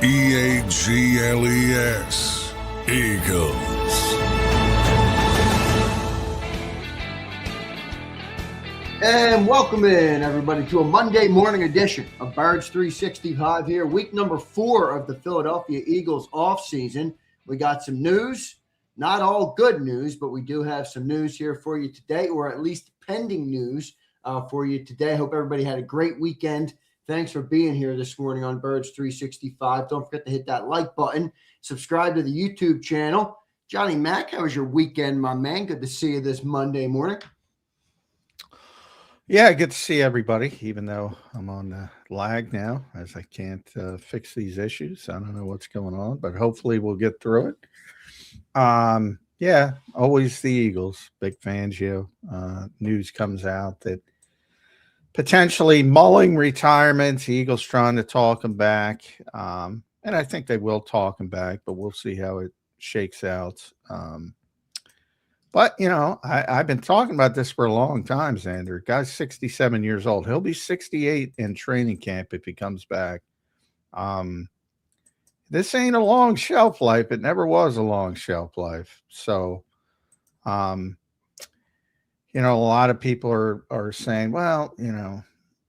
EAGLES, Eagles. And welcome in, everybody, to a Monday morning edition of Birds 365 here, week number 4 of the Philadelphia Eagles offseason. We got some news, not all good news, but we do have some news here for you today, or at least pending news for you today. Hope everybody had a great weekend. Thanks for being here this morning on Birds 365. Don't forget to hit that like button. Subscribe to the YouTube channel. Johnny Mac, how was your weekend, my man? Good to see you this Monday morning. Yeah, good to see everybody, even though I'm on lag now, as I can't fix these issues. I don't know what's going on, but hopefully we'll get through it. Yeah, always the Eagles. Vic Fangio. News comes out that potentially mulling retirement. Eagles trying to talk him back. And I think they will talk him back, but we'll see how it shakes out. But, you know, I've been talking about this for a long time, Zander. Guy's 67 years old. He'll be 68 in training camp if he comes back. This ain't a long shelf life. It never was a long shelf life. So, you know, a lot of people are saying, well, you know,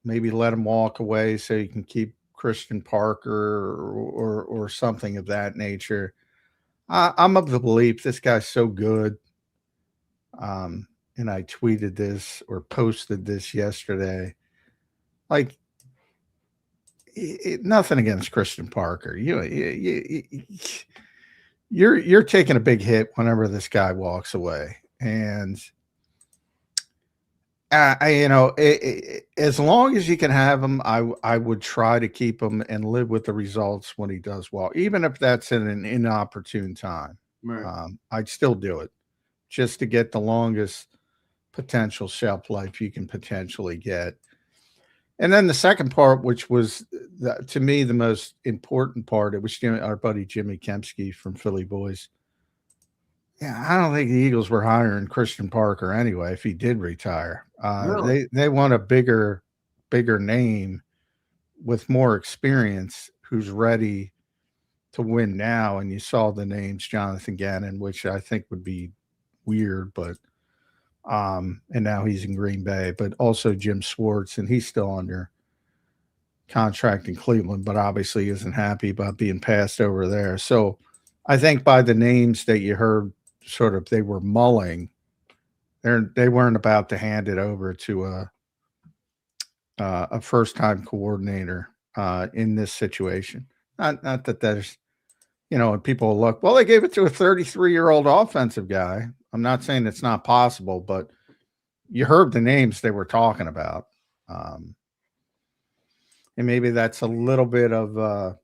maybe let him walk away so you can keep Christian Parker or something of that nature. I'm of the belief this guy's so good. And I tweeted this or posted this yesterday. Like, nothing against Christian Parker. You're taking a big hit whenever this guy walks away, and you know, as long as you can have him, I would try to keep him and live with the results when he does well, even if that's in an inopportune time. Right. I'd still do it, just to get the longest potential shelf life you can potentially get. And then the second part, which was, to me, the most important part, it was our buddy Jimmy Kempski from Philly Boys. Yeah, I don't think the Eagles were hiring Christian Parker anyway if he did retire. Really? They want a bigger name with more experience who's ready to win now. And you saw the names Jonathan Gannon, which I think would be weird, but and now he's in Green Bay, but also Jim Schwartz, and he's still under contract in Cleveland, but obviously isn't happy about being passed over there. So I think by the names that you heard, sort of they were mulling, they weren't about to hand it over to a first-time coordinator in this situation. Not that there's, you know, and people look, well, they gave it to a 33-year-old offensive guy. I'm not saying it's not possible, but you heard the names they were talking about. And maybe that's a little bit of,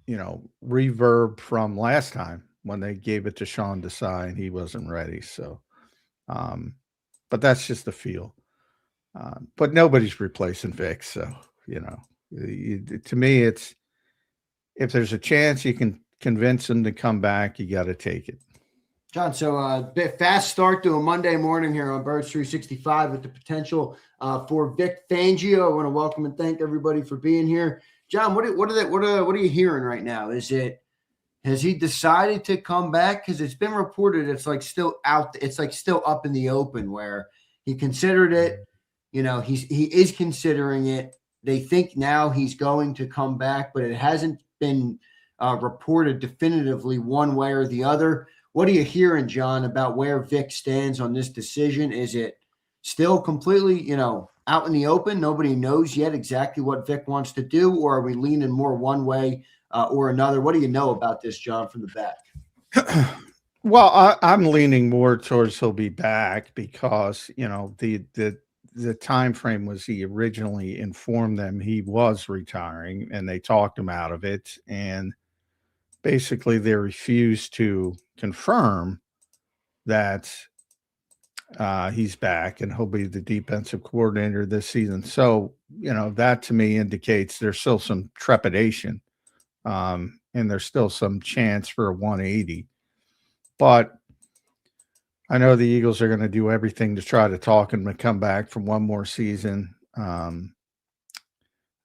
you know, reverb from last time when they gave it to Sean Desai and he wasn't ready. So, but that's just the feel. But nobody's replacing Vic. So, you know, to me, it's, if there's a chance you can convince him to come back, you got to take it. John, so bit fast start to a Monday morning here on Birds 365 with the potential for Vic Fangio. I want to welcome and thank everybody for being here. John, what are you hearing right now? Has he decided to come back? Because it's been reported it's like still out. It's like still up in the open where he considered it. You know, he is considering it. They think now he's going to come back, but it hasn't been reported definitively one way or the other. What are you hearing, John, about where Vic stands on this decision? Is it still completely, you know, out in the open? Nobody knows yet exactly what Vic wants to do, or are we leaning more one way or another? What do you know about this, John, from the back? Well, I'm leaning more towards he'll be back because, you know, the time frame was he originally informed them he was retiring and they talked him out of it, and basically they refused to confirm that he's back and he'll be the defensive coordinator this season. So, you know, that to me indicates there's still some trepidation and there's still some chance for a 180. But I know the Eagles are going to do everything to try to talk him to come back for one more season.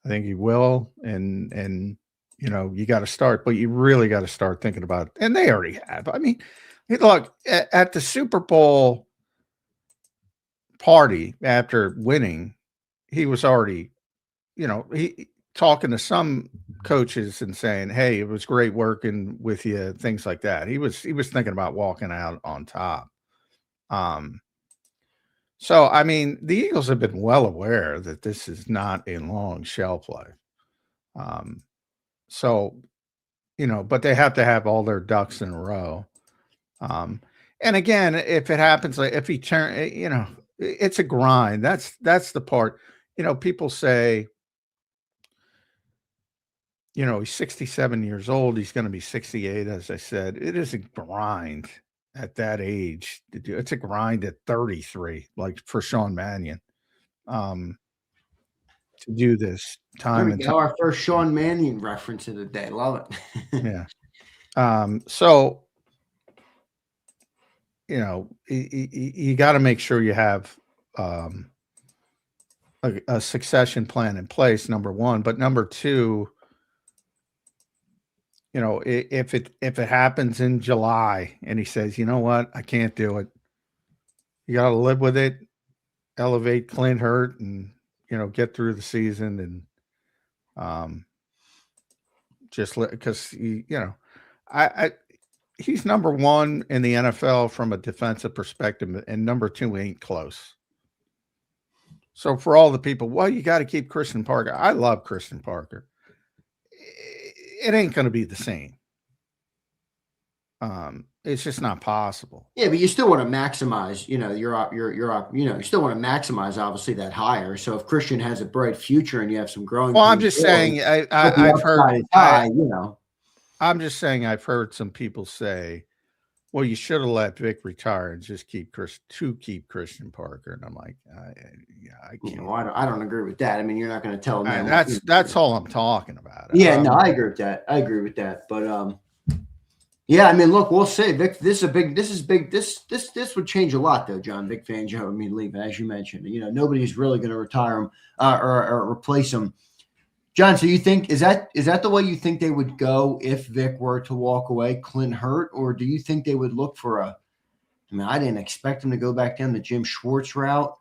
I think he will, and you got to start, but you really got to start thinking about it. And they already have. I mean, look at the Super Bowl party after winning, he was already, he talking to some coaches and saying, "Hey, it was great working with you," things like that. He was thinking about walking out on top. So I mean, the Eagles have been well aware that this is not a long shelf life. Um, so but they have to have all their ducks in a row. Um, and again, if it happens, like if he it's a grind. That's the part. People say, he's 67 years old. He's going to be 68. As I said, it is a grind at that age to do. It's a grind at 33, like for Sean Mannion, to do this There time we and go. time. Our first Sean Mannion reference of the day. Love it. Yeah. So you got to make sure you have a succession plan in place, number one. But number two, if it happens in July and he says, "You know what, I can't do it," you got to live with it, elevate Clint Hurt, and get through the season, and just because I he's number one in the NFL from a defensive perspective, and number two ain't close. So for all the people, well, you got to keep Christian Parker. I love Christian Parker. It ain't going to be the same. It's just not possible. Yeah, but you still want to maximize, you still want to maximize obviously that hire. So if Christian has a bright future and you have some growing, well, I'm just saying, I've heard, I'm just saying, I've heard some people say, "Well, you should have let Vic retire and just keep Christian Parker." And I'm like, I can't. I don't agree with that. I mean, you're not going to tell them that's all I'm talking about. Yeah, no, I agree with that. But yeah, I mean, look, we'll see. Vic, this is big. This would change a lot, though, John. Vic Fangio, leaving, as you mentioned. Nobody's really going to retire him or replace him. John, so you think is that the way you think they would go if Vic were to walk away, Clint Hurt, or do you think they would look for I didn't expect him to go back down the Jim Schwartz route.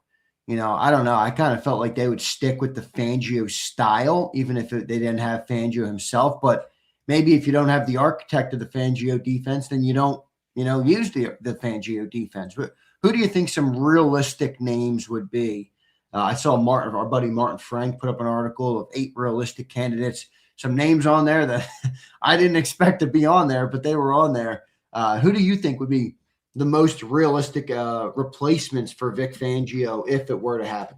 I don't know. I kind of felt like they would stick with the Fangio style, even if they didn't have Fangio himself. But maybe if you don't have the architect of the Fangio defense, then you don't, use the Fangio defense. But who do you think some realistic names would be? I saw our buddy Martin Frank put up an article of 8 realistic candidates, some names on there that I didn't expect to be on there, but they were on there. Who do you think would be the most realistic replacements for Vic Fangio if it were to happen?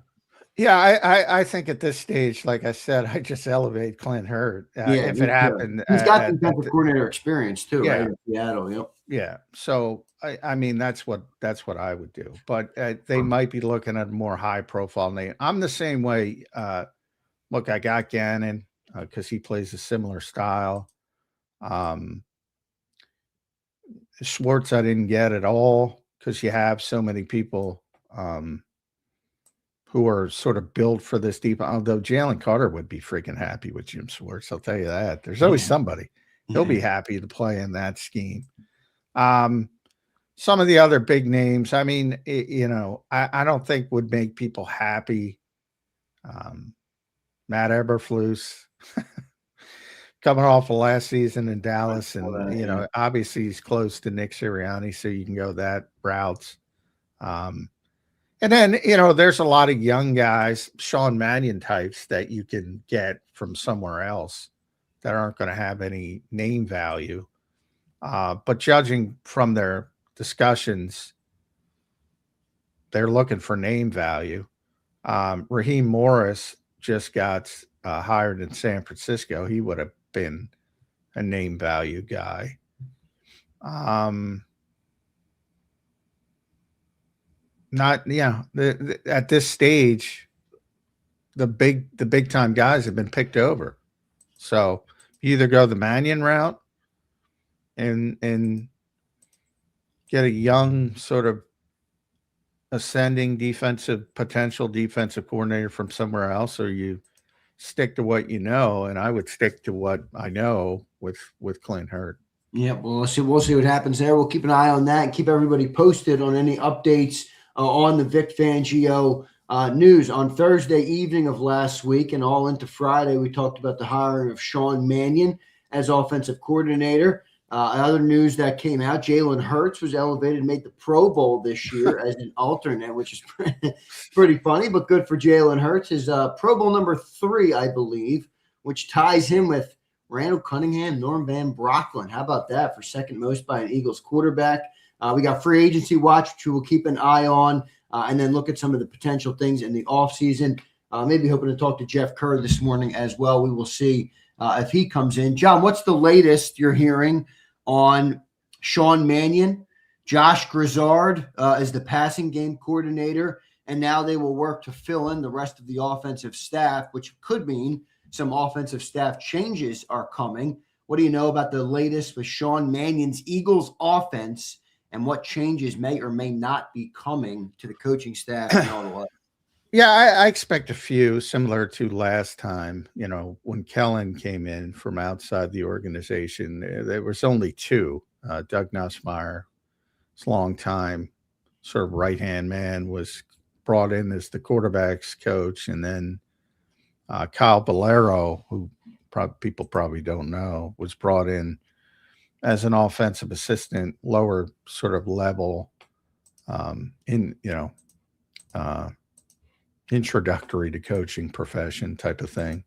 Yeah, I think at this stage, like I said, I just elevate Clint Hurt. If it happened, he's got defensive coordinator experience too, yeah, right? In Seattle, yep. Yeah. So I mean, that's what I would do. But they might be looking at a more high profile name. I'm the same way. Look, I got Gannon because he plays a similar style. Schwartz, I didn't get at all because you have so many people who are sort of built for this deep. Although Jalen Carter would be freaking happy with Jim Schwartz, I'll tell you that. There's always somebody. He'll be happy to play in that scheme. Some of the other big names, I mean, I don't think would make people happy. Matt Eberflus coming off of last season in Dallas, and obviously he's close to Nick Sirianni, so you can go that routes. And then there's a lot of young guys, Sean Mannion types that you can get from somewhere else that aren't going to have any name value. But judging from their discussions, they're looking for name value. Raheem Morris just got hired in San Francisco. He would have been a name value guy. At this stage, the big time guys have been picked over. So you either go the Mannion route and get a young sort of ascending potential defensive coordinator from somewhere else, or you stick to what you know, and I would stick to what I know with Clint Hurtt. Yeah, well, we'll see what happens there. We'll keep an eye on that and keep everybody posted on any updates on the Vic Fangio news. On Thursday evening of last week and all into Friday, we talked about the hiring of Sean Mannion as offensive coordinator. Other news that came out, Jalen Hurts was elevated, made the Pro Bowl this year as an alternate, which is pretty funny, but good for Jalen Hurts. His Pro Bowl number 3, I believe, which ties him with Randall Cunningham, Norm Van Brocklin. How about that for second most by an Eagles quarterback? We got free agency watch, which we will keep an eye on, and then look at some of the potential things in the offseason. Maybe hoping to talk to Jeff Kerr this morning as well. We will see if he comes in. John, what's the latest you're hearing on Sean Mannion? Josh Grizzard is the passing game coordinator, and now they will work to fill in the rest of the offensive staff, which could mean some offensive staff changes are coming. What do you know about the latest with Sean Mannion's Eagles offense and what changes may or may not be coming to the coaching staff and all the way? Yeah, I expect a few, similar to last time, when Kellen came in from outside the organization. There was only 2. Doug Nussmeier, his long time sort of right-hand man, was brought in as the quarterback's coach, and then Kyle Bolero, who people probably don't know, was brought in as an offensive assistant, lower sort of level, introductory to coaching profession type of thing.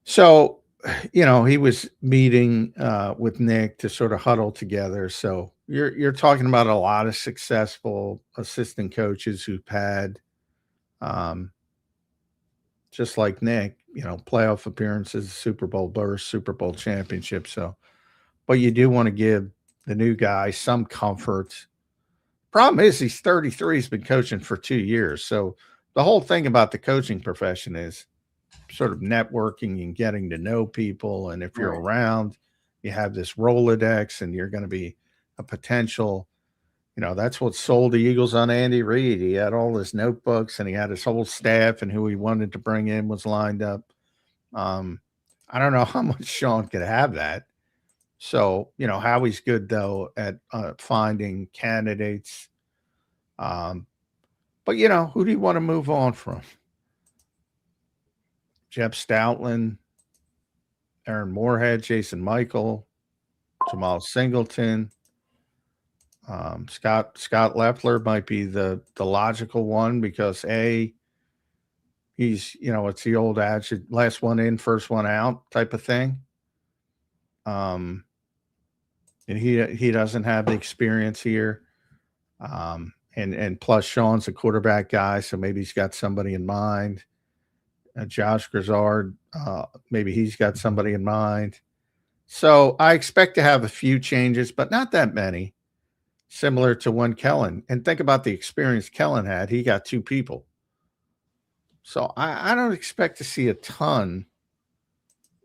So, he was meeting with Nick to sort of huddle together. So you're talking about a lot of successful assistant coaches who've had, just like Nick, playoff appearances, Super Bowl bursts, Super Bowl championship. So, but you do want to give the new guy some comfort. Problem is, he's 33. He's been coaching for 2 years. So the whole thing about the coaching profession is sort of networking and getting to know people. And if you're around, you have this Rolodex, and you're going to be a potential. That's what sold the Eagles on Andy Reid. He had all his notebooks, and he had his whole staff, and who he wanted to bring in was lined up. I don't know how much Sean could have that. So, Howie's good, though, at finding candidates. But, who do you want to move on from? Jeff Stoutland, Aaron Moorhead, Jason Michael, Jamal Singleton. Scott Leffler might be the logical one because he's, it's the old adage, last one in, first one out type of thing. And he doesn't have the experience here. And plus Sean's a quarterback guy, so maybe he's got somebody in mind. Josh Grizzard, maybe he's got somebody in mind. So I expect to have a few changes, but not that many. Similar to when Kellen, and think about the experience Kellen had. He got 2 people. So I don't expect to see a ton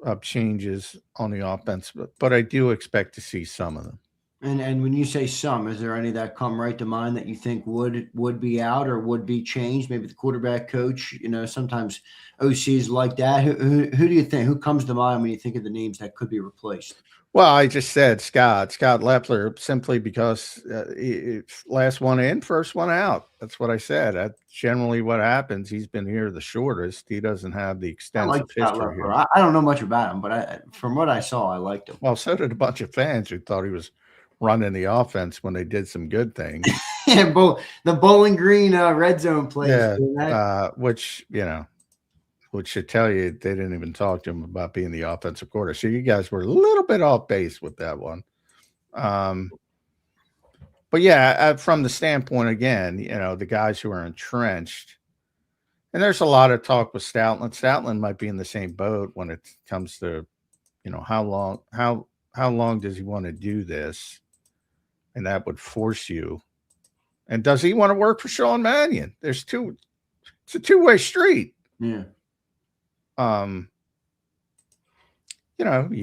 of changes on the offense, but I do expect to see some of them. And when you say some, is there any that come right to mind that you think would be out or would be changed? Maybe the quarterback coach, sometimes OCs like that. Who do you think, who comes to mind when you think of the names that could be replaced? Well, I just said Scott Leffler, simply because last one in, first one out. That's what I said. That's generally what happens. He's been here the shortest. He doesn't have the extensive history here. I don't know much about him, but from what I saw, I liked him. Well, so did a bunch of fans who thought he was running the offense when they did some good things. Yeah, the Bowling Green red zone plays. Yeah, which should tell you they didn't even talk to him about being the offensive coordinator. So you guys were a little bit off base with that one. But yeah, from the standpoint, again, the guys who are entrenched, and there's a lot of talk with Stoutland. Stoutland might be in the same boat when it comes to, how long does he want to do this? And that would force you. And does he want to work for Sean Mannion? It's a 2-way street. Yeah. You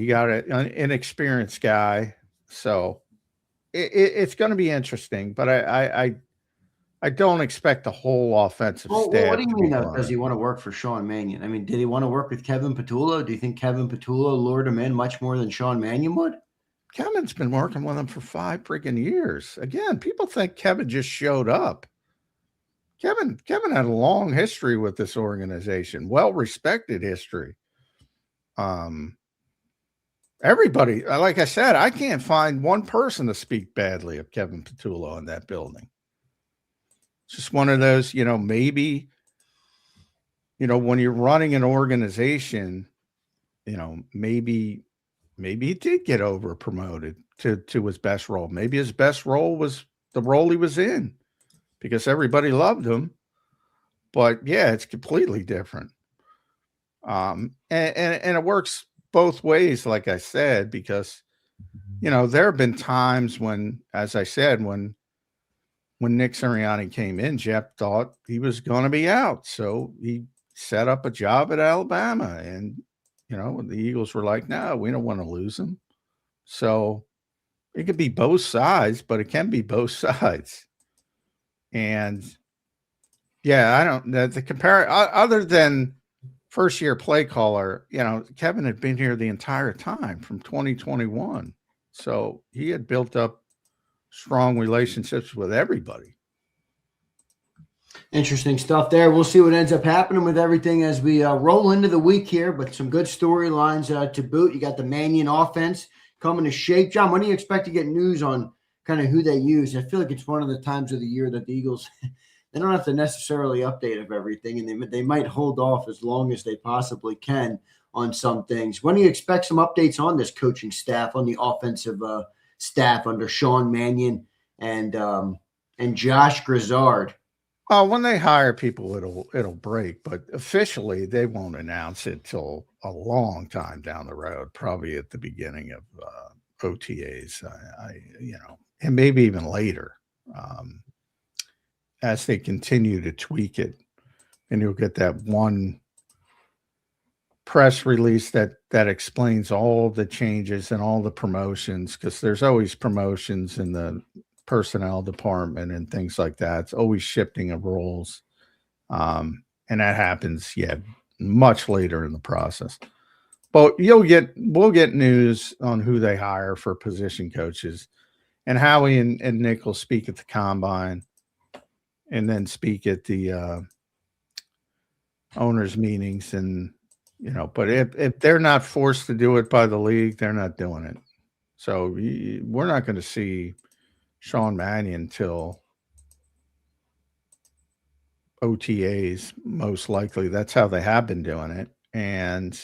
got an inexperienced guy, so it's going to be interesting. But I don't expect the whole offensive Well, staff what do you to mean, be though? gone. Does he want to work for Sean Mannion? I mean, did he want to work with Kevin Patullo? Do you think Kevin Patullo lured him in much more than Sean Mannion would? Kevin's been working with him for 5 freaking years. Again, people think Kevin just showed up. Kevin had a long history with this organization, well-respected history. Everybody, like I said, I can't find one person to speak badly of Kevin Patullo in that building. It's just one of those, maybe, when you're running an organization, maybe he did get over promoted to his best role. Maybe his best role was the role he was in because everybody loved him. But yeah, it's completely different. And it works both ways, like I said, because there have been times when, as I said, when Nick Sirianni came in, Jeff thought he was going to be out. So he set up a job at Alabama. And, the Eagles were like, no, we don't want to lose him. So it could be both sides, but it can be both sides. And yeah, I don't, the compare, other than first year play caller, Kevin had been here the entire time from 2021. So he had built up strong relationships with everybody. Interesting stuff there. We'll see what ends up happening with everything as we roll into the week here, but some good storylines to boot. You got the Mannion offense coming to shape. John, when do you expect to get news on kind of who they use? I feel like it's one of the times of the year that the Eagles they don't have to necessarily update of everything, and they might hold off as long as they possibly can on some things. When do you expect some updates on this coaching staff, on the offensive staff under Sean Mannion and Josh Grizzard? When they hire people, it'll break, but officially they won't announce it till a long time down the road, probably at the beginning of OTAs. And maybe even later. As they continue to tweak it, and you'll get that one press release that explains all the changes and all the promotions, because there's always promotions in the personnel department and things like that. It's always shifting of roles. And that happens, much later in the process. But we'll get news on who they hire for position coaches, and Howie and Nick will speak at the combine and then speak at the owners meetings. And, but if they're not forced to do it by the league, they're not doing it. So we're not going to see Sean Mannion till OTAs, most likely. That's how they have been doing it. And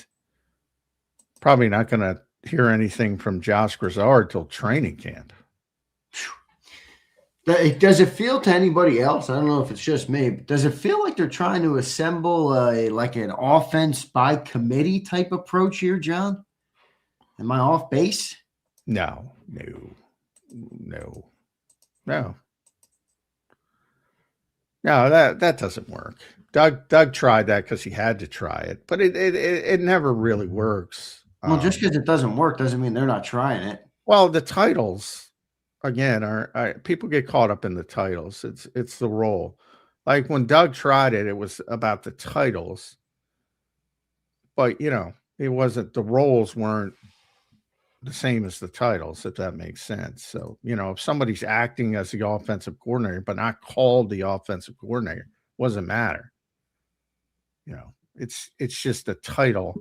probably not going to hear anything from Josh Grizzard till training camp. Does it feel to anybody else? I don't know if it's just me, but does it feel like they're trying to assemble like an offense by committee type approach here, John? Am I off base? No. No, that doesn't work. Doug tried that because he had to try it, but it never really works. Well, just because it doesn't work doesn't mean they're not trying it. Well, the titles, again, are people get caught up in the titles. It's the role. Like when Doug tried it, it was about the titles, but it wasn't. The roles weren't the same as the titles, if that makes sense. So, if somebody's acting as the offensive coordinator, but not called the offensive coordinator, doesn't matter. It's just a title,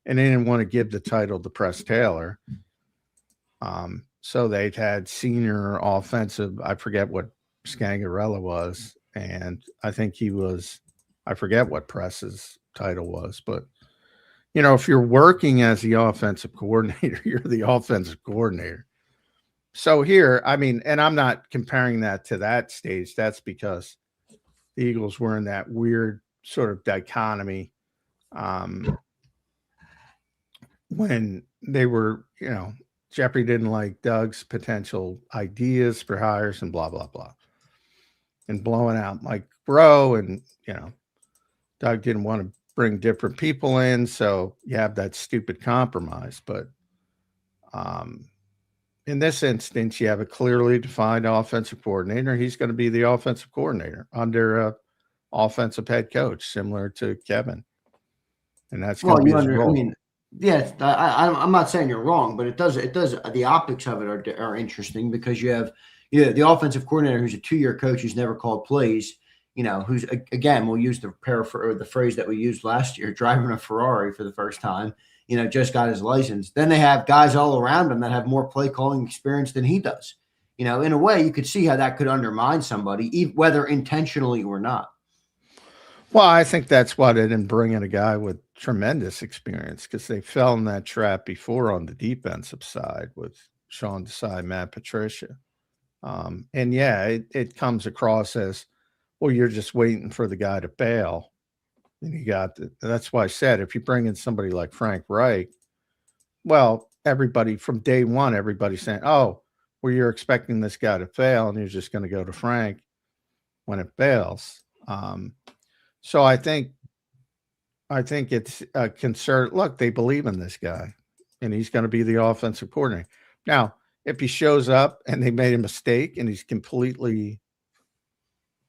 and they didn't want to give the title to Press Taylor. So they'd had senior offensive, I forget what Scangarella was, and I think I forget what Press's title was, but if you're working as the offensive coordinator, you're the offensive coordinator. So here, and I'm not comparing that to that stage. That's because the Eagles were in that weird sort of dichotomy when they were, Jeffrey didn't like Doug's potential ideas for hires and blah, blah, blah. And blowing out Mike Rowe, and, Doug didn't want to bring different people in, so you have that stupid compromise. But in this instance, you have a clearly defined offensive coordinator. He's going to be the offensive coordinator under a offensive head coach, similar to Kevin. And that's going to be his role. I mean, yeah, I'm not saying you're wrong, but it does. The optics of it are interesting because you have the offensive coordinator who's a 2-year coach who's never called plays. Who's, again, we'll use the phrase that we used last year, driving a Ferrari for the first time. Just got his license. Then they have guys all around him that have more play calling experience than he does. In a way, you could see how that could undermine somebody, whether intentionally or not. Well, I think that's why they didn't bring in a guy with tremendous experience, because they fell in that trap before on the defensive side with Sean Desai, Matt Patricia. And yeah, it comes across as, well, you're just waiting for the guy to bail. And that's why I said, if you bring in somebody like Frank Reich, well, everybody from day one, everybody's saying, oh, well, you're expecting this guy to fail and you're just going to go to Frank when it fails. So I think it's a concern. Look, they believe in this guy and he's going to be the offensive coordinator. Now, if he shows up and they made a mistake and he's completely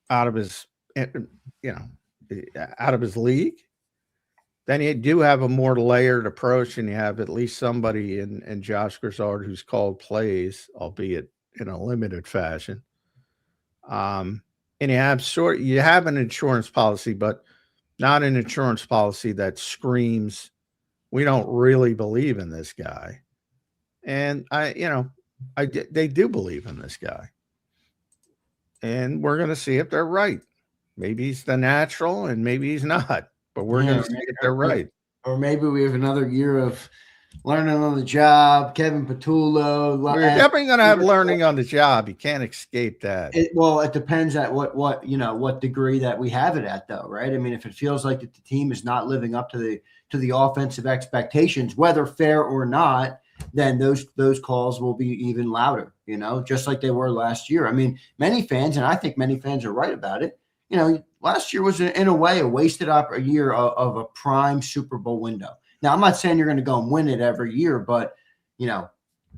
out of his, out of his league, then you do have a more layered approach, and you have at least somebody in Josh Grizzard who's called plays, albeit in a limited fashion. And you have an insurance policy, but not an insurance policy that screams, we don't really believe in this guy. And they do believe in this guy. And we're going to see if they're right. Maybe he's the natural and maybe he's not, but we're going to see if they're right. Or maybe we have another year of learning on the job. Kevin Patullo. We're definitely going to have learning on the job. You can't escape that. It depends at what degree that we have it at, though, right? I mean, if it feels like that the team is not living up to the offensive expectations, whether fair or not, then those calls will be even louder, just like they were last year. I mean, many fans, and I think many fans are right about it, last year was in a way a wasted year of a prime Super Bowl window. Now, I'm not saying you're going to go and win it every year, but,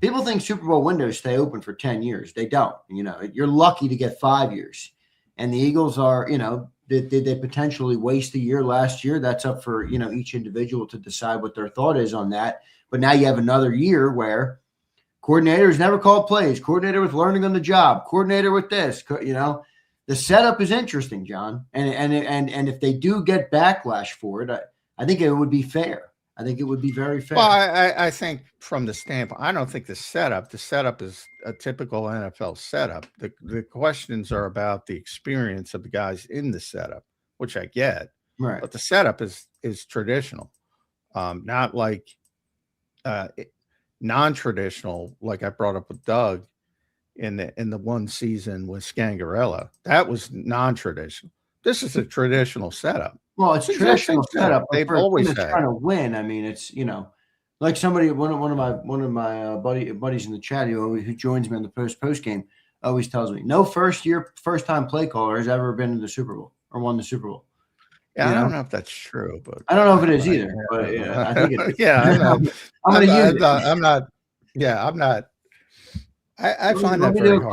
people think Super Bowl windows stay open for 10 years. They don't. You're lucky to get 5 years. And the Eagles are, did they potentially waste a year last year? That's up for, each individual to decide what their thought is on that. But now you have another year where coordinators never called plays, coordinator with learning on the job, coordinator with this, the setup is interesting, John. And if they do get backlash for it, I think it would be fair. I think it would be very fair. Well, I think from the standpoint, I don't think the setup is a typical NFL setup. The questions are about the experience of the guys in the setup, which I get. Right. But the setup is traditional, not like non-traditional, like I brought up with Doug in the one season with Scangarella. That was non-traditional. This is a traditional setup. Well, it's a traditional setup. They've always had. Trying to win. I mean, it's like somebody, one of my buddies in the chat who joins me on the post game always tells me no first time play caller has ever been to the Super Bowl or won the Super Bowl. Yeah, I don't know if that's true, but I don't know if it is either. But I think it is. Yeah, I'm not. I find that very hard.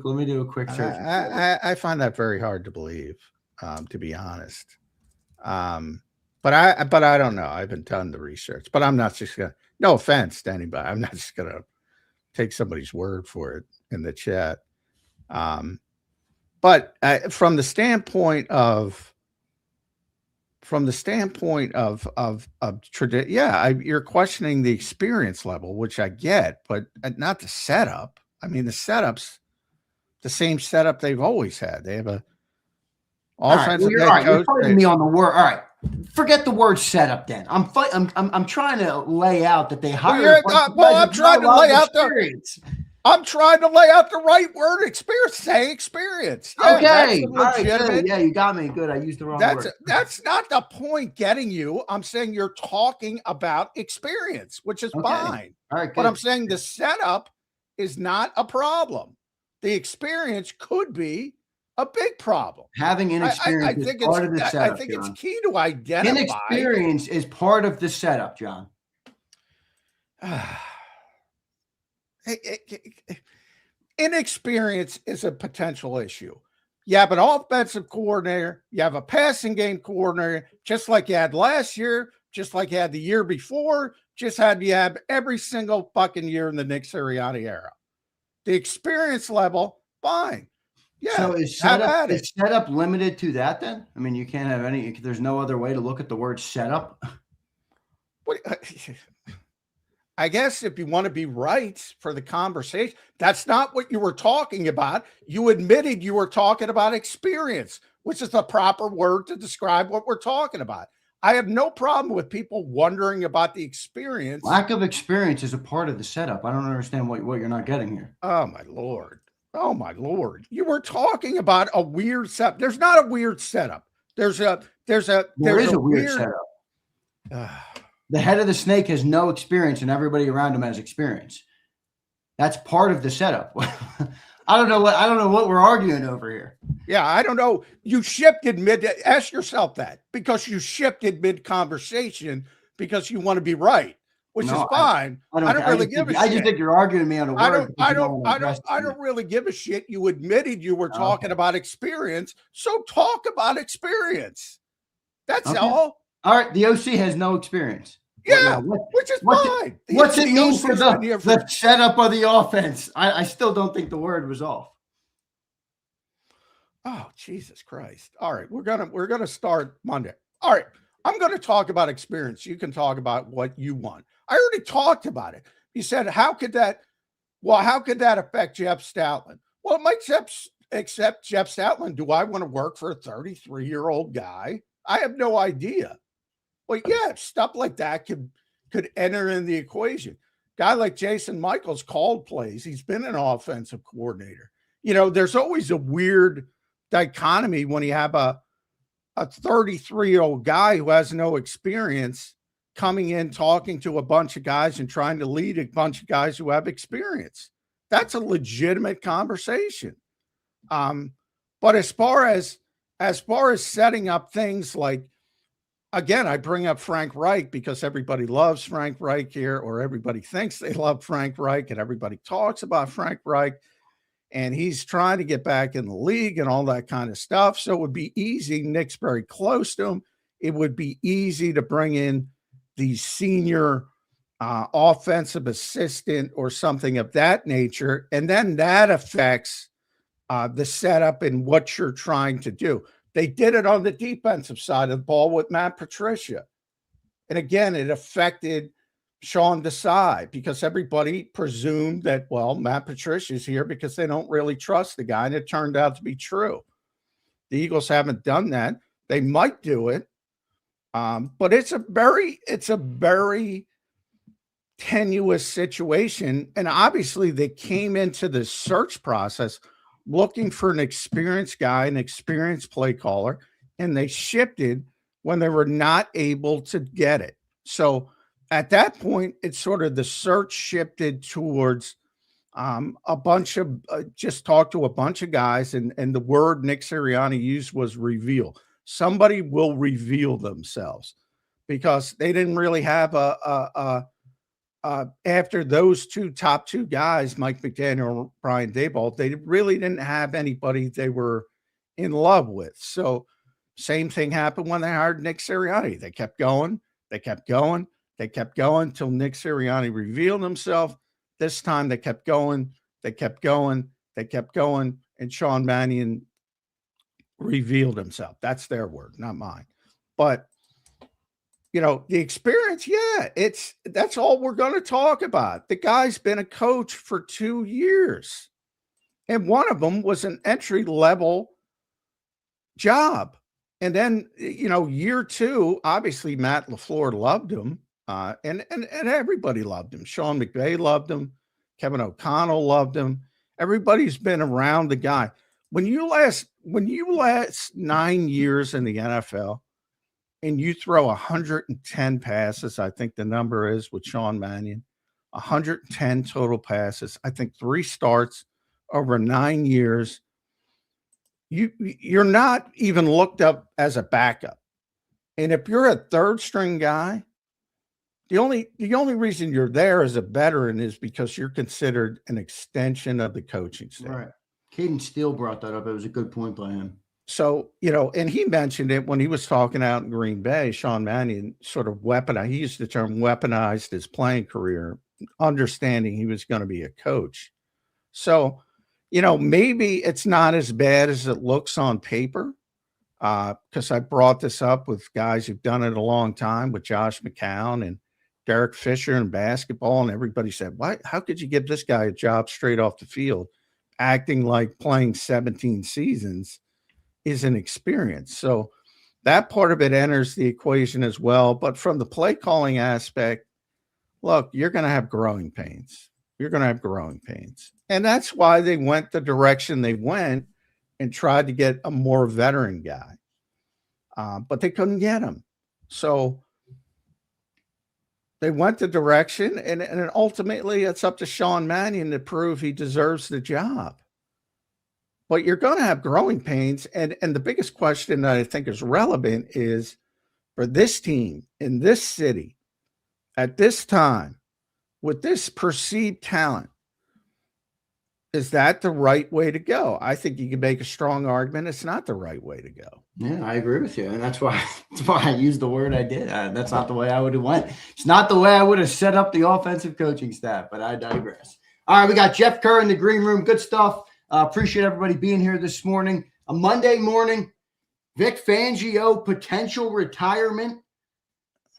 Let me do a quick search. I find that very hard to believe, to be honest. But I don't know. I haven't done the research, but I'm not just gonna. No offense to anybody. I'm not just gonna take somebody's word for it in the chat. But from the standpoint of tradition, you're questioning the experience level, which I get, but not the setup. I mean, the setup's the same setup they've always had. They have a offensive head coach. You're fighting me on the word. All right, forget the word setup. Then I'm trying to lay out that they hired. I'm trying to lay out the. I'm trying to lay out the right word. Experience. Say experience. Yeah, okay. All right, good. Yeah, you got me. Good. I used the wrong word. That's not the point getting you. I'm saying you're talking about experience, which is fine. All right. Good. But I'm saying the setup is not a problem. The experience could be a big problem. Having inexperience is part of the setup. I think it's key to identify. Inexperience is part of the setup, John. inexperience is a potential issue. You have an offensive coordinator, you have a passing game coordinator, just like you had last year, just like you had the year before, just had you have every single fucking year in the Nick Sirianni era. The experience level, fine. Yeah. So is setup limited to that then? I mean, you can't have any, there's no other way to look at the word setup. What, I guess if you want to be right for the conversation, that's not what you were talking about. You admitted you were talking about experience, which is the proper word to describe what we're talking about. I have no problem with people wondering about the experience. Lack of experience is a part of the setup. I don't understand what you're not getting here. Oh, my Lord. Oh, my Lord. You were talking about a weird setup. There's not a weird setup. There is a weird setup. The head of the snake has no experience and everybody around him has experience. That's part of the setup. I don't know what we're arguing over here. Yeah, I don't know. You shifted ask yourself that, because you shifted mid-conversation because you want to be right, which is fine. I don't really give a shit. I just think you're arguing me on a word. I don't really give a shit. You admitted you were talking about experience, so talk about experience. That's all. All right, the OC has no experience. Yeah, which is fine. What's it mean for the setup of the offense? I still don't think the word was off. Oh, Jesus Christ. All right, we're gonna start Monday. All right, I'm gonna talk about experience. You can talk about what you want. I already talked about it. You said, how could that affect Jeff Stoutland? Well, it might accept Jeff Stoutland. Do I want to work for a 33-year-old guy? I have no idea. Well, yeah, stuff like that could enter in the equation. Guy like Jason Michaels called plays. He's been an offensive coordinator. You know, there's always a weird dichotomy when you have a 33-year-old guy who has no experience coming in, talking to a bunch of guys and trying to lead a bunch of guys who have experience. That's a legitimate conversation. But as far as setting up things like, again, I bring up Frank Reich because everybody loves Frank Reich here, or everybody thinks they love Frank Reich, and everybody talks about Frank Reich, and he's trying to get back in the league and all that kind of stuff. So it would be easy. Nick's very close to him. It would be easy to bring in the senior offensive assistant or something of that nature, and then that affects the setup and what you're trying to do. They did it on the defensive side of the ball with Matt Patricia. And again, it affected Sean Desai because everybody presumed that, well, Matt Patricia's here because they don't really trust the guy. And it turned out to be true. The Eagles haven't done that. They might do it. But it's a very tenuous situation. And obviously they came into the search process looking for an experienced guy, an experienced play caller, and they shifted when they were not able to get it. So at that point, it's sort of the search shifted towards a bunch of just talk to a bunch of guys, and the word Nick Sirianni used was reveal. Somebody will reveal themselves because they didn't really have after those top two guys, Mike McDaniel and Brian Daboll, they really didn't have anybody they were in love with. So same thing happened when they hired Nick Sirianni. They kept going until Nick Sirianni revealed himself. This time they kept going, and Sean Mannion revealed himself. That's their word, not mine. But you know, the experience, yeah, that's all we're going to talk about. The guy's been a coach for 2 years, and one of them was an entry-level job. And then, you know, year two, obviously Matt LaFleur loved him, and everybody loved him. Sean McVay loved him. Kevin O'Connell loved him. Everybody's been around the guy. When you last 9 years in the NFL, and you throw 110 passes, I think the number is with Sean Mannion, 110 total passes. I think 3 starts over 9 years. You're not even looked up as a backup. And if you're a third string guy, The only reason you're there as a veteran is because you're considered an extension of the coaching staff. Right. Caden Steele brought that up. It was a good point by him. So, and he mentioned it when he was talking out in Green Bay. Sean Mannion sort of weaponized. He used the term weaponized his playing career, understanding he was going to be a coach. So, maybe it's not as bad as it looks on paper. Because I brought this up with guys who've done it a long time, with Josh McCown and Derek Fisher in basketball, and everybody said, "Why? How could you give this guy a job straight off the field, acting like playing 17 seasons is an experience?" So that part of it enters the equation as well. But from the play calling aspect, look, you're going to have growing pains. And that's why they went the direction they went and tried to get a more veteran guy. But they couldn't get him. So they went the direction, and ultimately it's up to Sean Mannion to prove he deserves the job. But you're going to have growing pains. And the biggest question that I think is relevant is, for this team in this city at this time with this perceived talent, is that the right way to go? I think you can make a strong argument it's not the right way to go. Yeah, I agree with you. And that's why I used the word I did. That's not the way I would have went. It's not the way I would have set up the offensive coaching staff, but I digress. All right, we got Jeff Kerr in the green room. Good stuff. Appreciate everybody being here this morning. A Monday morning, Vic Fangio, potential retirement.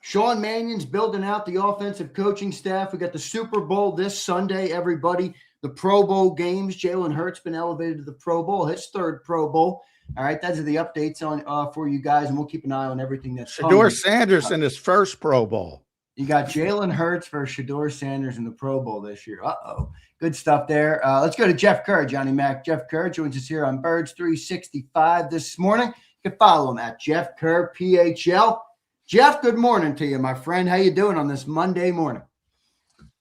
Sean Mannion's building out the offensive coaching staff. We got the Super Bowl this Sunday, everybody. The Pro Bowl games. Jalen Hurts been elevated to the Pro Bowl, his third Pro Bowl. All right, those are the updates on for you guys, and we'll keep an eye on everything that's Shedeur Sanders in his first Pro Bowl. You got Jalen Hurts versus Shedeur Sanders in the Pro Bowl this year. Uh-oh. Good stuff there. Let's go to Jeff Kerr, Johnny Mac. Jeff Kerr joins us here on Birds 365 this morning. You can follow him at Jeff Kerr, PHL. Jeff, good morning to you, my friend. How you doing on this Monday morning?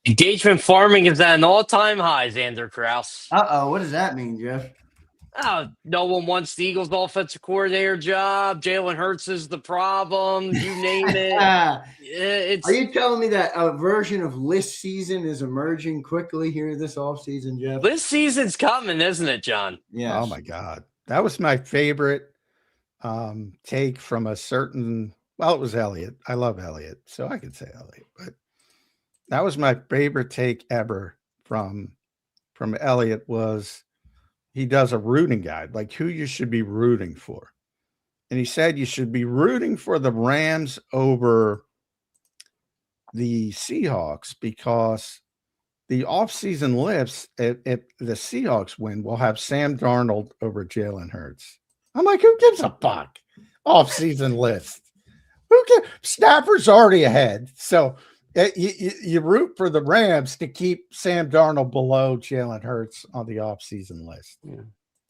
Engagement farming is at an all-time high, Zander Krause. Uh-oh. What does that mean, Jeff? Oh, no one wants the Eagles' offensive coordinator job. Jalen Hurts is the problem. You name it. Are you telling me that a version of list season is emerging quickly here this offseason, Jeff? List season's coming, isn't it, John? Yeah. Oh, my God. That was my favorite take from a certain – well, it was Elliott. I love Elliott, so I could say Elliott. But that was my favorite take ever from Elliott was – he does a rooting guide, like who you should be rooting for. And he said you should be rooting for the Rams over the Seahawks because the offseason lifts, if the Seahawks win, will have Sam Darnold over Jalen Hurts. I'm like, who gives a fuck? Offseason list. Who cares? Stafford's already ahead. So you root for the Rams to keep Sam Darnold below Jalen Hurts on the offseason list. Yeah.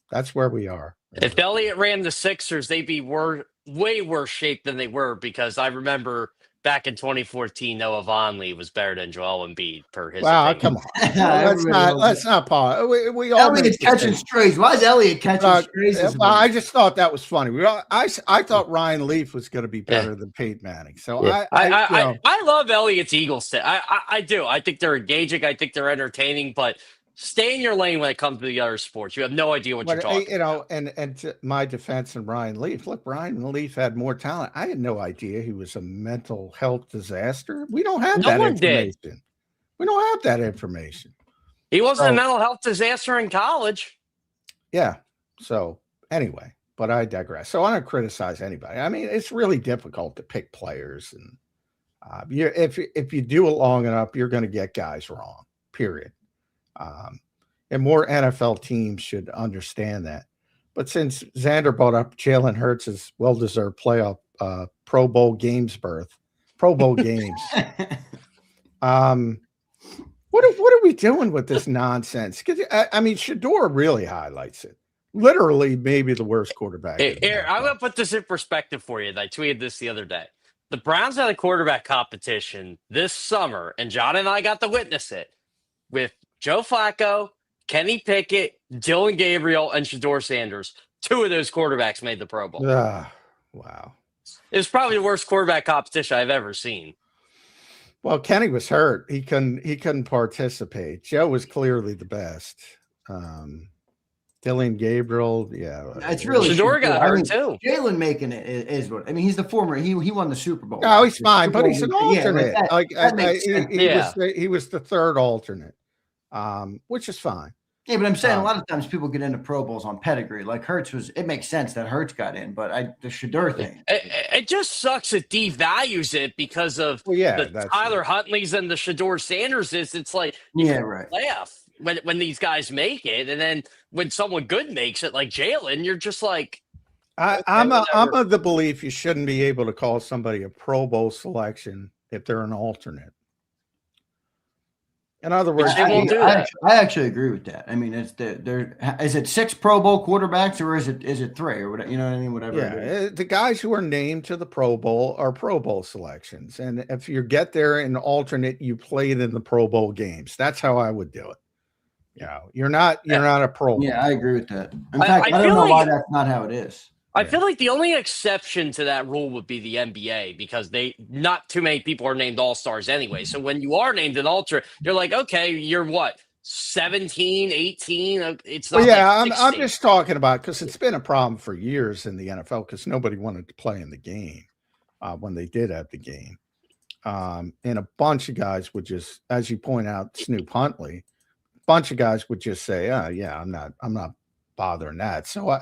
That's where we are. If Elliott ran the Sixers, they'd be way worse shape than they were because I remember back in 2014, Noah Vonleh was better than Joel Embiid per his opinion. Come on. let's not pause. We all Elliott's catching strays. Why is Elliott catching strays? I just thought that was funny. I thought Ryan Leaf was going to be better than Peyton Manning. So I love Elliott's Eagles. I do. I think they're engaging. I think they're entertaining, but stay in your lane when it comes to the other sports. You have no idea what you're talking about. And to my defense and Ryan Leaf, look, Ryan Leaf had more talent. I had no idea he was a mental health disaster. We don't have that information. We don't have that information. He wasn't a mental health disaster in college. Yeah. So anyway, but I digress. So I don't criticize anybody. I mean, it's really difficult to pick players. And if you do it long enough, you're going to get guys wrong, period. And more NFL teams should understand that. But since Zander brought up Jalen Hurts' well-deserved playoff Pro Bowl games berth, Pro Bowl games, what are we doing with this nonsense? I mean, Shedeur really highlights it. Literally, maybe the worst quarterback. Here, I'm going to put this in perspective for you. I tweeted this the other day. The Browns had a quarterback competition this summer, and John and I got to witness it with Joe Flacco, Kenny Pickett, Dylan Gabriel, and Shedeur Sanders. Two of those quarterbacks made the Pro Bowl. Wow. It was probably the worst quarterback competition I've ever seen. Well, Kenny was hurt. He couldn't participate. Joe was clearly the best. Dylan Gabriel, yeah. It's really Shador got hurt too. Jalen making it is what I mean. He's the former. He won the Super Bowl. Oh, he's fine, but he's an alternate. Yeah, he was the third alternate, which is fine. Yeah, but I'm saying a lot of times people get into Pro Bowls on pedigree. Like Hurts was. It makes sense that Hurts got in, but the Shador thing. It just sucks. It devalues it because of the Tyler Huntley's and the Shador Sanderses. It's like laugh when these guys make it, and then when someone good makes it, like Jalen, you're just like. I'm of the belief you shouldn't be able to call somebody a Pro Bowl selection if they're an alternate. In other words, I actually agree with that. I mean, is it 6 Pro Bowl quarterbacks or is it 3 or whatever? You know what I mean? Whatever. Yeah, the guys who are named to the Pro Bowl are Pro Bowl selections, and if you get there in alternate, you played in the Pro Bowl games. That's how I would do it. Yeah, you're not a Pro Bowl. Yeah, I agree with that. In fact, I don't know why that's not how it is. I feel like the only exception to that rule would be the NBA because not too many people are named all-stars anyway. So when you are named an ultra, you're like, okay, you're what, 17, 18? It's not I'm just talking about because it's been a problem for years in the NFL because nobody wanted to play in the game when they did have the game. And a bunch of guys would just, as you point out, Snoop Huntley, a bunch of guys would just say, oh, yeah, I'm not bothering that. So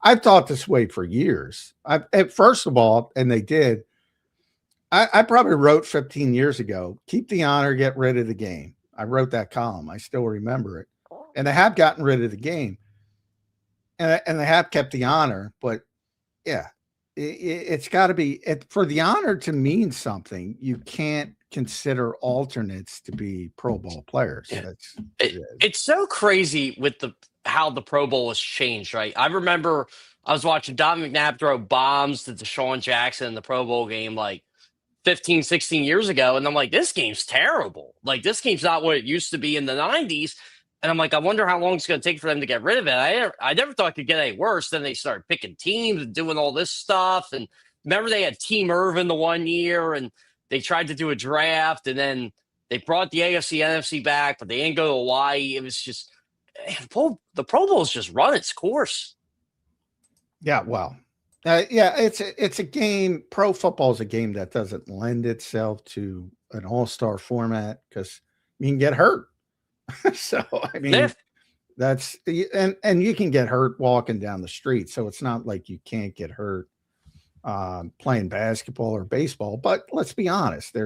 I've thought this way for years. First of all, and they did, I probably wrote 15 years ago, keep the honor, get rid of the game. I wrote that column. I still remember it. And they have gotten rid of the game. And they have kept the honor. But, yeah, it's got to be – for the honor to mean something, you can't consider alternates to be Pro Bowl players. Yeah. It's so crazy with how the Pro Bowl has changed, right? I remember I was watching Don McNabb throw bombs to Deshaun Jackson in the Pro Bowl game like 15, 16 years ago. And I'm like, this game's terrible. Like, this game's not what it used to be in the 90s. And I'm like, I wonder how long it's going to take for them to get rid of it. I never thought it could get any worse. Then they started picking teams and doing all this stuff. And remember they had Team Irvin the one year and they tried to do a draft. And then they brought the AFC, NFC back, but they didn't go to Hawaii. It was just – the Pro Bowl's just run its course. Yeah, well, it's a game. Pro football is a game that doesn't lend itself to an all-star format because you can get hurt. So I mean, that's and you can get hurt walking down the street. So it's not like you can't get hurt playing basketball or baseball. But let's be honest,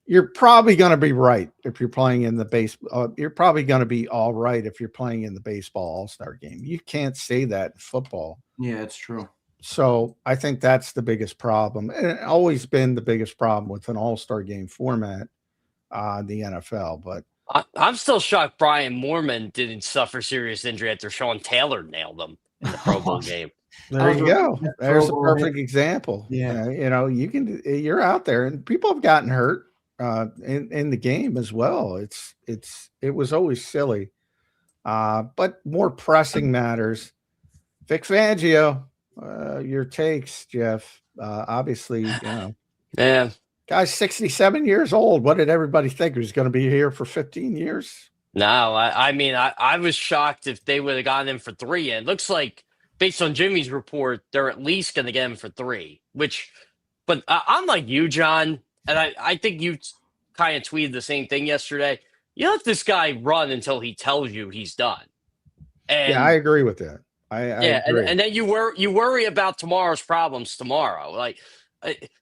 you're probably going to be right if you're playing in the baseball. You're probably going to be all right if you're playing in the baseball all-star game. You can't say that in football. Yeah, it's true. So I think that's the biggest problem. And it's always been the biggest problem with an all-star game format, the NFL. But I'm still shocked Brian Moorman didn't suffer serious injury after Sean Taylor nailed him in the Pro Bowl game. There you go. There's a perfect example. Yeah. You're out there and people have gotten hurt. In the game as well. It was always silly. But more pressing matters. Vic Fangio, your takes, Jeff. Obviously, Man. Guy's 67 years old. What did everybody think? He was going to be here for 15 years? No, I mean, I was shocked if they would have gotten him for 3. And it looks like, based on Jimmy's report, they're at least going to get him for 3, but I'm like you, John. And I think you kind of tweeted the same thing yesterday. You let this guy run until he tells you he's done. And, yeah, I agree with that. I agree. And then you worry about tomorrow's problems tomorrow. Like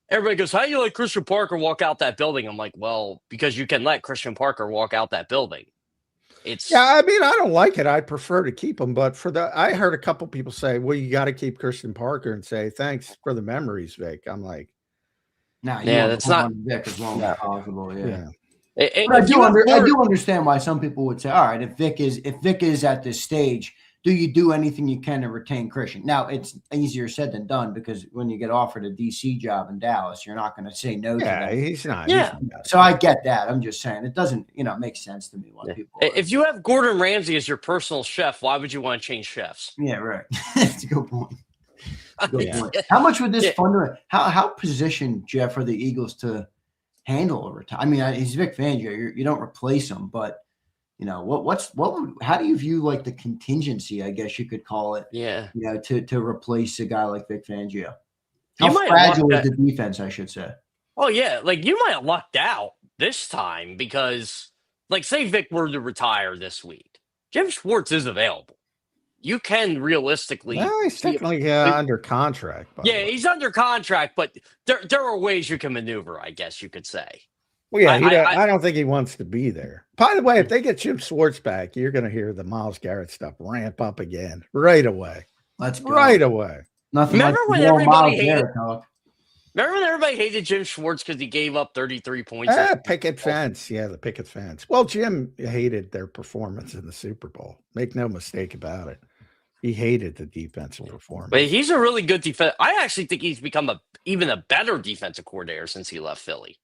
everybody goes, how do you let Christian Parker walk out that building? I'm like, well, because you can let Christian Parker walk out that building. I mean, I don't like it. I prefer to keep him, but I heard a couple people say, well, you got to keep Christian Parker and say, thanks for the memories, Vic. I'm like, no, that's not Vic as long as possible. Yeah. I do understand why some people would say, all right, if Vic is at this stage, do you do anything you can to retain Christian? Now, it's easier said than done because when you get offered a DC job in Dallas, you're not going to say no to that. He's not. Yeah. So I get that. I'm just saying it doesn't, make sense to me why people. If you have Gordon Ramsay as your personal chef, why would you want to change chefs? Yeah, right. That's a good point. How much would this fund? How positioned, Jeff, are the Eagles to handle a retire? I mean, he's Vic Fangio. You don't replace him, but how do you view like the contingency? I guess you could call it. Yeah. To replace a guy like Vic Fangio. You How might fragile is the defense? I should say. Oh yeah, like you might have lucked out this time because, like, say Vic were to retire this week, Jim Schwartz is available. You can realistically. Well, he's technically under contract. Yeah, he's under contract, but there are ways you can maneuver, I guess you could say. Well, yeah, I don't think he wants to be there. By the way, if they get Jim Schwartz back, you're going to hear the Myles Garrett stuff ramp up again right away. Let's go. Right away. Nothing. Remember like when everybody hated? Talk. Remember when everybody hated Jim Schwartz because he gave up 33 points? Picket fence. Yeah, the picket fence. Well, Jim hated their performance in the Super Bowl. Make no mistake about it. He hated the defensive performance. But he's a really good defense. I actually think he's become even a better defensive coordinator since he left Philly.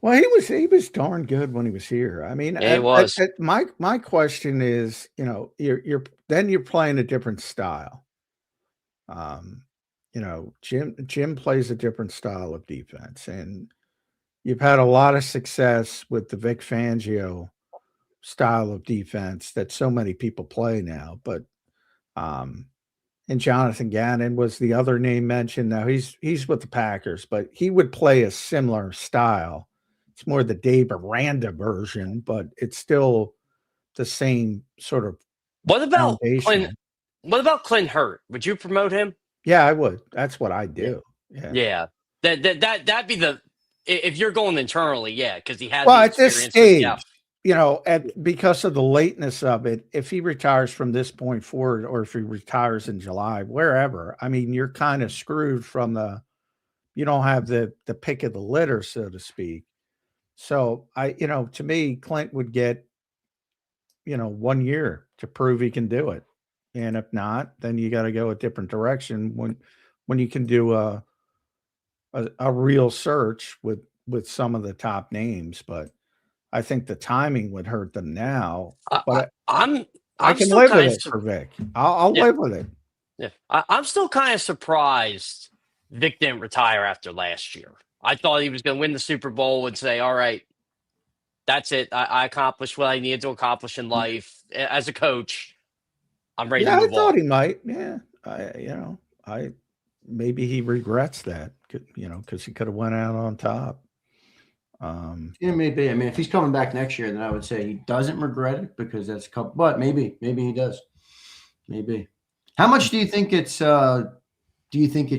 Well, he was darn good when he was here. I mean, he was. My question is, you're playing a different style. Jim plays a different style of defense, and you've had a lot of success with the Vic Fangio style of defense that so many people play now. But and Jonathan Gannon was the other name mentioned. Now he's with the Packers, but he would play a similar style. It's more the Dave Aranda version, but it's still the same sort of. What about Clint Hurt? Would you promote him? Yeah, I would. That's what I do. Yeah. That'd be if you're going internally, yeah, because he has. Well, at this stage, because of the lateness of it, if he retires from this point forward, or if he retires in July, wherever, I mean, you're kind of screwed from you don't have the pick of the litter, so to speak. So to me, Clint would get, 1 year to prove he can do it. And if not, then you got to go a different direction when you can do a real search with some of the top names. But I think the timing would hurt them now. But I can live with it for Vic. I'll live with it. Yeah, I'm still kind of surprised Vic didn't retire after last year. I thought he was going to win the Super Bowl and say, all right, that's it. I accomplished what I needed to accomplish in life as a coach. I'm ready to move on. I thought he might. Yeah. Maybe he regrets that, because he could have went out on top. Maybe. I mean, if he's coming back next year, then I would say he doesn't regret it because that's but maybe he does. Maybe. How much do you think it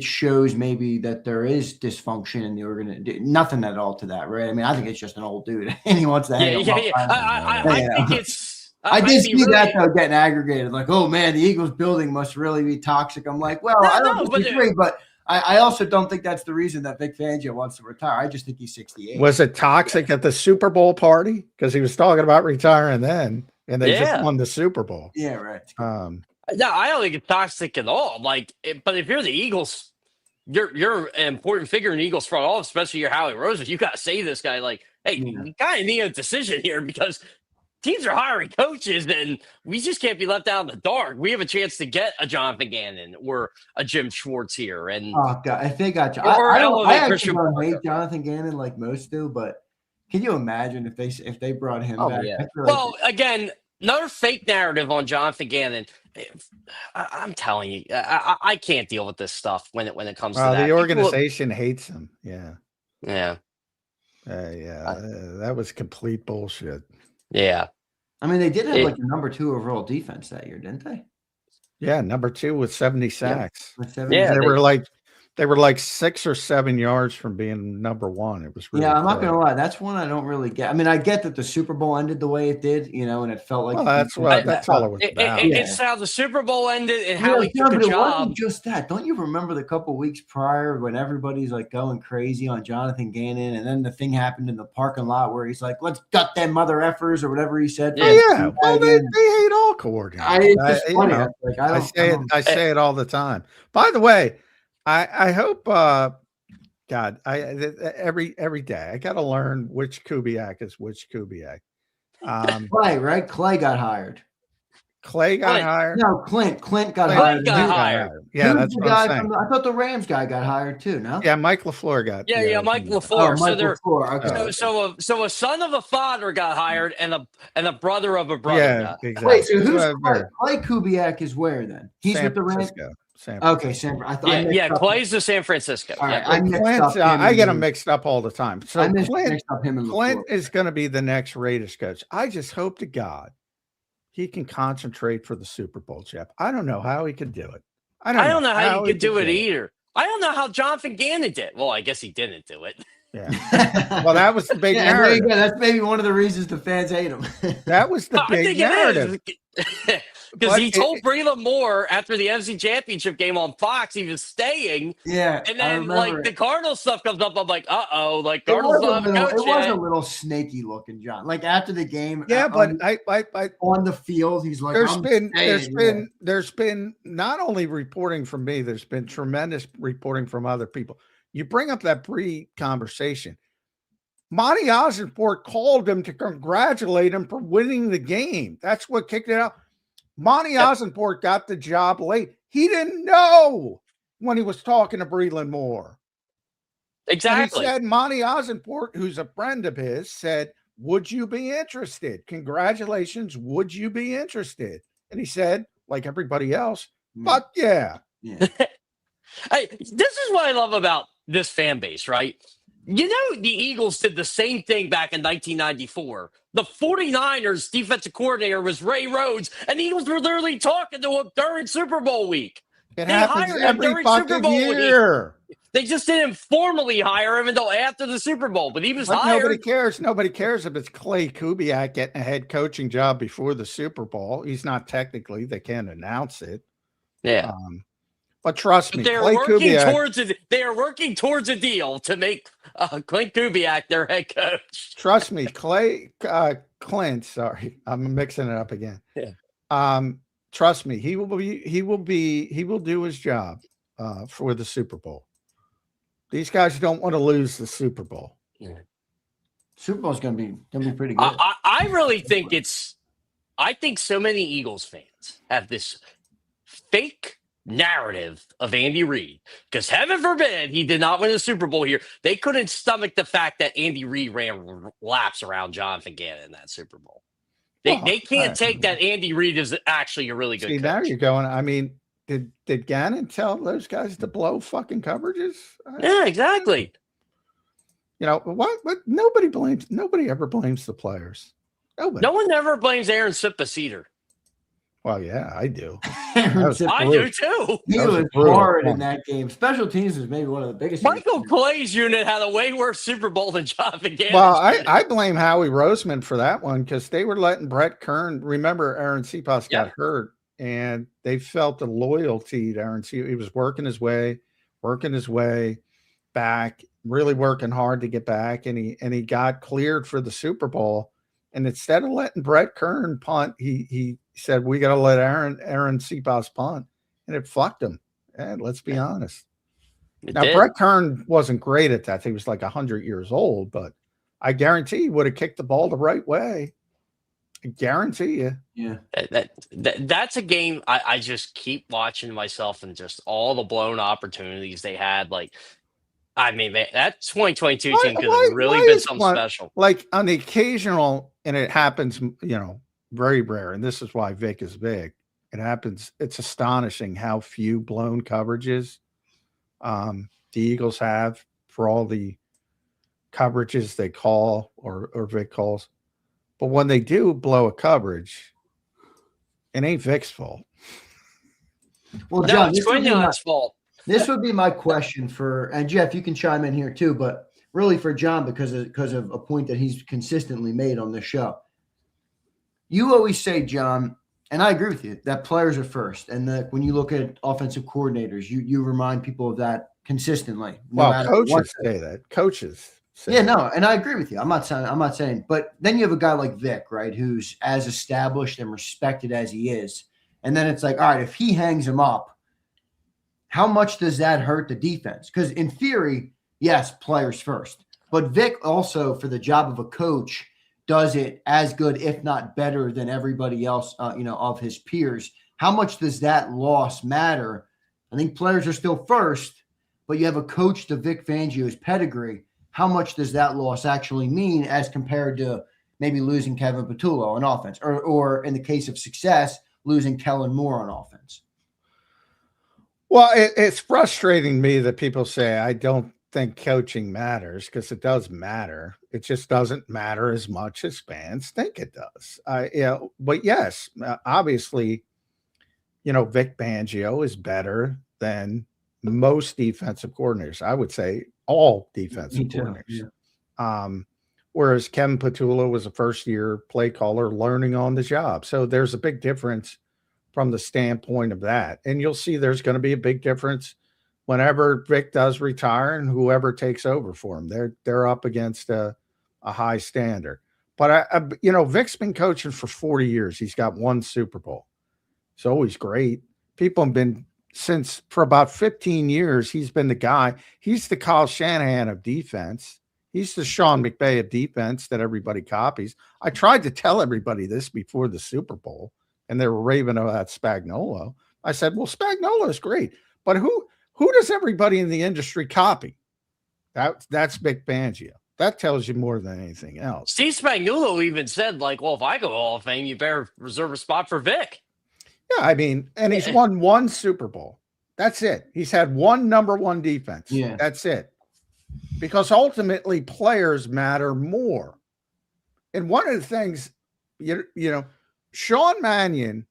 shows maybe that there is dysfunction in the organization? Nothing at all to that, right? I mean, I think it's just an old dude and he wants to hang him up. I think it's. I did see that though getting aggregated, like, oh man, the Eagles building must really be toxic. I'm like, well, I don't disagree, but I also don't think that's the reason that Vic Fangio wants to retire. I just think he's 68. Was it toxic at the Super Bowl party? Because he was talking about retiring then, and they just won the Super Bowl. Yeah, right. No, I don't think it's toxic at all. But if you're the Eagles, you're an important figure in the Eagles front office, especially your Howie Roseman. You got to say to this guy, like, hey, you kind of need a decision here because teams are hiring coaches, and we just can't be left out in the dark. We have a chance to get a Jonathan Gannon or a Jim Schwartz here. And oh God, if they got you, I actually don't hate Jonathan Gannon like most do, but can you imagine if they brought him back? Yeah. Well, again, another fake narrative on Jonathan Gannon. I'm telling you, I can't deal with this stuff when it comes to that. The organization hates him. Yeah. Yeah. That was complete bullshit. Yeah. I mean, they did have like the number 2 overall defense that year, didn't they? Yeah, number 2 with 70 sacks. Yeah, they were like 6 or 7 yards from being number 1. It was really I'm not gonna lie. That's one I don't really get. I mean, I get that the Super Bowl ended the way it did, and it felt like that's all it was about. It's how the Super Bowl ended and how he took a job. It wasn't just that. Don't you remember the couple weeks prior when everybody's like going crazy on Jonathan Gannon, and then the thing happened in the parking lot where he's like, "Let's gut them mother effers" or whatever he said. Yeah. Well, they hate all coordinators. I say it all the time. By the way, I hope, God, every day I got to learn which Kubiak is which Kubiak. Clay, right? Clay got hired. Clay got hired. No, Clint got Clint hired. got hired. Yeah, that's what I'm saying. I thought the Rams guy got hired too. No. Yeah, Mike LaFleur got. Yeah, Mike LaFleur. Oh, Mike LaFleur. Okay. So a son of a father got hired, and a brother of a brother. Yeah, exactly. Wait, so who's Clay Kubiak is where then? He's San with the Rams. Okay, San Francisco. Clay's to San Francisco. All right, I get them mixed up all the time. So Clint is going to be the next Raiders coach. I just hope to God he can concentrate for the Super Bowl, Jeff. I don't know how he could do it. I don't know how he could do it either. I don't know how Jonathan Gannon did. Well, I guess he didn't do it. Yeah. Well, that was the big narrative. That's maybe one of the reasons the fans hate him. That was the big narrative. Because he told Breland Moore after the NFC Championship game on Fox he was staying. Yeah. And then the Cardinals stuff comes up. I'm like, uh-oh. Like Cardinals don't have a coach was a little snaky looking, John. Like after the game. Yeah, but I on the field, he's like, there's been not only reporting from me, there's been tremendous reporting from other people. You bring up that pre-conversation. Monty Ossenfort called him to congratulate him for winning the game. That's what kicked it out. Monty Ossenfort got the job late. He didn't know when he was talking to Breland Moore. Exactly. And he said, Monty Ossenfort, who's a friend of his, said, would you be interested? Congratulations. Would you be interested? And he said, like everybody else, fuck yeah. Hey, this is what I love about this fan base, right? You know, the Eagles did the same thing back in 1994. The 49ers defensive coordinator was Ray Rhodes, and the Eagles were literally talking to him during Super Bowl week. It happens every fucking year. They just didn't formally hire him until after the Super Bowl, but he was hired. Nobody cares. Nobody cares if it's Clay Kubiak getting a head coaching job before the Super Bowl. He's not technically. They can't announce it. Yeah. But trust me, they are working towards a deal to make Clint Kubiak their head coach. Trust me, Clint. Sorry, I'm mixing it up again. Yeah. Trust me, he will do his job for the Super Bowl. These guys don't want to lose the Super Bowl. Yeah. Super Bowl is going to be pretty good. I really think I think so many Eagles fans have this fake narrative of Andy Reid, because heaven forbid he did not win a Super Bowl here. They couldn't stomach the fact that Andy Reid ran laps around Jonathan Gannon in that Super Bowl. They can't take that Andy Reid is actually a really good coach. Now you're going, I mean, did Gannon tell those guys to blow fucking coverages? Yeah, exactly. You know, what nobody ever blames the players. Nobody. No one ever blames Aaron Sipaceder. Well, yeah, I do. I do too. He was hard in that game. Special teams is maybe one of the biggest. Michael Clay's unit had a way worse Super Bowl than Jonathan Gannon. Well, I blame Howie Roseman for that one, because they were letting Brett Kern. Remember, Aaron Cepas got hurt, and they felt the loyalty to Aaron Cepas. He was working his way back, really working hard to get back, and he got cleared for the Super Bowl. And instead of letting Brett Kern punt, he said, we got to let Aaron Cepas punt. And it fucked him. And let's be honest. Brett Kern wasn't great at that. He was like 100 years old, but I guarantee he would have kicked the ball the right way. I guarantee you. Yeah. That's a game I just keep watching myself, and just all the blown opportunities they had. Like, I mean, that 2022 team could have really been something special. Like on the occasional, and it happens, you know, very rare. And this is why Vic is big. It happens. It's astonishing how few blown coverages the Eagles have for all the coverages they call or Vic calls. But when they do blow a coverage, it ain't Vic's fault. Well, John, it's Quignon's fault. This would be my question and Jeff, you can chime in here too, but really for John, because of a point that he's consistently made on the show. You always say, John, and I agree with you, that players are first. And that when you look at offensive coordinators, you remind people of that consistently. Coaches say that. Coaches say that. No, and I agree with you. I'm not saying, but then you have a guy like Vic, right, who's as established and respected as he is. And then it's like, all right, if he hangs him up, how much does that hurt the defense? Because in theory, yes, players first. But Vic also, for the job of a coach, does it as good, if not better, than everybody else, of his peers. How much does that loss matter? I think players are still first, but you have a coach to Vic Fangio's pedigree. How much does that loss actually mean as compared to maybe losing Kevin Patullo on offense, or in the case of success, losing Kellen Moore on offense? Well, it's frustrating me that people say I don't think coaching matters, because it does matter. It just doesn't matter as much as fans think it does. But yes, obviously, Vic Fangio is better than most defensive coordinators. I would say all defensive coordinators. Yeah. Whereas Kevin Patullo was a first-year play caller learning on the job. So there's a big difference from the standpoint of that. And you'll see there's going to be a big difference whenever Vic does retire and whoever takes over for him. They're up against a high standard. But, Vic's been coaching for 40 years. He's got one Super Bowl. It's always great. People have been, for about 15 years, he's been the guy. He's the Kyle Shanahan of defense. He's the Sean McVay of defense that everybody copies. I tried to tell everybody this before the Super Bowl, and they were raving about Spagnuolo. I said, well, Spagnuolo is great, but who does everybody in the industry copy? That's Vic Fangio. That tells you more than anything else. Steve Spagnuolo even said, well, if I go Hall of Fame, you better reserve a spot for Vic. Yeah, and he's won one Super Bowl. That's it. He's had one number one defense. Yeah. That's it. Because ultimately players matter more. And one of the things, Sean Mannion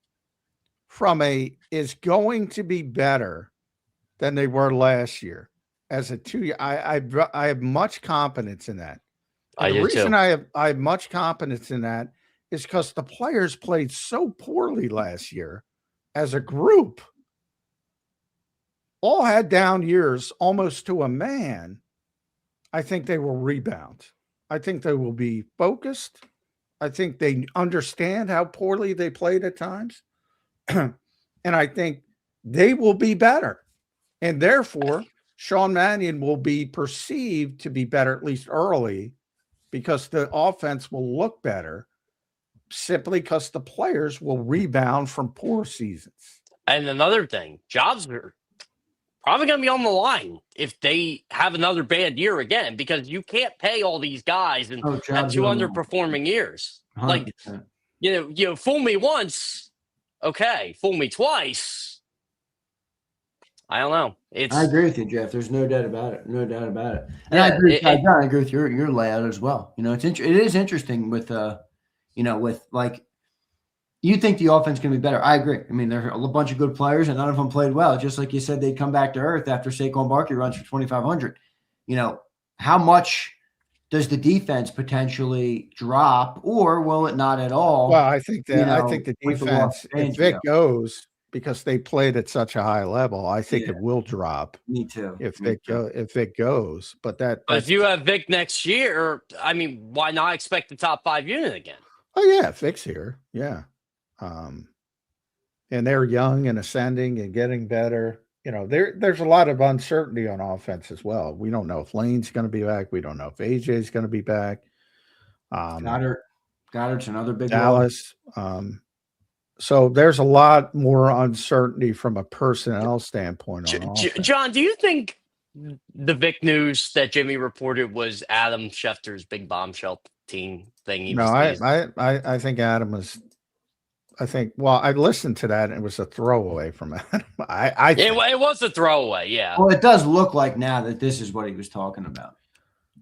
is going to be better than they were last year as a 2-year. I have much confidence in that. The reason I have much confidence in that is because the players played so poorly last year as a group. All had down years almost to a man. I think they will rebound. I think they will be focused. I think they understand how poorly they played at times. And I think they will be better. And therefore, Sean Mannion will be perceived to be better, at least early, because the offense will look better simply because the players will rebound from poor seasons. And another thing, jobs are probably going to be on the line if they have another bad year again, because you can't pay all these guys and have two underperforming years. 100%. Fool me once, okay. Fool me twice, I don't know. I agree with you, Jeff. There's no doubt about it. No doubt about it. And I agree with your layout as well. It is interesting with you think the offense can be better. I agree. I mean, there are a bunch of good players, and none of them played well. Just like you said, they'd come back to earth after Saquon Barkley runs for 2,500. How much does the defense potentially drop, or will it not at all? Well, I think the defense, if Vic goes, because they played at such a high level, I think it will drop. Me too. If Vic goes, but if you have Vic next year, I mean, why not expect the top 5 unit again? Oh yeah, Vic's here. Yeah. And they're young and ascending and getting better. There's a lot of uncertainty on offense as well. We don't know if Lane's going to be back. We don't know if AJ's going to be back. Goddard's another big Dallas. So there's a lot more uncertainty from a personnel standpoint. John, do you think the Vic news that Jimmy reported was Adam Schefter's big bombshell team thing? I think Adam was. Well, I listened to that and it was a throwaway from Adam. It was a throwaway, yeah. Well, it does look like now that this is what he was talking about.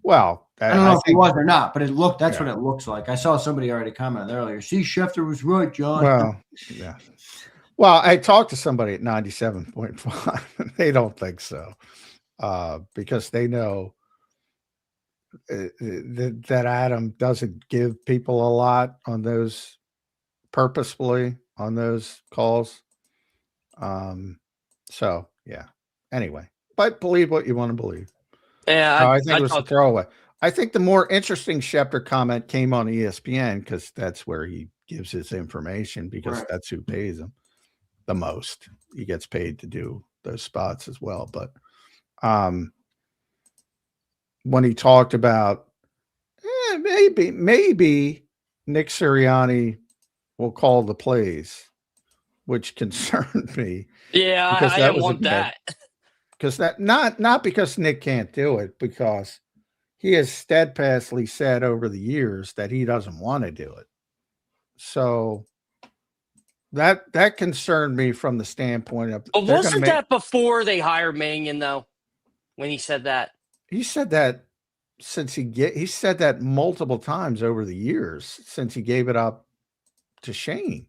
Well, I don't know if he was or not, but that's what it looks like. I saw somebody already commented earlier. See, Schefter was right, John. Well, yeah. Well, I talked to somebody at 97.5, and they don't think so, because they know that Adam doesn't give people a lot on those purposefully on those calls. So yeah. Anyway, but believe what you want to believe. Yeah, I think it was a throwaway. I think the more interesting Schefter comment came on ESPN because that's where he gives his information, because that's who pays him the most. He gets paid to do those spots as well. But when he talked about maybe Nick Sirianni will call the plays, which concerned me. Yeah, I didn't want that. Because not because Nick can't do it, because he has steadfastly said over the years that he doesn't want to do it. So that concerned me from the standpoint of. But wasn't that before they hired Mannion though? When he said that, he said that he said that multiple times over the years since he gave it up to Shane.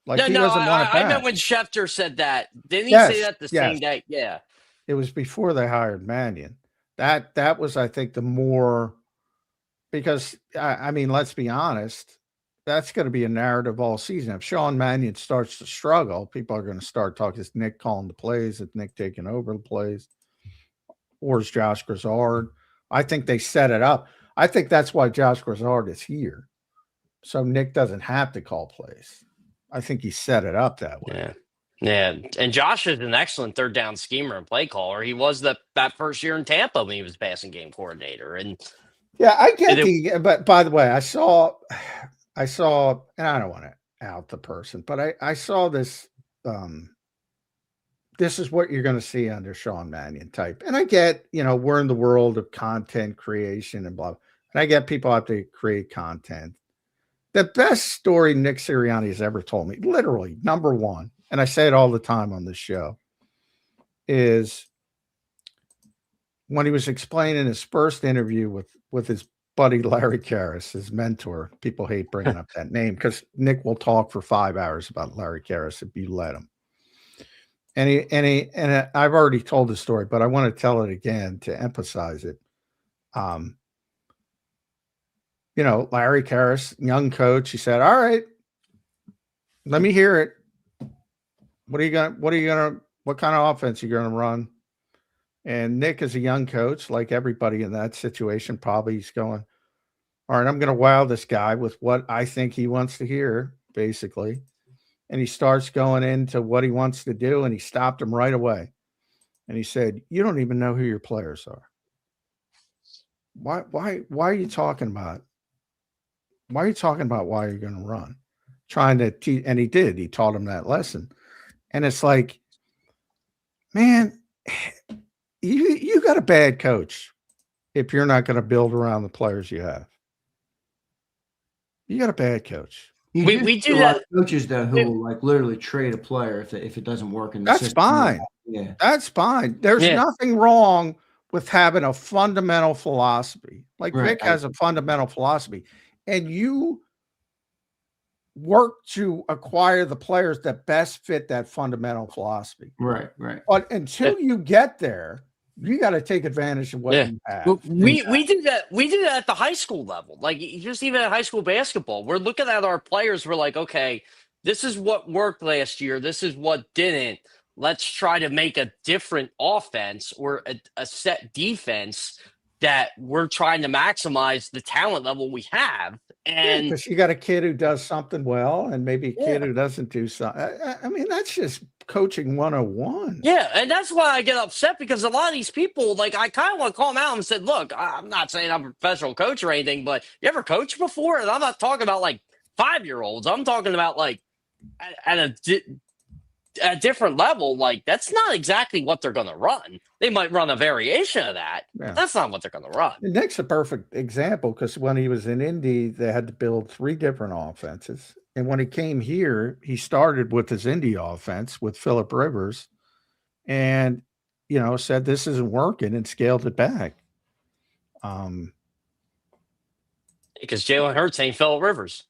Like he doesn't want it back. I meant when Schefter said that. Didn't he say that the same day? Yeah. It was before they hired Mannion. That was, I think, the more, because I mean, let's be honest, that's going to be a narrative all season. If Sean Mannion starts to struggle, people are going to start talking. Is Nick calling the plays? Is Nick taking over the plays? Or is Josh Grizzard? I think they set it up. I think that's why Josh Grizzard is here. So Nick doesn't have to call plays. I think he set it up that way. Yeah. Yeah. And Josh is an excellent third down schemer and play caller. He was that first year in Tampa when he was passing game coordinator. And yeah, I get but by the way, I saw, and I don't want to out the person, but I saw this. This is what you're going to see under Sean Mannion type. And I get, we're in the world of content creation and blah. And I get people have to create content. The best story Nick Sirianni has ever told me, literally number one, and I say it all the time on this show, is when he was explaining his first interview with his buddy Larry Karras, his mentor. People hate bringing up that name because Nick will talk for 5 hours about Larry Karras if you let him. And I've already told the story, but I want to tell it again to emphasize it. Larry Karras, young coach, he said, "All right, let me hear it. What kind of offense are you going to run?" And Nick is a young coach, like everybody in that situation, probably he's going, "All right, I'm going to wow this guy with what I think he wants to hear," basically. And he starts going into what he wants to do, and he stopped him right away. And he said, "You don't even know who your players are. Why are you talking about? Why are you talking about why you're going to run?" Trying to teach, and he did. He taught him that lesson. And it's like, man, you got a bad coach if you're not going to build around the players you have. You got a bad coach. We do that. Coaches though who will like literally trade a player if it doesn't work in the system. Fine. Yeah, that's fine. There's nothing wrong with having a fundamental philosophy. Like Vic has a fundamental philosophy, and you work to acquire the players that best fit that fundamental philosophy. Right. But until you get there, you got to take advantage of what you have. We do that. We do that at the high school level. Like just even at high school basketball, we're looking at our players. We're like, okay, this is what worked last year. This is what didn't. Let's try to make a different offense or a set defense that we're trying to maximize the talent level we have. And because you got a kid who does something well and maybe a kid who doesn't do something. I mean, that's just coaching 101. Yeah, and that's why I get upset, because a lot of these people, like, I kind of want to call them out and said, look, I'm not saying I'm a professional coach or anything, but you ever coached before? And I'm not talking about like 5-year-olds. I'm talking about like at a different level. Like, that's not exactly what they're going to run. They might run a variation of that, but that's not what they're going to run. And Nick's a perfect example, because when he was in Indy, they had to build 3 different offenses. And when he came here, he started with his Indy offense with Phillip Rivers and, said this isn't working and scaled it back. Because Jalen Hurts ain't Phillip Rivers.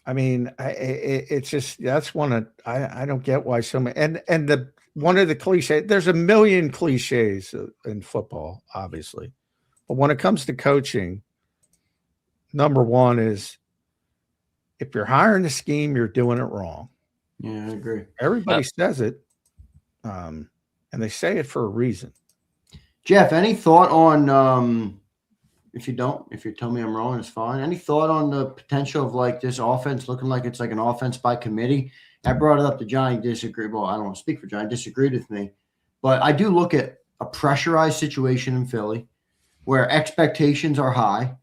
I mean, it's just, that's one of, I don't get why so many, and one of the cliches, there's a million cliches in football, obviously. But when it comes to coaching, number one is, if you're hiring a scheme, you're doing it wrong. Yeah, I agree. Everybody says it, and they say it for a reason. Jeff, any thought on, if you tell me I'm wrong, it's fine. Any thought on the potential of like this offense looking like it's like an offense by committee? I brought it up to Johnny, disagreed. Well, I don't want to speak for Johnny, disagreed with me. But I do look at a pressurized situation in Philly where expectations are high.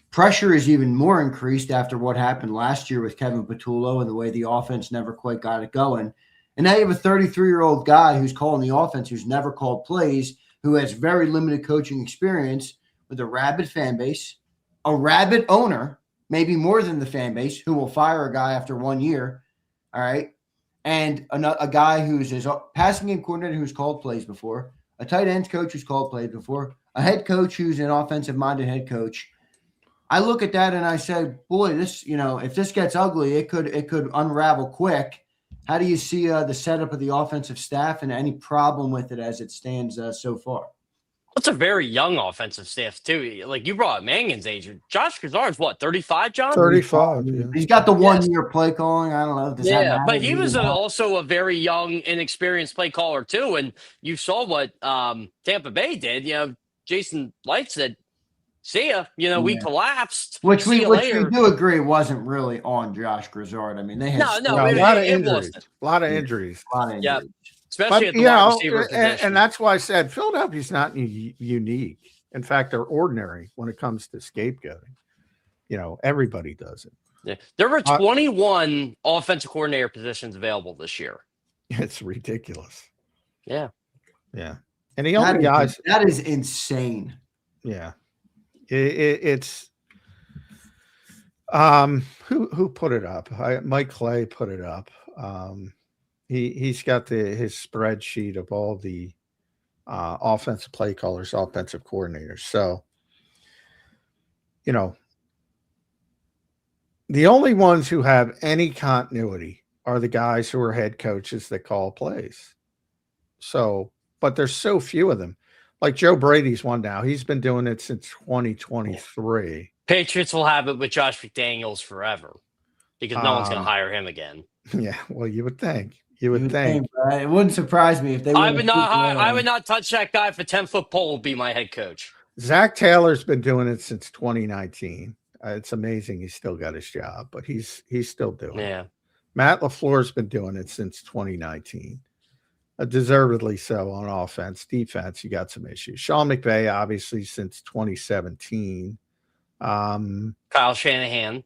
Pressure is even more increased after what happened last year with Kevin Patullo and the way the offense never quite got it going. And now you have a 33-year-old guy who's calling the offense, who's never called plays, who has very limited coaching experience with a rabid fan base, a rabid owner, maybe more than the fan base, who will fire a guy after 1 year. All right. And a guy who's a passing game coordinator who's called plays before, a tight ends coach who's called plays before, a head coach who's an offensive-minded head coach. I look at that and I say, boy, this, if this gets ugly, it could unravel quick. How do you see the setup of the offensive staff and any problem with it as it stands so far? It's a very young offensive staff, too. Like, you brought up Mannion's age. Josh Grisard's what, 35, John? 35. Yeah. He's got the 1 year play calling. I don't know. Does that matter? But he was also a very young, inexperienced play caller, too. And you saw what Tampa Bay did. Jason Light said, see ya. We collapsed. Which we do agree wasn't really on Josh Grisard. I mean, they had a lot of injuries. A lot of injuries. Yeah, especially at the wide receiver position. And that's why I said Philadelphia's not unique. In fact, they're ordinary when it comes to scapegoating. Everybody does it. Yeah. There were 21 offensive coordinator positions available this year. It's ridiculous. Yeah. Yeah. And the only guys that is insane. Yeah. It's who put it up? Mike Clay put it up. He's got his spreadsheet of all the offensive play callers, offensive coordinators. So, the only ones who have any continuity are the guys who are head coaches that call plays. So, but there's so few of them. Like Joe Brady's one now. He's been doing it since 2023. Patriots will have it with Josh McDaniels forever because no one's going to hire him again. Yeah, well, you would think. You would think. Right? It wouldn't surprise me if they. I would not touch that guy if a 10-foot pole would be my head coach. Zach Taylor's been doing it since 2019. It's amazing he's still got his job, but he's still doing it. Matt LaFleur's been doing it since 2019. Deservedly so on offense. Defense, you got some issues. Sean McVay, obviously, since 2017. Kyle Shanahan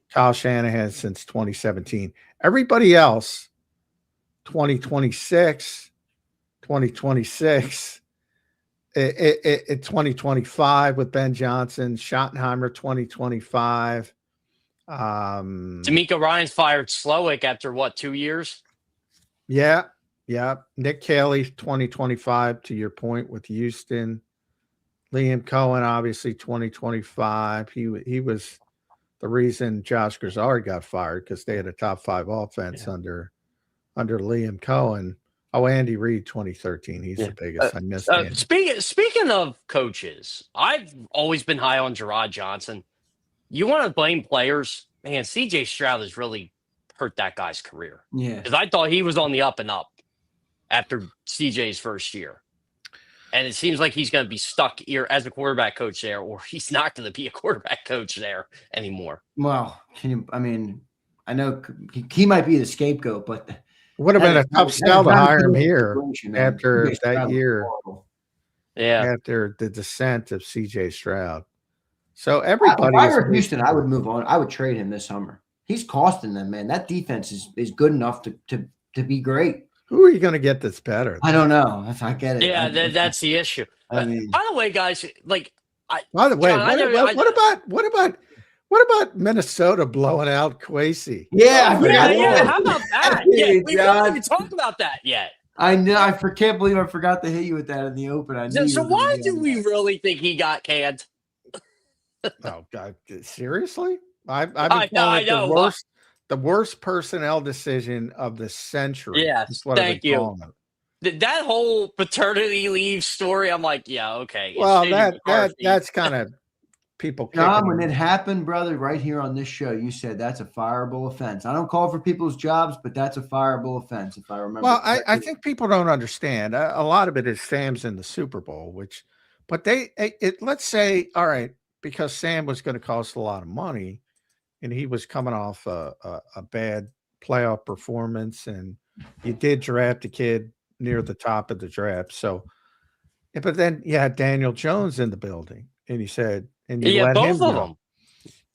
since 2017. Everybody else, 2026, 2025 with Ben Johnson, Schottenheimer 2025. D'Amico Ryans fired Slowick after 2 years? Yeah. Nick Caley 2025 to your point with Houston. Liam Cohen, obviously 2025. He was the reason Josh Grisard got fired because they had a top 5 offense under Liam Cohen. Oh, Andy Reid 2013. He's the biggest. I missed him. Speaking of coaches, I've always been high on Gerard Johnson. You want to blame players? Man, CJ Stroud has really hurt that guy's career. Yeah. Because I thought he was on the up and up after CJ's first year. And it seems like he's going to be stuck here as a quarterback coach there, or he's not going to be a quarterback coach there anymore. Well, I know he might be the scapegoat, but would have been a tough sell to hire him here after that year. Yeah. After the descent of CJ Stroud. So everybody. If I were Houston, I would move on. I would trade him this summer. He's costing them, man. That defense is good enough to be great. Who are you going to get that's better? I don't know. If I get it. Yeah, that's the issue. By the way, guys, what about Minnesota blowing out Kwesi? Yeah, how about that? Yeah, we didn't even talk about that yet. I know. I can't believe I forgot to hit you with that in the open. So why do we really think he got canned? Oh God! Seriously? I know. The worst personnel decision of the century. Yeah, thank you. That whole paternity leave story, I'm like, yeah, okay. Well, that's kind of people. John, when it happened, brother, right here on this show, you said that's a fireable offense. I don't call for people's jobs, but that's a fireable offense, if I remember. Well, I think people don't understand. A lot of it is Sam's in the Super Bowl, but let's say, all right, because Sam was going to cost a lot of money. And he was coming off a bad playoff performance, and you did draft a kid near the top of the draft. So, but then you had Daniel Jones in the building, And he said, and you Yeah, let him both of go. them.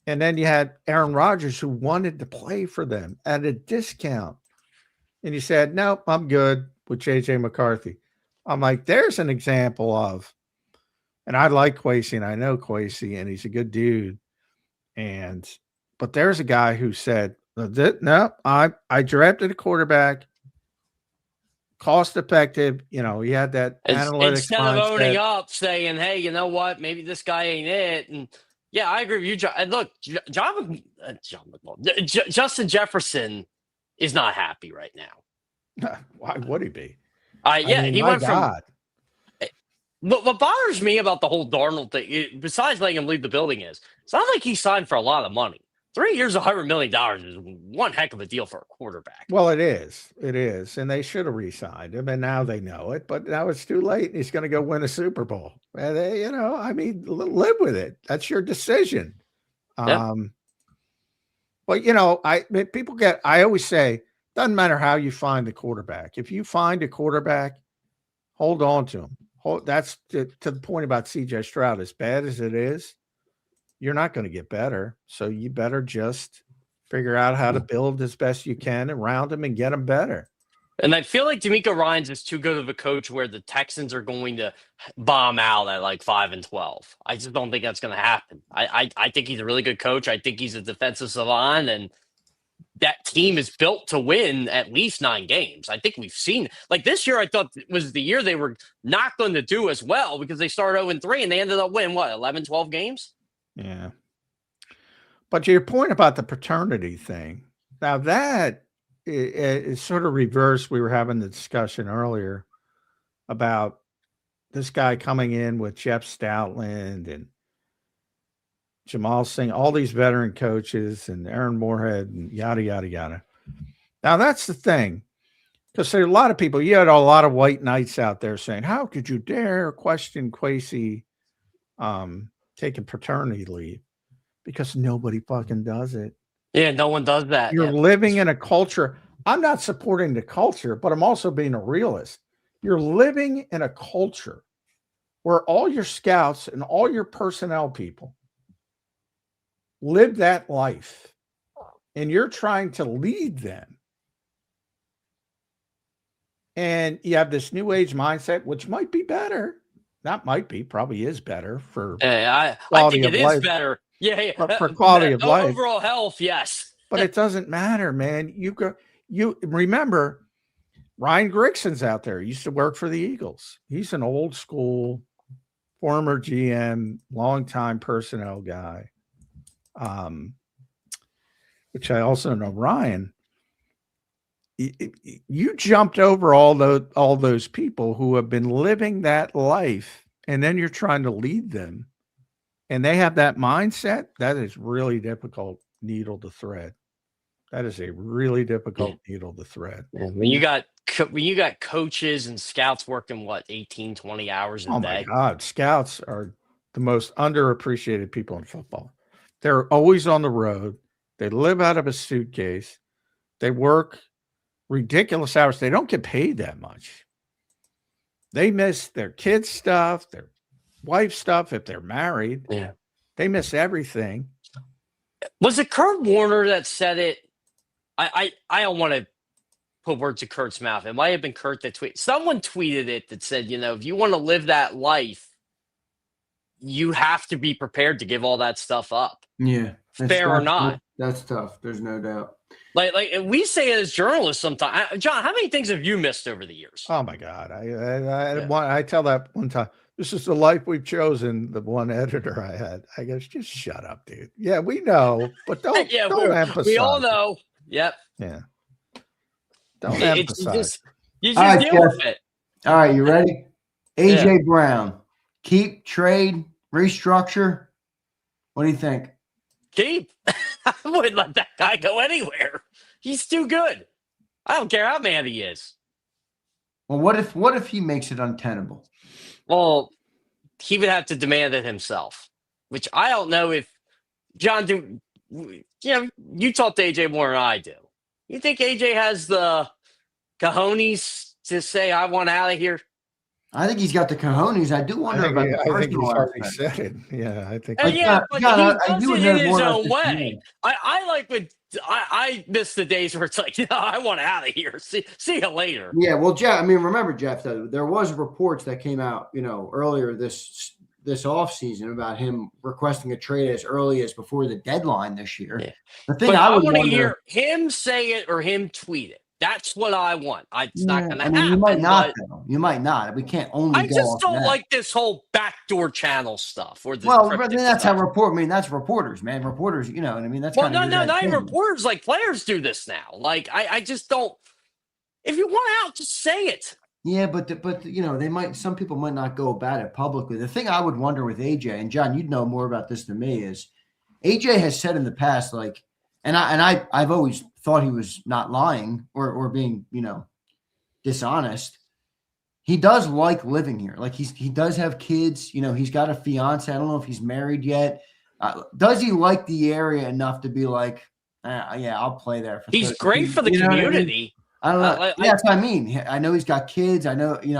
And then you had Aaron Rodgers who wanted to play for them at a discount. And he said, nope, I'm good with JJ McCarthy. I'm like, there's an example of, and I like Kwesi and I know Kwesi and he's a good dude. But there's a guy who said, no, I drafted a quarterback, cost effective. You know, he had that analytics Instead mindset. of owning up, saying, hey, you know what? Maybe this guy ain't it. And yeah, I agree with you, John. And look, John McMullen, Justin Jefferson is not happy right now. Why would he be? He went God. from. What bothers me about the whole Darnold thing, besides letting him leave the building, is it's not like he signed for a lot of money. 3 years, $100 million is one heck of a deal for a quarterback. Well, it is. It is. And they should have re-signed him. And now they know it. But now it's too late. He's going to go win a Super Bowl. And live with it. That's your decision. Yeah. But, I always say, doesn't matter how you find the quarterback. If you find a quarterback, hold on to him. That's to the point about CJ Stroud. As bad as it is, you're not going to get better. So you better just figure out how to build as best you can around him and get him better. And I feel like DeMeco Ryans is too good of a coach where the Texans are going to bomb out at like 5-12. I just don't think that's going to happen. I think he's a really good coach. I think he's a defensive savant, and that team is built to win at least 9 games. I think we've seen, like this year, I thought was the year they were not going to do as well because they started 0-3 and they ended up winning, 11, 12 games? Yeah. But to your point about the paternity thing, now that is sort of reversed. We were having the discussion earlier about this guy coming in with Jeff Stoutland and Jamal Singh, all these veteran coaches and Aaron Moorhead and yada, yada, yada. Now that's the thing. Because there are a lot of people, you had a lot of white knights out there saying, how could you dare question Kwesi taking paternity leave? Because nobody fucking does it. Yeah, no one does that. You're living in a culture. I'm not supporting the culture, but I'm also being a realist. You're living in a culture where all your scouts and all your personnel people live that life, and you're trying to lead them. And you have this new age mindset, which might be better. Not might be, probably is better for I think it is better. Yeah, but for quality of life, overall health, yes. But it doesn't matter, man. You remember Ryan Grigson's out there. He used to work for the Eagles. He's an old school former GM, longtime personnel guy. Which I also know. Ryan, you jumped over all those people who have been living that life, and then you're trying to lead them. And they have that mindset. That is really difficult needle to thread. That is a really difficult needle to thread. Yeah. When you got coaches and scouts working 18, 20 hours a day. Oh my God. Scouts are the most underappreciated people in football. They're always on the road. They live out of a suitcase. They work ridiculous hours. They don't get paid that much. They miss their kids' stuff, their wife stuff if they're married. Yeah. They miss everything. Was it Kurt Warner that said it? I don't want to put words in Kurt's mouth. It might have been Kurt that tweeted. Someone tweeted it that said, if you want to live that life, you have to be prepared to give all that stuff up. Yeah. Fair or not. That's tough. There's no doubt. Like we say it as journalists sometimes. John, how many things have you missed over the years? Oh my God. I tell that one time, this is the life we've chosen. The one editor I had, I guess, just shut up, dude. Yeah, we know, but don't emphasize. We all know. Yep. Yeah. Don't emphasize. You just deal with it. All right, you ready? AJ Brown, keep, trade, restructure. What do you think? Keep. I wouldn't let that guy go anywhere. He's too good. I don't care how mad he is. Well, what if he makes it untenable? Well, he would have to demand it himself, which I don't know if John you talk to AJ more than I do. You think AJ has the cojones to say, I want out of here? I think he's got the cojones. I do wonder about the I think he's personal already aspect. said it. Yeah, I think. Yeah, but he I does do it know in his more about own this than way. you. I like when I miss the days where it's like, I want out of here. See you later. Yeah, well, Jeff. I mean, remember, Jeff, that there was reports that came out, earlier this offseason about him requesting a trade as early as before the deadline this year. Yeah. The thing But I I would want to wonder, hear him say it or him tweet it. That's what I want. It's not going to happen. you might not. But Though. You might not. We can't only. I go just off don't that. like this whole backdoor channel stuff. Or the Well, cryptic that's stuff. how that's reporters, man. Reporters, you know what I mean? That's Well, kind of not even reporters. Like players do this now. Like I just don't. If you want out, just say it. Yeah, but some people might not go about it publicly. The thing I would wonder with AJ, and John, you'd know more about this than me, is AJ has said in the past, like, and I've always thought he was not lying or being, dishonest. He does like living here. Like he does have kids, he's got a fiance. I don't know if he's married yet. Does he like the area enough to be like, yeah, I'll play there for He's great for the community. I don't know. That's what I mean. I know he's got kids. I know he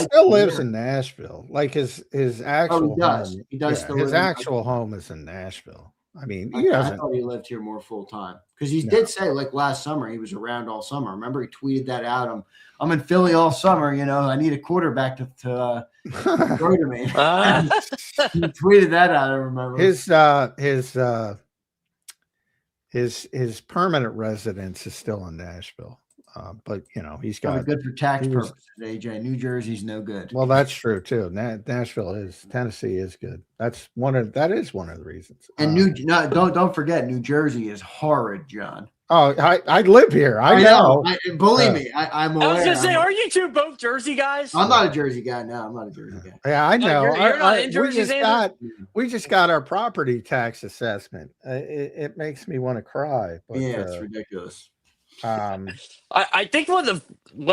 still lives in Nashville. Like his actual he does. home. He does still live his actual home is in Nashville. I mean, I thought he lived here more full time because he did say like last summer he was around all summer. Remember he tweeted that out. I'm in Philly all summer. I need a quarterback to throw to me. He tweeted that out. I remember his permanent residence is still in Nashville. But he's got good for tax purposes. AJ, New Jersey's no good. Well, that's true too. Tennessee is good. That is one of the reasons. And don't forget, New Jersey is horrid, John. Oh, I live here. I know. Believe me, I'm aware. I was gonna say, are you two both Jersey guys? I'm not a Jersey guy. No, I'm not a Jersey guy. Yeah, I know. You're not in Jersey, we just got our property tax assessment. It makes me want to cry. But, it's ridiculous. I think one of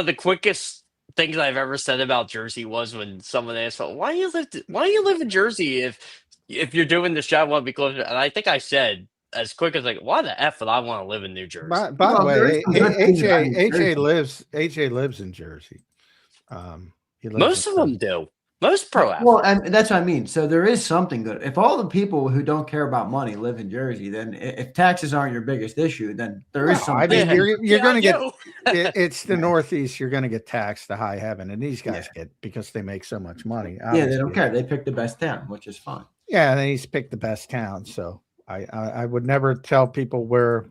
the quickest things I've ever said about Jersey was when someone asked, why do you live in Jersey if you're doing this job, want to be closer? And I think I said as quick as like, why the F would I want to live in New Jersey? By the way, AJ lives in Jersey. Most of them do. Most pro athletes. Well, and that's what I mean. So there is something good. If all the people who don't care about money live in Jersey, then if taxes aren't your biggest issue, then there is something. I mean, you're going to get. It's the Northeast. You're going to get taxed to high heaven, and these guys get because they make so much money. Yeah, they don't care. They pick the best town, which is fine. Yeah, and he's picked the best town. So I would never tell people where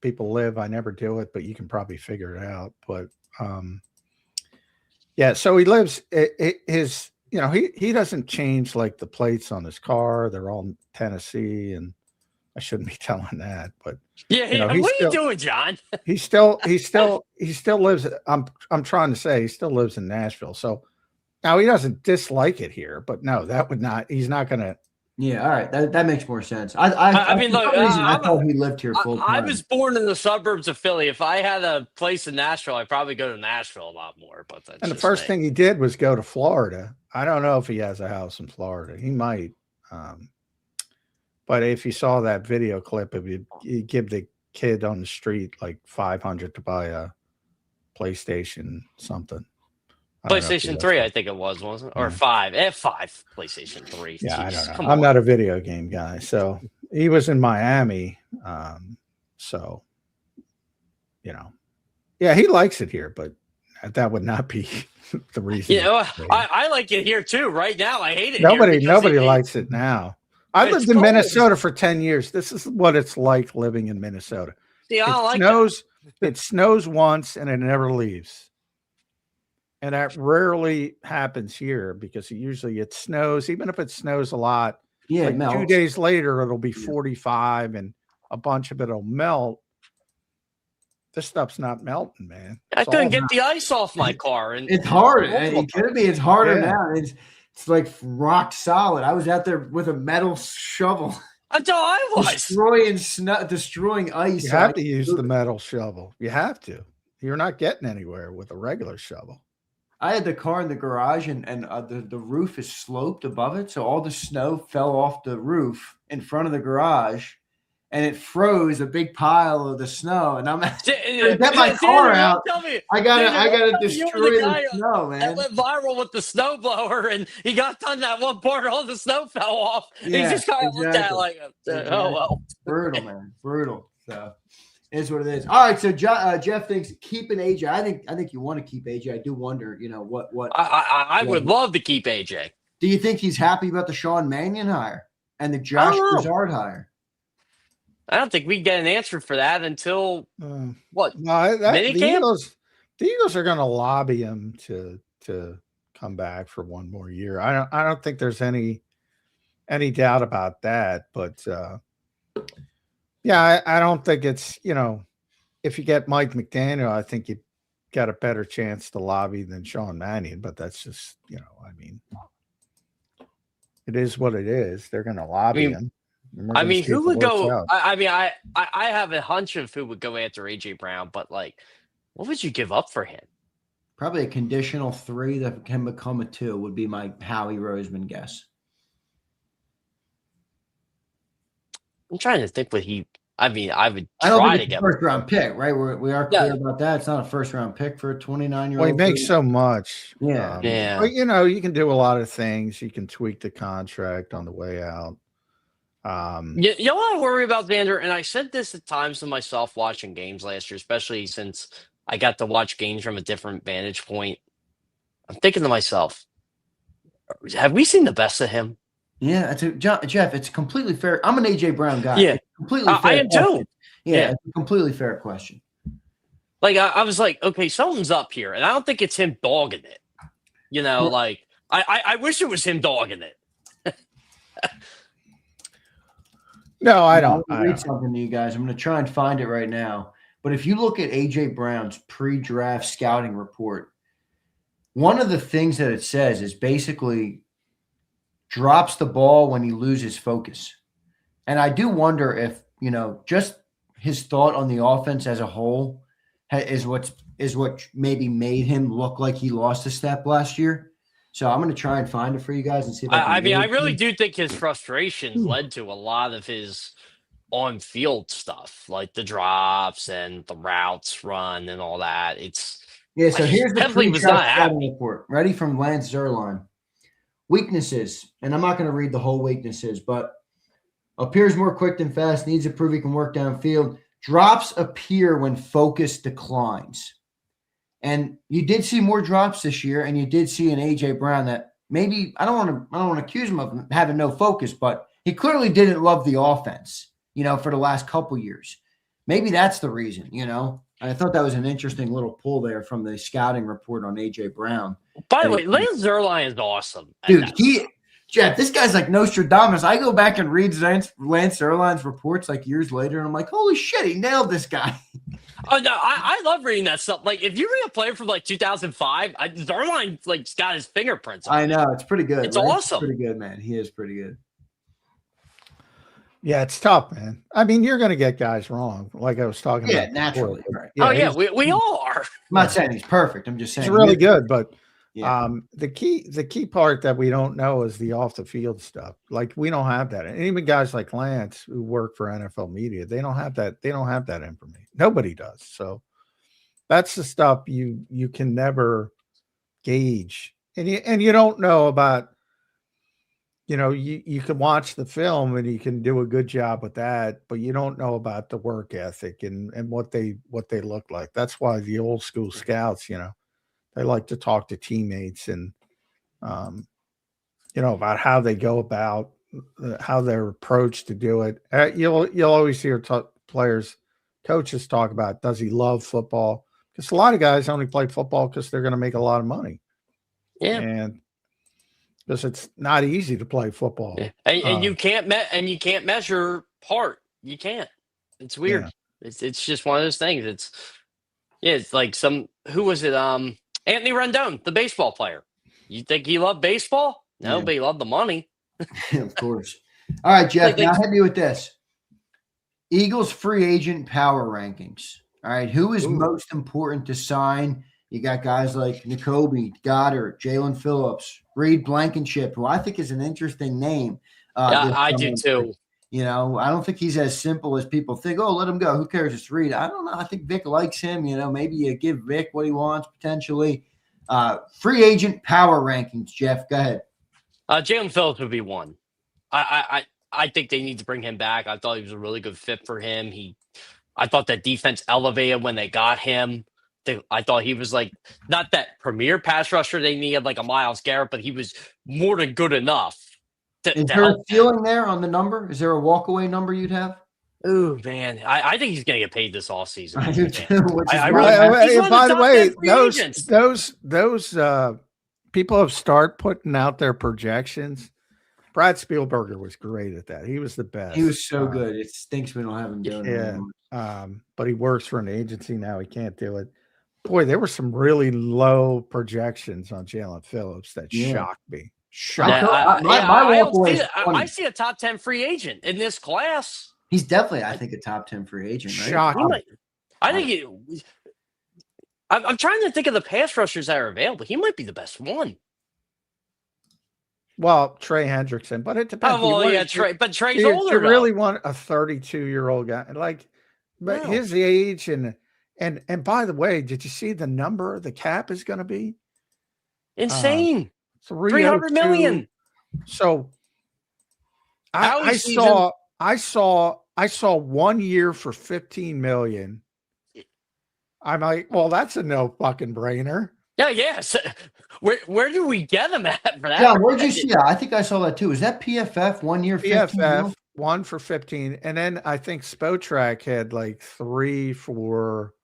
people live. I never do it, but you can probably figure it out. But yeah, so he lives he doesn't change like the plates on his car. They're all Tennessee, and I shouldn't be telling that, but what are you doing, John? he still lives. I'm trying to say he still lives in Nashville. So now he doesn't dislike it here, but no, he's not going to. Yeah, all right, that makes more sense. I mean, look, I thought he lived here full time. I was born in the suburbs of Philly. If I had a place in Nashville, I'd probably go to Nashville a lot more. But that's the first thing he did was go to Florida. I don't know if he has a house in Florida. He might. But if you saw that video clip, if you give the kid on the street like $500 to buy a PlayStation something. PlayStation 3, I think it was, wasn't it? Or 5. F5 PlayStation 3. Yeah, Jeez, I don't know. I'm not a video game guy. So he was in Miami. So, yeah, he likes it here, but that would not be the reason. Yeah, I like it here too. Right now, I hate it. Nobody likes it now. I lived in Minnesota for 10 years. This is what it's like living in Minnesota. See, I don't like it snows once and it never leaves. And that rarely happens here because it snows, even if it snows a lot. Yeah, like 2 days later, it'll be 45 and a bunch of it'll melt. This stuff's not melting, man. I couldn't get the ice off my car. And it's hard. It's harder now. It's like rock solid. I was out there with a metal shovel. Until I was destroying ice. You have to use the metal shovel. You have to. You're not getting anywhere with a regular shovel. I had the car in the garage, and the roof is sloped above it, so all the snow fell off the roof in front of the garage, and it froze a big pile of the snow. And I'm to get my car out. I gotta destroy the snow, man. That went viral with the snowblower, and he got done that one part, all the snow fell off. Yeah, he just kind of looked at it like, oh well, brutal, man, brutal. So it's what it is. All right, so Jeff thinks keeping AJ. I think you want to keep AJ. I do wonder, what I would love to keep AJ. Do you think he's happy about the Sean Mannion hire and the Josh Broussard hire? I don't think we get an answer for that until what? No, the Eagles are going to lobby him to come back for one more year. I don't think there's any doubt about that. But yeah, I don't think it's if you get Mike McDaniel, I think you got a better chance to lobby than Sean Mannion. But that's just I mean, it is what it is. They're going to lobby him. I mean, who would go? I have a hunch of who would go after AJ Brown, but what would you give up for him? Probably a conditional 3 that can become a 2 would be my Howie Roseman guess. I'm trying to think what he. I mean, I would try to get a first round pick, right? We are clear about that. It's not a first round pick for a 29-year-old. Well, he makes so much. Yeah, But you can do a lot of things. You can tweak the contract on the way out. You know what I worry about, Zander, and I said this at times to myself watching games last year, especially since I got to watch games from a different vantage point. I'm thinking to myself, have we seen the best of him? Yeah, Jeff, it's completely fair. I'm an AJ Brown guy. Yeah, completely fair. I am too. Yeah, it's a completely fair question. I was like, okay, something's up here, and I don't think it's him dogging it. I wish it was him dogging it. No, I don't. I'm going to read something to you guys. I'm going to try and find it right now. But if you look at AJ Brown's pre-draft scouting report, one of the things that it says is basically drops the ball when he loses focus. And I do wonder if, just his thought on the offense as a whole is what maybe made him look like he lost a step last year. So I'm going to try and find it for you guys and see if I really do think his frustrations led to a lot of his on-field stuff, like the drops and the routes run and all that. So here's the pre-draft report. Ready from Lance Zierlein. Weaknesses, and I'm not going to read the whole weaknesses, but appears more quick than fast, needs to prove he can work downfield. Drops appear when focus declines. And you did see more drops this year, and you did see an AJ Brown that maybe I don't want to accuse him of having no focus, but he clearly didn't love the offense, for the last couple years. Maybe that's the reason, I thought that was an interesting little pull there from the scouting report on AJ Brown. By the way, Lance Zierlein is awesome. Dude, Jeff, this guy's like Nostradamus. I go back and read Lance Zierlein's reports years later, and I'm like, holy shit, he nailed this guy. Oh no, I love reading that stuff. If you read a player from 2005, Zierlein got his fingerprints on it. I know, it's pretty good. It's awesome. It's pretty good, man. He is pretty good. Yeah, it's tough, man. I mean, you're going to get guys wrong, like I was talking about. Yeah, naturally. Right. Yeah, we all are. I'm not saying he's perfect. I'm just saying he's really good, but the key part that we don't know is the off the field stuff. We don't have that. And even guys like Lance who work for NFL media, they don't have that. They don't have that information. Nobody does. So that's the stuff you can never gauge, and you don't know about. You can watch the film and you can do a good job with that, but you don't know about the work ethic and what they look like. That's why the old school scouts, they like to talk to teammates and, about how they go about how their approach to do it. You'll always hear coaches talk about, does he love football? Because a lot of guys only play football because they're going to make a lot of money. Yeah. And because it's not easy to play football. Yeah. And you can't measure heart. You can't. It's weird. Yeah. It's just one of those things. It's like who was it? Anthony Rendon, the baseball player. You think he loved baseball? No, but he loved the money. Of course. All right, Jeff. Now hit me with this. Eagles free agent power rankings. All right. Who is most important to sign? You got guys like Nakobe, Goddard, Jalen Phillips, Reed Blankenship, who I think is an interesting name. I do too. You know, I don't think he's as simple as people think. Oh, let him go. Who cares? It's Reed. I don't know. I think Vic likes him. You know, maybe you give Vic what he wants potentially. Free agent power rankings, Jeff. Go ahead. Jalen Phillips would be one. I think they need to bring him back. I thought he was a really good fit for him. I thought that defense elevated when they got him. I thought he was like not that premier pass rusher they needed, like a Myles Garrett, but he was more than good enough. Is there a ceiling there on the number? Is there a walkaway number you'd have? Oh man, I think he's going to get paid this offseason. I do too. By the way, those people have started putting out their projections. Brad Spielberger was great at that. He was the best. He was so good. It stinks we don't have him doing it. Yeah. But he works for an agency now. He can't do it. Boy, there were some really low projections on Jalen Phillips that shocked me. I see a top 10 free agent in this class. He's definitely, I think, a top 10 free agent. Right? Shocking. I'm trying to think of the pass rushers that are available. He might be the best one. Well, Trey Hendrickson, but it depends. Oh, well, yeah, Trey. But Trey's older. You really want a 32-year-old guy, but his age and by the way, did you see the number the cap is going to be? Insane. $300 million. So I saw 1 year for $15 million. I'm like, well, that's a no fucking brainer. Yes. Where do we get him at for that? Yeah, where'd you see that? I think I saw that too. Is that PFF 1 year? PFF 1 for 15, and then I think Spotrac had like 3 for,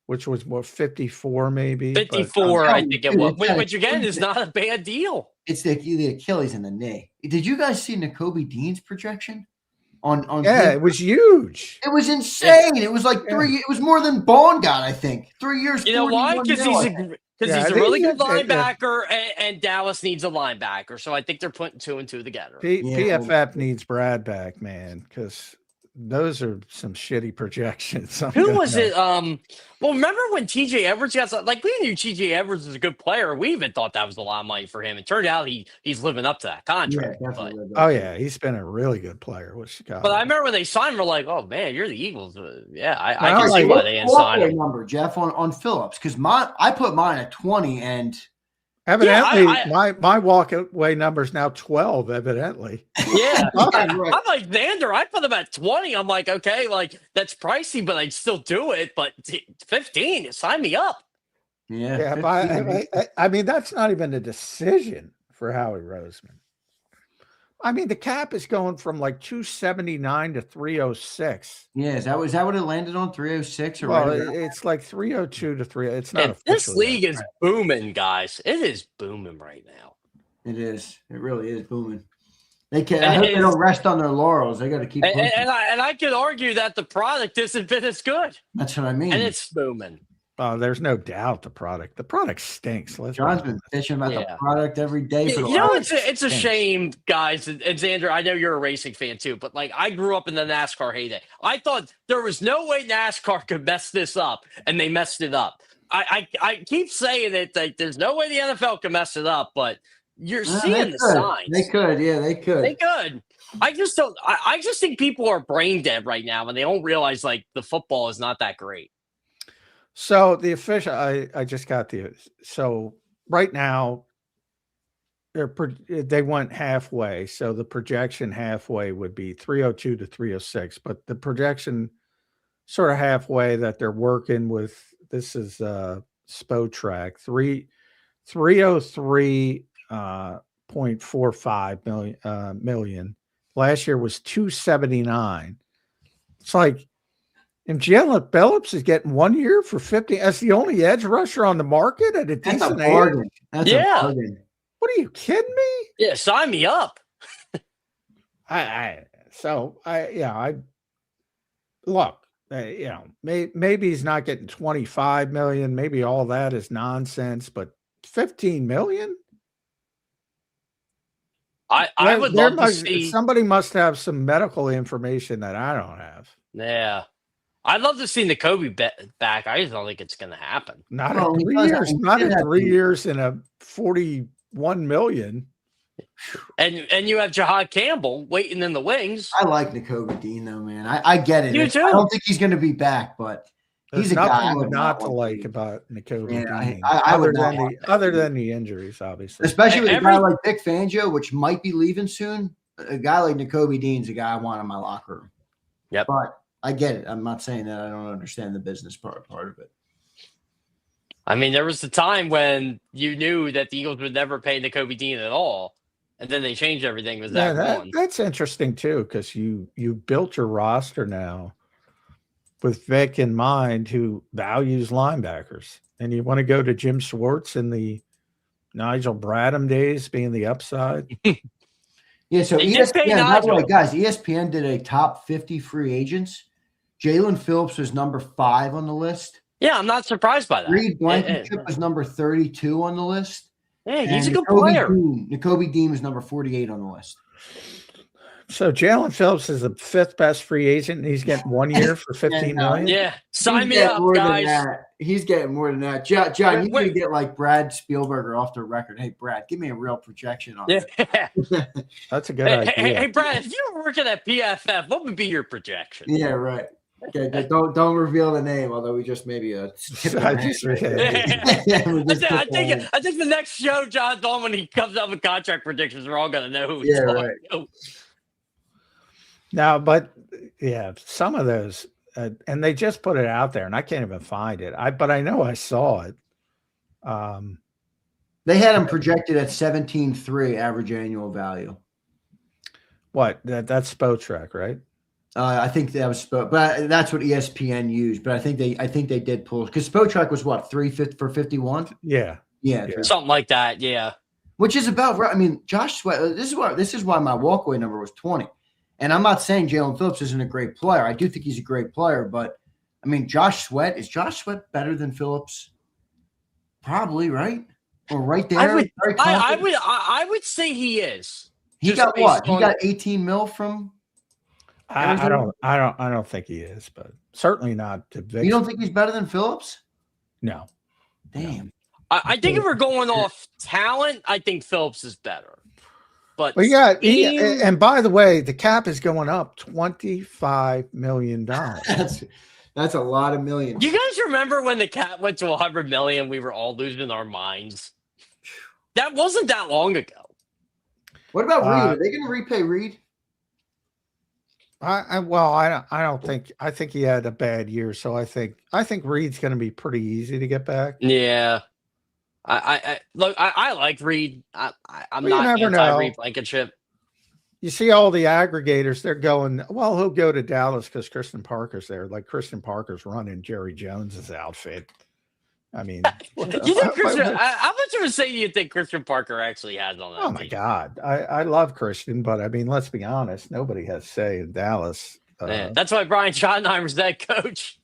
which was what 54 maybe. 54, I think it was. Which again is not a bad deal. It's the Achilles and the knee. Did you guys see Nakobe Dean's projection? On it was huge. It was insane. It was like 3. It was more than Bond got, I think. 3 years. You know why? Because he's a really good linebacker, and Dallas needs a linebacker. So I think they're putting 2 and 2 together. PFF needs Brad back, man, because those are some shitty projections. Who was it? Well, remember when TJ Edwards got we knew TJ Edwards was a good player. We even thought that was a lot of money for him. It turned out he's living up to that contract. Yeah, he's been a really good player with Chicago. But I remember when they signed, we're like, oh man, you're the Eagles. I can see why they didn't sign him. Number, Jeff, on Phillips, because I put mine at 20 and. Evidently, my walk-away number is now 12, evidently. Yeah. I'm like, Zander, I put him at 20. I'm like, okay, that's pricey, but I'd still do it. But 15, sign me up. Yeah. But I mean, that's not even a decision for Howie Roseman. I mean, the cap is going from like 279 to 306. Yeah, is that what it landed on? 306 or well, it's like 302 to 3. It's not. This league is booming, guys. It is booming right now. It is. It really is booming. They can't. I hope they don't rest on their laurels. They got to keep. And I could argue that the product hasn't been as good. That's what I mean. And it's booming. There's no doubt the product stinks. John's been bitching about the product every day. It's a shame, guys. And Zander, I know you're a racing fan too, but I grew up in the NASCAR heyday. I thought there was no way NASCAR could mess this up, and they messed it up. I keep saying it, there's no way the NFL can mess it up, but you're seeing the signs. They could, yeah, they could. They could. I just don't. I just think people are brain dead right now, and they don't realize the football is not that great. So the official, I just got so right now they went halfway. So the projection halfway would be 302 to 306, but the projection sort of halfway that they're working with, this is Spotrac, 303.45 million. Last year was 279. It's like, and Jalen Phillips is getting 1 year for 50. That's the only edge rusher on the market at a decent age. That's a bargain. What are you kidding me? Yeah, sign me up. Look, maybe he's not getting 25 million. Maybe all that is nonsense, but 15 million. I would love to see. Somebody must have some medical information that I don't have. Yeah. I'd love to see Nakobe back. I just don't think it's going to happen. Not in 3 years. Not in 3 years and a 41 million. And you have Jahad Campbell waiting in the wings. I like Nakobe Dean though, man. I get it. You too. I don't think he's going to be back, but There's he's a guy I nothing would not to want like to about Nakobe Yeah, Dean, I would not want other than the injuries, obviously. especially with a guy like Vic Fangio, which might be leaving soon. A guy like Nakobe Dean's a guy I want in my locker room. Yep. But I get it. I'm not saying that I don't understand the business part of it. I mean, there was a time when you knew that the Eagles would never pay Nakobe Dean at all, and then they changed everything with Zach Vaughn. That's interesting too, because you built your roster now with Vic in mind, who values linebackers, and you want to go to Jim Schwartz in the Nigel Bradham days being the upside. Yeah, so ESPN, by the way, guys, ESPN did a top 50 free agents. Jalen Phillips was number 5 on the list. Yeah, I'm not surprised by that. Reed Blankenship was number 32 on the list. Yeah, he's a good player. Nakobe Dean was number 48 on the list. So Jalen Phillips is the 5th best free agent, and he's getting 1 year for $15 million. Yeah, sign me up, guys. He's getting more than that. John, you need to get like Brad Spielberger off the record. Hey, Brad, give me a real projection on it. That's a good idea. Hey, Brad, if you were working at PFF, what would be your projection? Yeah, right. Okay, don't reveal the name, although we just maybe I think the next show, John Dawn, when he comes up with contract predictions, we're all gonna know who he's right. Now, but yeah, some of those, and they just put it out there, and I can't even find it. But I know I saw it. They had him projected at 17.3 average annual value. What? That's Spotrac, right? I think that was, but that's what ESPN used. But I think they did pull, because Spotrac was what, 350 for 51? Yeah, something like that. Yeah, which is about right. I mean, Josh Sweat. This is why my walkaway number was 20. And I'm not saying Jalen Phillips isn't a great player. I do think he's a great player, but I mean, is Josh Sweat better than Phillips? Probably, right? Or right there. I would say he is. He got what? He got 18 mil from. I don't think he is, but certainly not to Vic. You don't think he's better than Phillips? No. Damn. No. I think if we're going off talent, I think Phillips is better. But and by the way, the cap is going up $25 million. That's a lot of millions. You guys remember when the cap went to $100 million? We were all losing our minds. That wasn't that long ago. What about Reed? Are they going to repay Reed? I don't think. I think he had a bad year, so I think Reed's going to be pretty easy to get back. Yeah. I like Reed. I'm not anti-Reed Blankenship. You see all the aggregators, they're going, well, he'll go to Dallas because Christian Parker's there. Like Christian Parker's running Jerry Jones's outfit. I mean, you think how much of a say do you think Christian Parker actually has on that? Oh my God. I love Christian, but I mean, let's be honest, nobody has say in Dallas. That's why Brian Schottenheimer's that coach.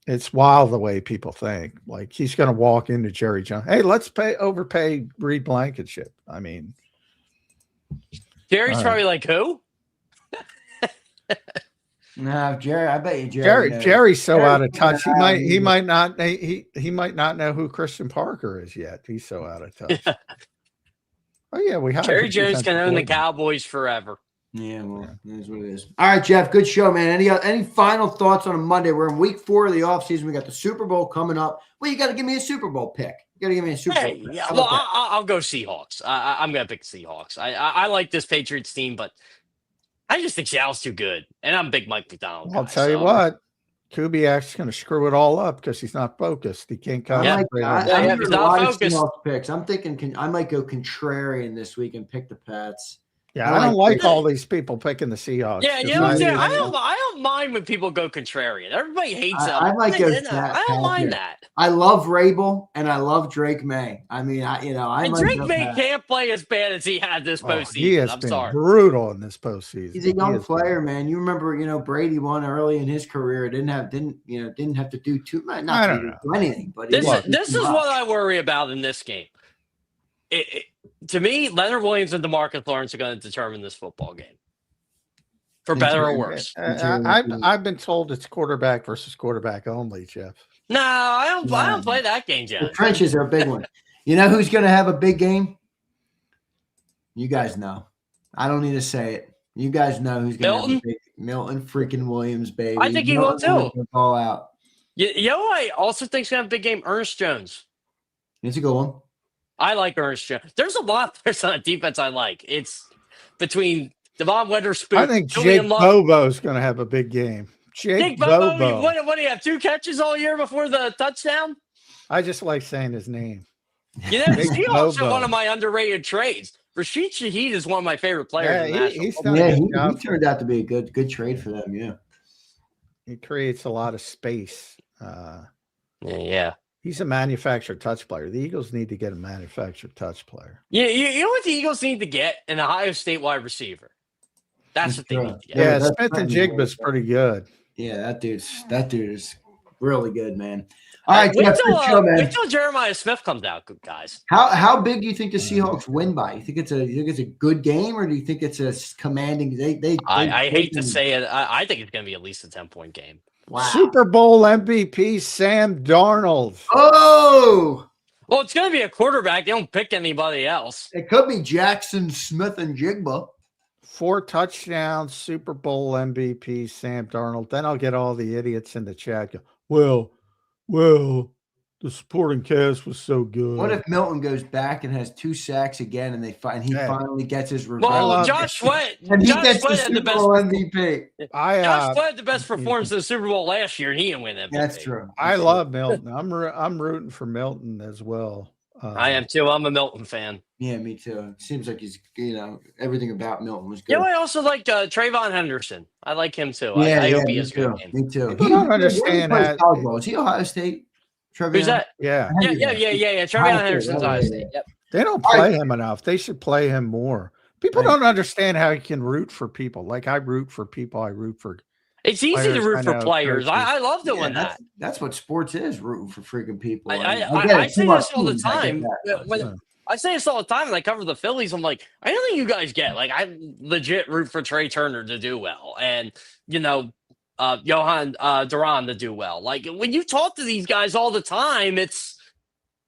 It's wild the way people think. Like he's going to walk into Jerry Jones. Hey, let's overpay Reed Blankenship. I mean, Jerry's probably like, who? No, Jerry. I bet you Jerry's so out of touch. He might not know who Christian Parker is yet. He's so out of touch. Oh yeah, Jerry Jones can own the Cowboys forever. Yeah, well, that is what it is. All right, Jeff, good show, man. Any final thoughts on a Monday? We're in week 4 of the offseason. We got the Super Bowl coming up. Well, you got to give me a Super Bowl pick. You got to give me a Super Bowl pick. Yeah, well, I'll go Seahawks. I'm going to pick Seahawks. I like this Patriots team, but I just think Seattle's too good. And I'm a big Mike McDonald guy. I'll tell you what. Kubiak's going to screw it all up because he's not focused. He can't concentrate. He's not focused. Picks. I'm thinking I might go contrarian this week and pick the Pats. Yeah, I don't like all these people picking the Seahawks. Yeah, you know what I'm saying? I don't mind when people go contrarian. Everybody hates them. I might go. I don't mind that. I love Rabel and I love Drake May. I mean, Drake May can't play as bad as he had this postseason. He has been brutal in this postseason. He's a young player, man. You remember, Brady won early in his career. Didn't have to do too much. Not do anything. But this is what I worry about in this game. To me, Leonard Williams and DeMarcus Lawrence are going to determine this football game, for better or worse. I've been told it's quarterback versus quarterback only, Jeff. No, I don't play that game, Jeff. The trenches are a big one. You know who's going to have a big game? You guys know. I don't need to say it. You guys know who's going to have a big Milton freaking Williams, baby. I think he will too. All out. I also think he's going to have a big game. Ernest Jones. It's a good one. I like Ernest Jones. There's a lot of players on the defense I like. It's between Devon Witherspoon. I think Jake Bobo's going to have a big game. Jake Bobo. What do you have? 2 catches all year before the touchdown? I just like saying his name. You know, he's also one of my underrated trades. Rashid Shaheed is one of my favorite players. He turned out to be a good trade for them. Yeah, he creates a lot of space. Yeah. He's a manufactured touch player. The Eagles need to get a manufactured touch player. Yeah, you know what the Eagles need to get? An Ohio State wide receiver. That's what they need to get. Yeah, Smith and Jigba's pretty good. Yeah, that dude is really good, man. All right, wait till Jeremiah Smith comes out, guys. How big do you think the Seahawks win by? You think it's a good game, or do you think it's a commanding? I hate to say it. I think it's going to be at least a 10-point game. Wow. Super Bowl MVP Sam Darnold. Oh, well, it's going to be a quarterback. They don't pick anybody else. It could be Jackson Smith and Jigba. 4 touchdowns, Super Bowl MVP Sam Darnold. Then I'll get all the idiots in the chat. Well, the supporting cast was so good. What if Milton goes back and has 2 sacks again, and he finally gets his revenge? Well, Josh Sweat, and he gets the Super Bowl MVP. Josh Sweat had the best performance in the Super Bowl last year, and he didn't win MVP. That's true. I love Milton. I'm rooting for Milton as well. I am too. I'm a Milton fan. Yeah, me too. It seems like he's, everything about Milton was good. I also like Trayvon Henderson. I like him too. I hope he has a good game. Me too. People don't understand that. Is he Ohio State? Trevion? Who's that? Yeah. Trayvon Henderson's Ohio State. Yep. They don't play him enough. They should play him more. People don't understand how he can root for people. Like I root for people. I root for. It's easy to root for players. I love doing that. That's what sports is, rooting for freaking people. I say this all the time. I say this all the time, and I cover the Phillies. I'm like, I don't think you guys get. Like, I legit root for Trey Turner to do well, and Johan Duran to do well. Like when you talk to these guys all the time,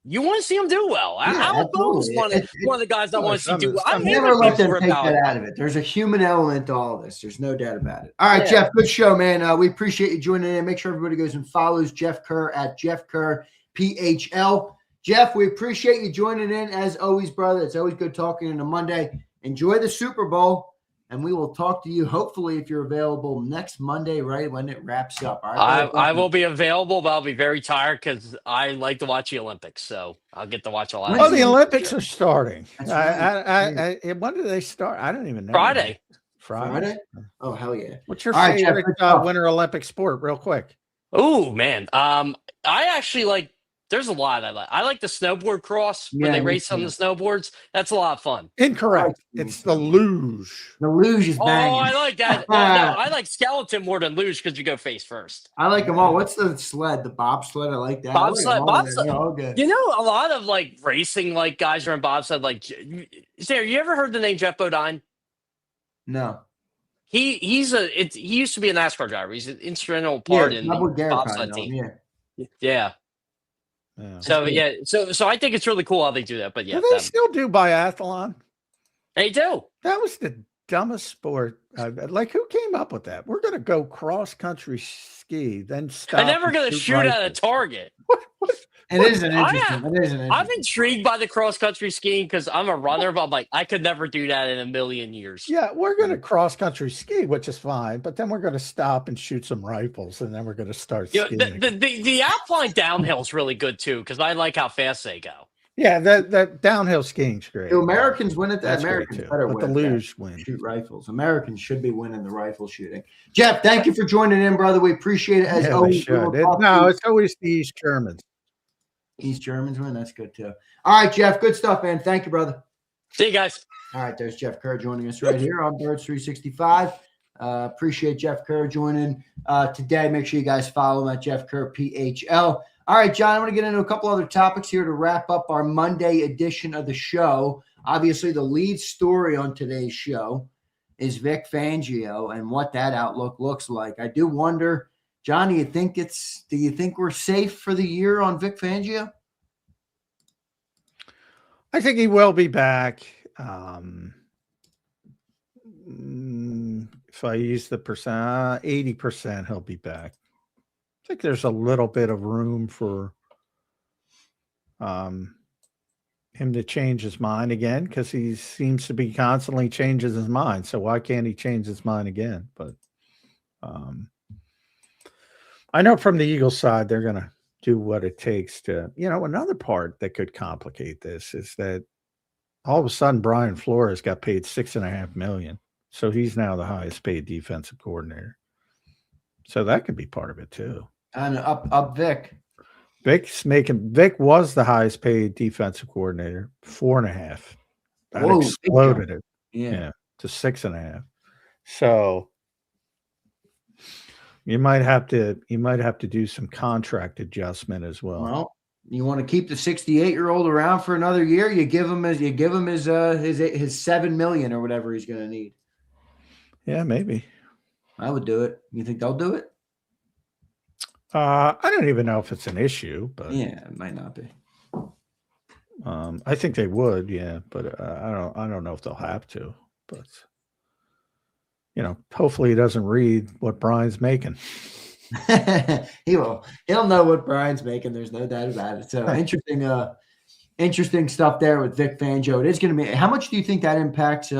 you want to see them do well. Al Bo's one of the guys I want to see do well. I've never let them take that out of it. There's a human element to all this. There's no doubt about it. All right, Jeff, good show, man. We appreciate you joining in. Make sure everybody goes and follows Jeff Kerr at Jeff Kerr PHL. Jeff, we appreciate you joining in as always, brother. It's always good talking on a Monday. Enjoy the Super Bowl, and we will talk to you hopefully if you're available next Monday, right when it wraps up. All right, I will be available, but I'll be very tired because I like to watch the Olympics, so I'll get to watch a lot. Oh, the Olympics are starting. When do they start? I don't even know. Friday. Oh, hell yeah! What's your favorite Winter Olympic sport, real quick? Oh man, I actually like. There's a lot I like. I like the snowboard cross where they race on the snowboards. That's a lot of fun. Incorrect. It's the luge. The luge is banging. Oh, I like that. No, I like skeleton more than luge because you go face first. I like them all. What's the sled? The bobsled? I like that. Bobsled. All good. You know, a lot of like racing like guys are in bobsled. Like, Sarah, you ever heard the name Jeff Bodine? No. He used to be a NASCAR driver. He's an instrumental part in the bobsled team. Yeah. So I think it's really cool how they do that. But yeah, do they still do biathlon? They do. That was the dumbest sport. Like who came up with that? We're going to go cross country ski, then stop. And then we're going to shoot at a target. What? It is an interesting. I'm intrigued by the cross country skiing because I'm a runner, but I'm like, I could never do that in a million years. Yeah, we're going to cross country ski, which is fine, but then we're going to stop and shoot some rifles, and then we're going to start skiing. The alpine downhill is really good too because I like how fast they go. Yeah, that downhill skiing's great. The Americans win at that. Americans better win. But the luge win. Shoot rifles. Americans should be winning the rifle shooting. Jeff, thank you for joining in, brother. We appreciate it as always. It's always the East Germans. East Germans win. That's good too. All right, Jeff. Good stuff, man. Thank you, brother. See you guys. All right, there's Jeff Kerr joining us right here on Birds 365. Appreciate Jeff Kerr joining today. Make sure you guys follow him at Jeff Kerr PHL. All right, John, I'm going to get into a couple other topics here to wrap up our Monday edition of the show. Obviously, the lead story on today's show is Vic Fangio and what that outlook looks like. I do wonder, John, do you think we're safe for the year on Vic Fangio? I think he will be back. If I use the percent, 80%, he'll be back. I think there's a little bit of room for him to change his mind again, because he seems to be constantly changing his mind. So why can't he change his mind again? But I know from the Eagles side, they're going to do what it takes to, another part that could complicate this is that all of a sudden Brian Flores got paid $6.5 million. So he's now the highest paid defensive coordinator. So that could be part of it too. And up Vic. Vic was the highest paid defensive coordinator, 4.5. That Whoa, exploded it. Yeah. To 6.5. So you might have to do some contract adjustment as well. Well, you want to keep the 68-year-old around for another year? You give him his $7 million or whatever he's going to need. Yeah, maybe. I would do it. You think they'll do it? I don't even know if it's an issue, but yeah, it might not be. I think they would, yeah, but I don't know if they'll have to. But hopefully he doesn't read what Brian's making. He will. He'll know what Brian's making. There's no doubt about it. So interesting stuff there with Vic Fangio. It is going to be. How much do you think that impacts?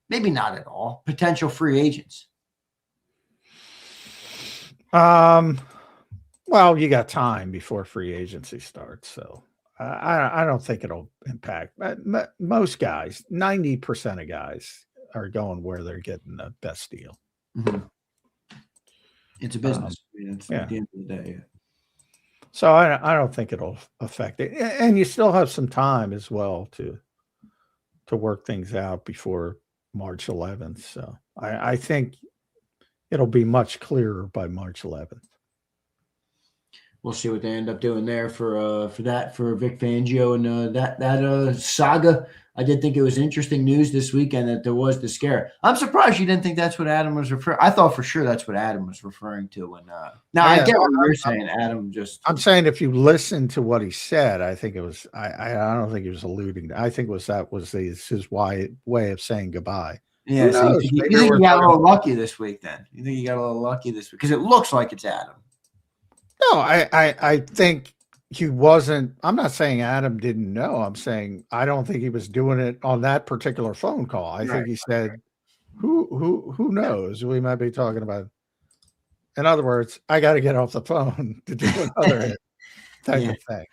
Maybe not at all. Potential free agents. Well, you got time before free agency starts, so I don't think it'll impact most guys. 90% of guys are going where they're getting the best deal. Mm-hmm. It's a business. At the end of the day. Yeah. So I don't think it'll affect it, and you still have some time as well to work things out before March 11th. So I think it'll be much clearer by March 11th. We'll see what they end up doing there for Vic Fangio and that saga. I did think it was interesting news this weekend that there was the scare. I'm surprised you didn't think that's what Adam was referring. I thought for sure that's what Adam was referring to. When I get what you're saying, Adam. I'm saying if you listen to what he said, I think it was. I don't think he was alluding to. I think that was his way of saying goodbye. Yeah, so you think you got a little lucky this week then? You think you got a little lucky this week? Because it looks like it's Adam. No, I think he wasn't. I'm not saying Adam didn't know. I'm saying I don't think he was doing it on that particular phone call. I think he said, who knows? We might be talking about. In other words, I got to get off the phone to do another type of thing.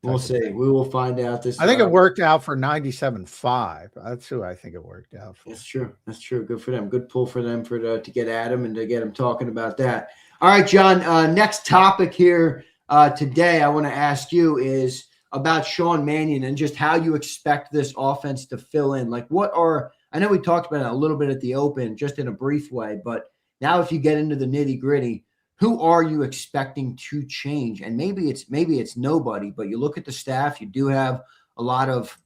We'll see. We will find out this. I think it worked out for 97.5. That's who I think it worked out for. That's true. That's true. Good for them. Good pull for them to get Adam and to get him talking about that. All right, John. Next topic here today I want to ask you is about Sean Mannion and just how you expect this offense to fill in. Like, I know we talked about it a little bit at the open, just in a brief way, but now if you get into the nitty gritty, who are you expecting to change? And maybe it's nobody, but you look at the staff, you do have a lot of,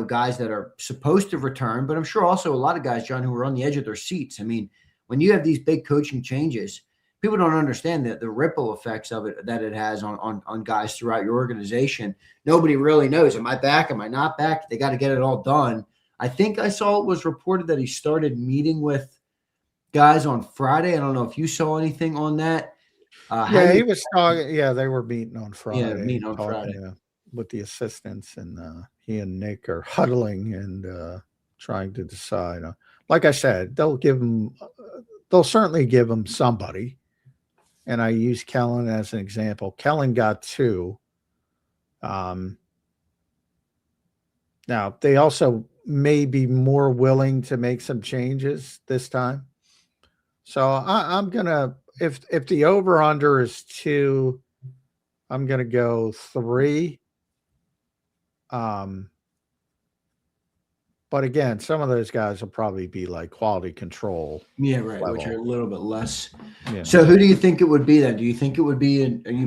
guys that are supposed to return, but I'm sure also a lot of guys, John, who are on the edge of their seats. I mean, when you have these big coaching changes, people don't understand the ripple effects of it that it has on guys throughout your organization. Nobody really knows. Am I back? Am I not back? They got to get it all done. I think I saw it was reported that he started meeting with guys on Friday. I don't know if you saw anything on that. He was talking. Yeah, they were meeting on Friday. Yeah, meeting on Friday with the assistants, and he and Nick are huddling and trying to decide. Like I said, they'll certainly give him somebody. And I use Kellen as an example. Kellen got 2. Now they also may be more willing to make some changes this time. So I'm gonna, if the over under is 2, I'm gonna go 3. But again, some of those guys will probably be like quality control. Yeah, right. Level. Which are a little bit less. Yeah. So who do you think it would be then? Do you think it would be, I know you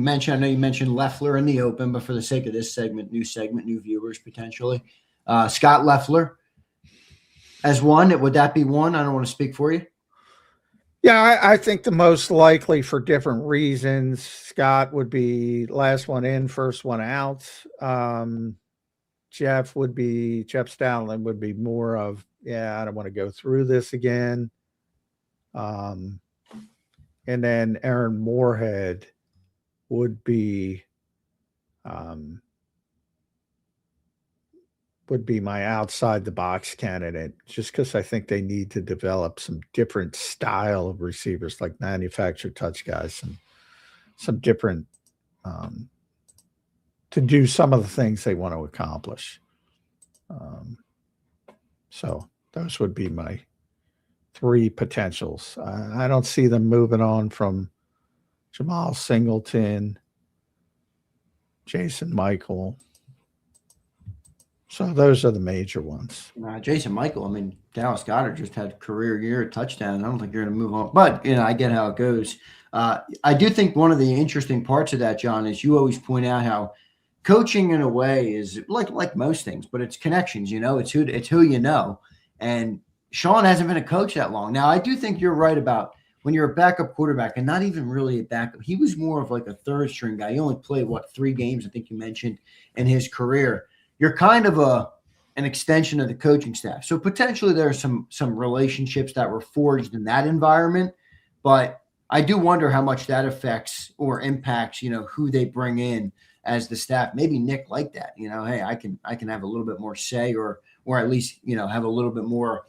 mentioned Leffler in the open, but for the sake of this segment, new viewers potentially. Scott Leffler as one. Would that be one? I don't want to speak for you. Yeah, I think the most likely for different reasons, Scott would be last one in, first one out. Jeff Stoutland would be more of, I don't want to go through this again. And then Aaron Moorhead would be my outside the box candidate, just because I think they need to develop some different style of receivers, like manufactured touch guys, and some different to do some of the things they want to accomplish. So those would be my 3 potentials. I don't see them moving on from Jamal Singleton, Jason Michael. So those are the major ones. Jason Michael, I mean, Dallas Goedert just had career year touchdown. I don't think you're going to move on. But, I get how it goes. I do think one of the interesting parts of that, John, is you always point out how coaching in a way is like most things, but it's connections, it's who you know. And Sean hasn't been a coach that long. Now, I do think you're right about when you're a backup quarterback, and not even really a backup. He was more of like a third string guy. He only played 3 games, I think you mentioned, in his career. You're kind of an extension of the coaching staff. So potentially there are some relationships that were forged in that environment, but I do wonder how much that affects or impacts, who they bring in as the staff. Maybe Nick liked that, hey, I can have a little bit more say or at least, have a little bit more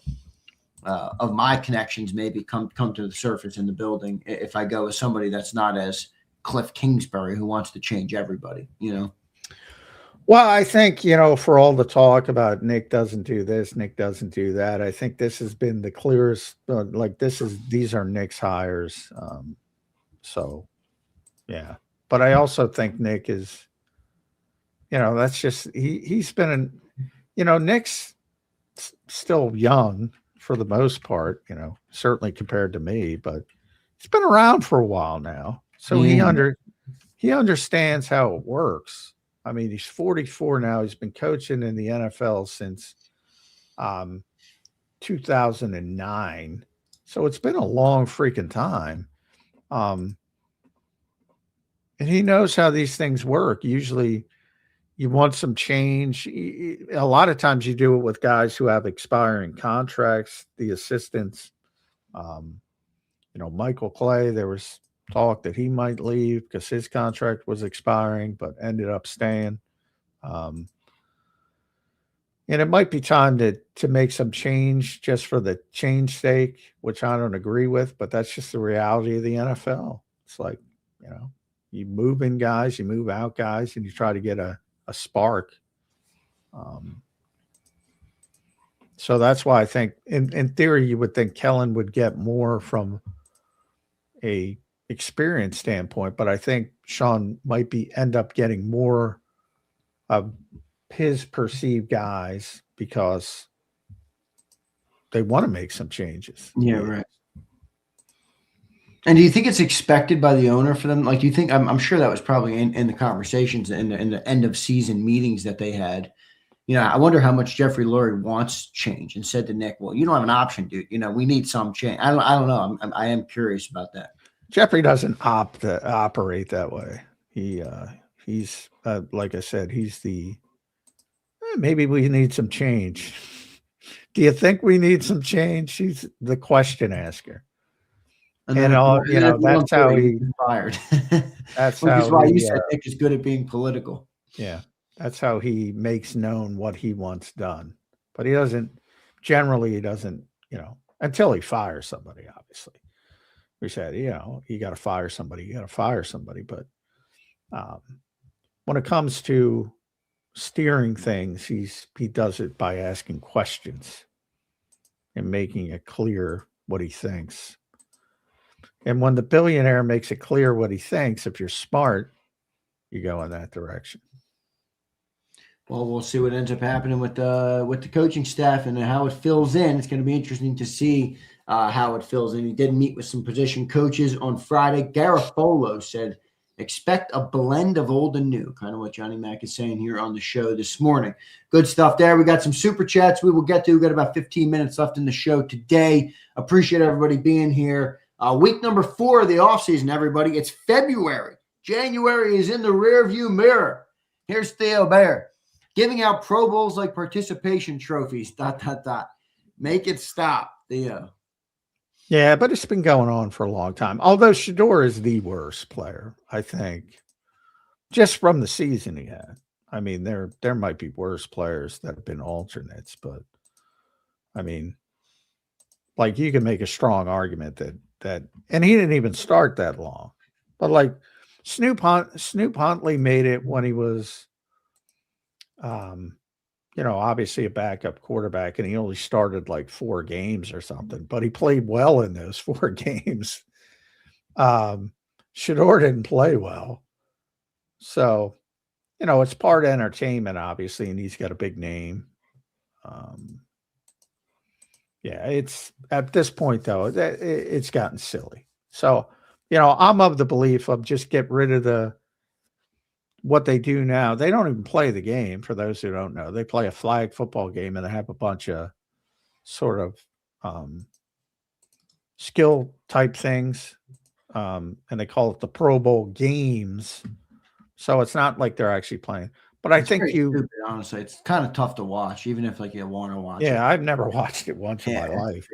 of my connections maybe come to the surface in the building if I go with somebody that's not as Cliff Kingsbury, who wants to change everybody, Well, I think, for all the talk about Nick doesn't do this, Nick doesn't do that, I think this has been the clearest, these are Nick's hires. So, yeah. But I also think Nick is, that's just, he's been, Nick's still young for the most part, certainly compared to me, but he's been around for a while now. So he understands how it works. I mean, he's 44 now. He's been coaching in the NFL since 2009. So it's been a long freaking time. And he knows how these things work. Usually you want some change. A lot of times you do it with guys who have expiring contracts, the assistants. Michael Clay, there was talk that he might leave because his contract was expiring, but ended up staying. And it might be time to make some change just for the change sake, which I don't agree with, but that's just the reality of the NFL. It's like, you move in guys, you move out guys, and you try to get a spark. So that's why I think in theory, you would think Kellen would get more from a experience standpoint, but I think Sean might end up getting more of his perceived guys because they want to make some changes. Yeah, right. And do you think it's expected by the owner for them? Like, do you think, I'm sure that was probably in the conversations in the end of season meetings that they had. I wonder how much Jeffrey Lurie wants change and said to Nick, well, you don't have an option, dude. We need some change. I don't know. I am curious about that. Jeffrey doesn't operate that way. He's like I said, he's maybe we need some change. Do you think we need some change? He's the question asker. And that's how he fired. That's which is why you said Nick is good at being political. Yeah, that's how he makes known what he wants done. But he doesn't until he fires somebody, obviously. We said, you got to fire somebody. But when it comes to steering things, he does it by asking questions and making it clear what he thinks. And when the billionaire makes it clear what he thinks, if you're smart, you go in that direction. Well, we'll see what ends up happening with the coaching staff and how it fills in. It's going to be interesting to see how it fills in. He did meet with some position coaches on Friday. Garofalo said, expect a blend of old and new, kind of what Johnny Mac is saying here on the show this morning. Good stuff there. We got some super chats we will get to. We've got about 15 minutes left in the show today. Appreciate everybody being here. Week number 4 of the offseason, everybody. It's February. January is in the rearview mirror. Here's Theo Bear. Giving out Pro Bowls like participation trophies, ... Make it stop, Theo. Yeah, but it's been going on for a long time. Although Shador is the worst player, I think, just from the season he had. I mean, there might be worse players that have been alternates, but I mean, like you can make a strong argument that and he didn't even start that long. But like Snoop Huntley made it when he was obviously a backup quarterback, and he only started like 4 games or something, but he played well in those 4 games. Shador didn't play well. So, it's part entertainment, obviously, and he's got a big name. It's at this point, though, it's gotten silly. So, I'm of the belief of just get rid of what they do now. They don't even play the game, for those who don't know. They play a flag football game, and they have a bunch of sort of skill type things. And they call it the Pro Bowl games. So it's not like they're actually playing. But I think stupid, honestly, it's kind of tough to watch, even if like you want to watch it. Yeah, I've never watched it once in my life.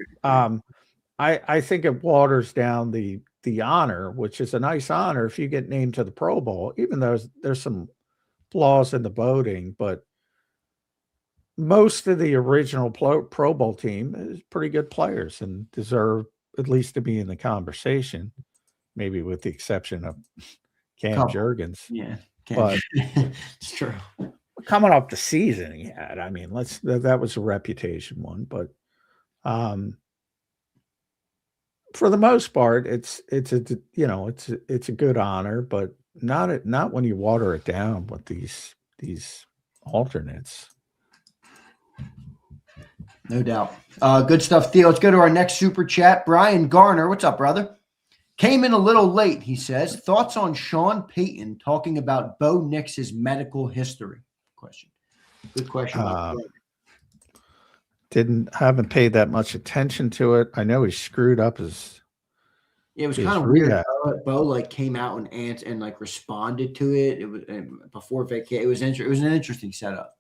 I think it waters down the honor, which is a nice honor if you get named to the Pro Bowl, even though there's some flaws in the voting, but most of the original Pro Bowl team is pretty good players and deserve at least to be in the conversation, maybe with the exception of Cam Jurgens. Yeah, but it's true. Coming off the season he had, I mean, that was a reputation one, but for the most part, it's a good honor, but not when you water it down with these alternates. No doubt. Good stuff, Theo. Let's go to our next super chat. Brian Garner, what's up, brother? Came in a little late, he says. Thoughts on Sean Payton talking about Bo Nix's medical history? Good question. Haven't paid that much attention to it. I know he screwed up his. It was kind of weird. Bo came out and responded to it. It was before vacation. It was an interesting setup.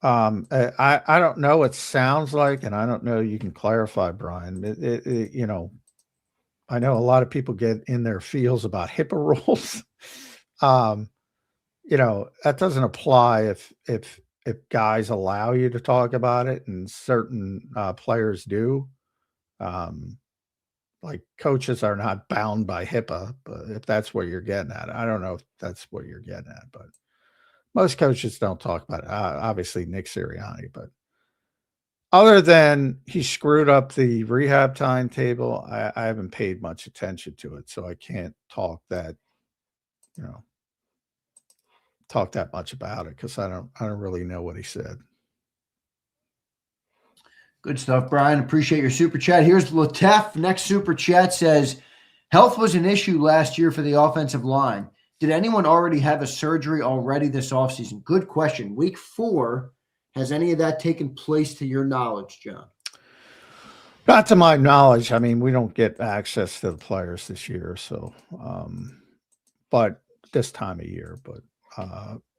I don't know what it sounds like, and I don't know. You can clarify, Brian. I know a lot of people get in their feels about HIPAA rules. That doesn't apply if guys allow you to talk about it, and certain players do. Like coaches are not bound by HIPAA, but if that's what you're getting at, I don't know if that's what you're getting at, but most coaches don't talk about it. Obviously, Nick Sirianni, but other than he screwed up the rehab timetable, I haven't paid much attention to it, so I can't talk that much about it because I don't really know what he said. Good stuff, Brian. Appreciate your super chat. Here's Latef. Next super chat says, health was an issue last year for the offensive line. Did anyone already have a surgery already this offseason? Good question. Week 4, has any of that taken place to your knowledge, John? Not to my knowledge. I mean, we don't get access to the players this year, so but this time of year. But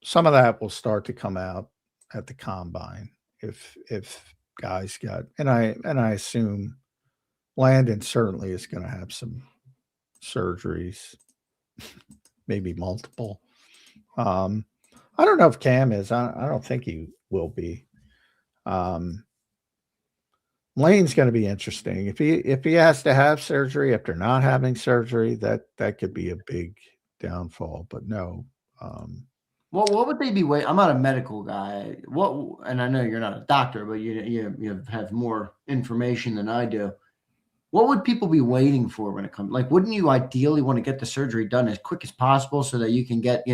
some of that will start to come out at the combine if guys got, and I assume Landon certainly is going to have some surgeries, maybe multiple. I don't know if Cam is. I don't think he will be. Lane's going to be interesting. If he has to have surgery after not having surgery, that could be a big downfall. But no. Well, what would they be waiting? I'm not a medical guy. And I know you're not a doctor, but you have more information than I do. What would people be waiting for when it comes? Like, wouldn't you ideally want to get the surgery done as quick as possible so that you can get,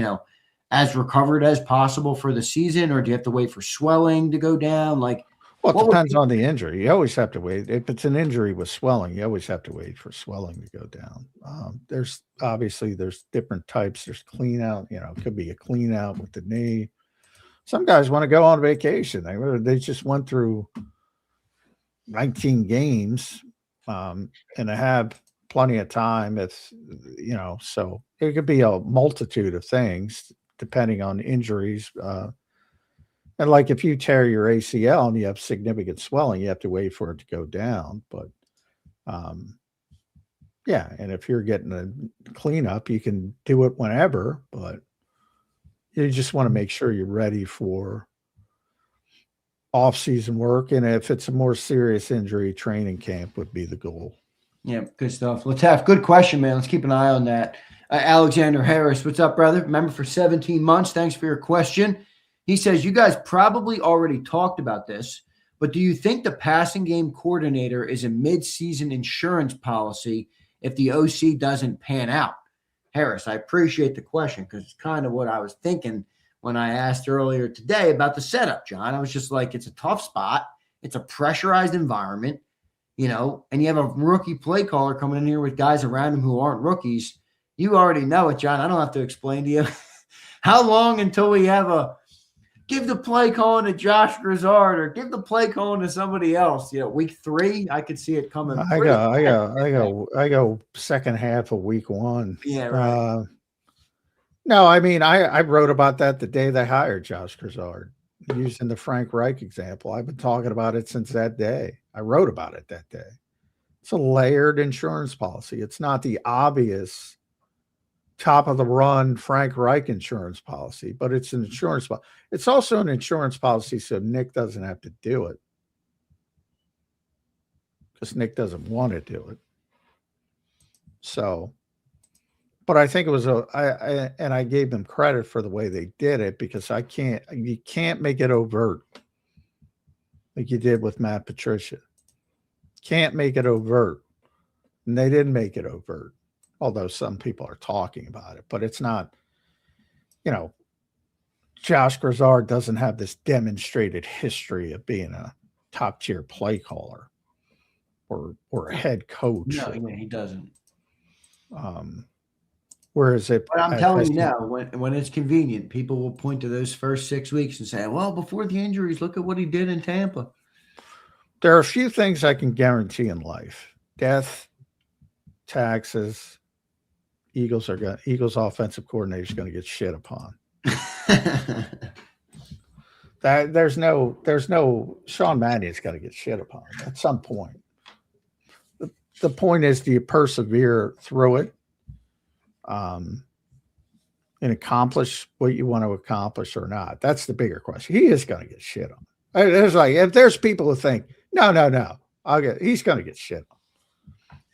as recovered as possible for the season? Or do you have to wait for swelling to go down? Like, well, it depends on the injury. You always have to wait. If it's an injury with swelling, you always have to wait for swelling to go down. There's different types. There's clean out, it could be a clean out with the knee. Some guys want to go on vacation. They just went through 19 games and they have plenty of time. So it could be a multitude of things. depending on injuries. And like if you tear your ACL and you have significant swelling, you have to wait for it to go down. But yeah, and if you're getting a cleanup, you can do it whenever, but you just want to make sure you're ready for off-season work. And if it's a more serious injury, training camp would be the goal. Yeah, good stuff. Let's have good question, man. Let's keep an eye on that. Alexander Harris, what's up, brother? Member for 17 months. Thanks for your question. He says, you guys probably already talked about this, but do you think the passing game coordinator is a mid-season insurance policy if the OC doesn't pan out? Harris, I appreciate the question because it's kind of what I was thinking when I asked earlier today about the setup, John. I was just like, it's a tough spot. It's a pressurized environment, and you have a rookie play caller coming in here with guys around him who aren't rookies. You already know it, John. I don't have to explain to you. How long until we have give the play calling to Josh Grizzard or give the play calling to somebody else? Week 3, I could see it coming. I go second half of week 1. Yeah, right. No, I mean, I wrote about that the day they hired Josh Grizzard, using the Frank Reich example. I've been talking about it since that day. I wrote about it that day. It's a layered insurance policy. It's not the obvious top of the run Frank Reich insurance policy, but it's an insurance policy. It's also an insurance policy so Nick doesn't have to do it, because Nick doesn't want to do it. So, but I think it was I gave them credit for the way they did it, because you can't make it overt like you did with Matt Patricia. Can't make it overt. And they didn't make it overt, although some people are talking about it, but it's not, Josh Grizzard doesn't have this demonstrated history of being a top tier play caller or a head coach. No, he doesn't. Whereas but I'm telling you now, when it's convenient, people will point to those first 6 weeks and say, well, before the injuries, look at what he did in Tampa. There are a few things I can guarantee in life: death, taxes. Eagles offensive coordinator is going to get shit upon. There's no Sean Mannion's got to get shit upon at some point. The point is, do you persevere through it and accomplish what you want to accomplish or not? That's the bigger question. He is going to get shit on. There's if there's people who think no, he's going to get shit on,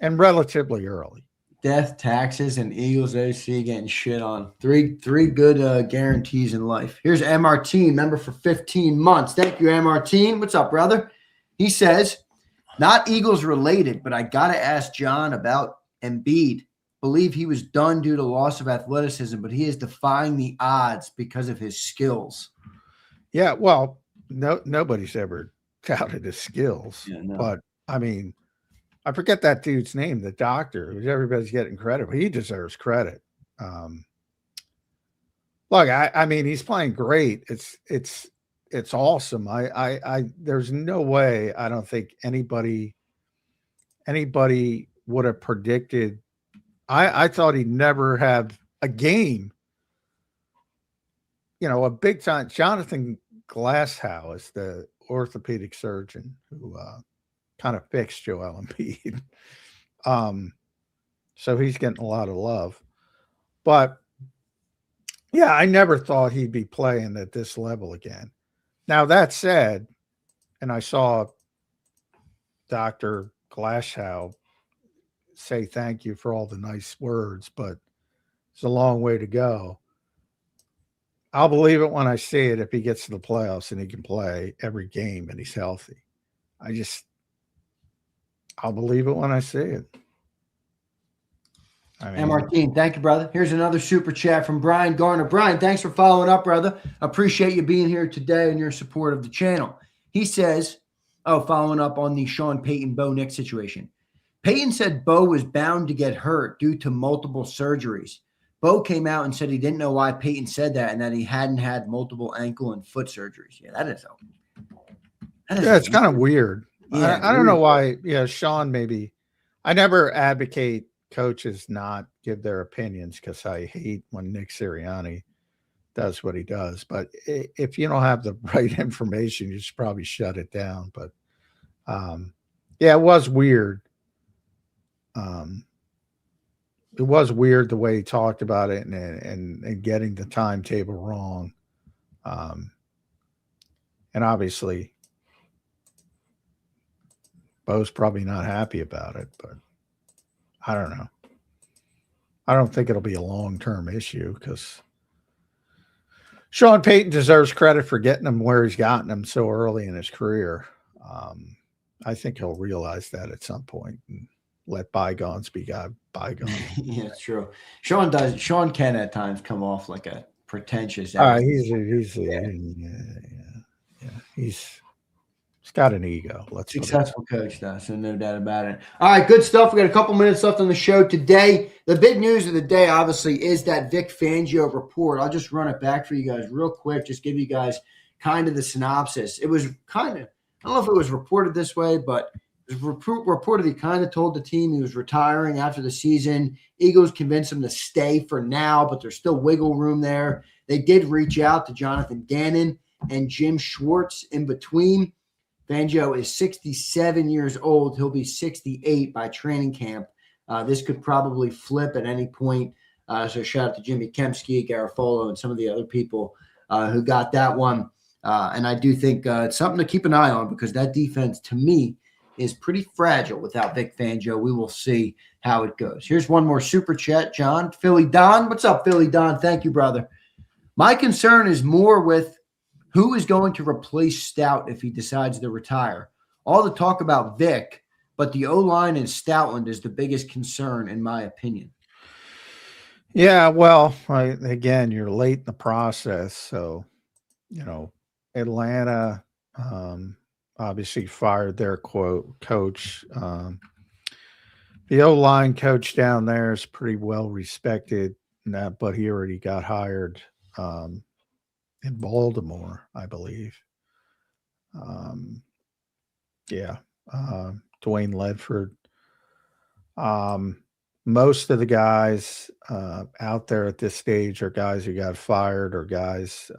and relatively early. Death, taxes, and Eagles OC getting shit on. Three good guarantees in life. Here's MRT, member for 15 months. Thank you, MRT. What's up, brother? He says, not Eagles related, but I got to ask John about Embiid. Believe he was done due to loss of athleticism, but he is defying the odds because of his skills. Yeah, well, nobody's ever doubted his skills. Yeah, no. But, I mean, I forget that dude's name, the doctor, who everybody's getting credit, but he deserves credit. Look, I mean, he's playing great. It's awesome. I there's no way I don't think anybody would have predicted. I thought he'd never have a game. A big time. Jonathan Glashow is the orthopedic surgeon who kind of fixed Joel Embiid. So he's getting a lot of love. But yeah, I never thought he'd be playing at this level again. Now, that said, and I saw Dr. Glashow say thank you for all the nice words, but it's a long way to go. I'll believe it when I see it if he gets to the playoffs and he can play every game and he's healthy. I'll believe it when I see it. MRT, thank you, brother. Here's another super chat from Brian Garner. Brian, thanks for following up, brother. Appreciate you being here today and your support of the channel. He says, following up on the Sean Payton Bo Nick situation. Payton said Bo was bound to get hurt due to multiple surgeries. Bo came out and said he didn't know why Payton said that and that he hadn't had multiple ankle and foot surgeries. Yeah, it's kind of weird. Yeah, I don't know why. Yeah, Sean, maybe. I never advocate coaches not give their opinions because I hate when Nick Sirianni does what he does. But if you don't have the right information, you should probably shut it down. But yeah, it was weird. It was weird the way he talked about it and getting the timetable wrong. And obviously, Bo's probably not happy about it, but I don't know. I don't think it'll be a long-term issue because Sean Payton deserves credit for getting him where he's gotten him so early in his career. I think he'll realize that at some point and let bygones be bygones. Yeah, it's true. Sean can at times come off like a pretentious. He's got an ego. Successful coach, though, so no doubt about it. All right, good stuff. We got a couple minutes left on the show today. The big news of the day, obviously, is that Vic Fangio report. I'll just run it back for you guys real quick, just give you guys kind of the synopsis. It was kind of, I don't know if it was reported this way, but it was reported he kind of told the team he was retiring after the season. Eagles convinced him to stay for now, but there's still wiggle room there. They did reach out to Jonathan Gannon and Jim Schwartz in between. Fangio is 67 years old. He'll be 68 by training camp. This could probably flip at any point. So shout out to Jimmy Kempski, Garofolo, and some of the other people who got that one. And I do think it's something to keep an eye on because that defense, to me, is pretty fragile without Vic Fangio. We will see how it goes. Here's one more super chat, John. Philly Don. What's up, Philly Don? Thank you, brother. My concern is more with who is going to replace Stout if he decides to retire. All the talk about Vic, but the O-line and Stoutland is the biggest concern, in my opinion. Yeah, well, again, you're late in the process. So, Atlanta obviously fired their coach. The O-line coach down there is pretty well respected, but he already got hired in Baltimore, I believe. Dwayne Ledford. Most of the guys out there at this stage are guys who got fired or guys,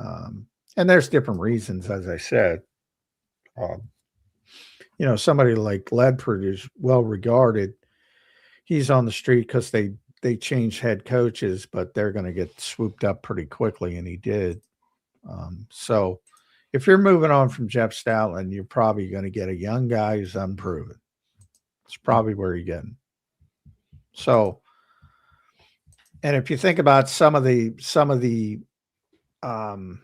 and there's different reasons, as I said. Somebody like Ledford is well regarded. He's on the street because they changed head coaches, but they're going to get swooped up pretty quickly, and he did. So if you're moving on from Jeff Stoutland, you're probably going to get a young guy who's unproven. It's probably where you're getting. So, and if you think about some of the, and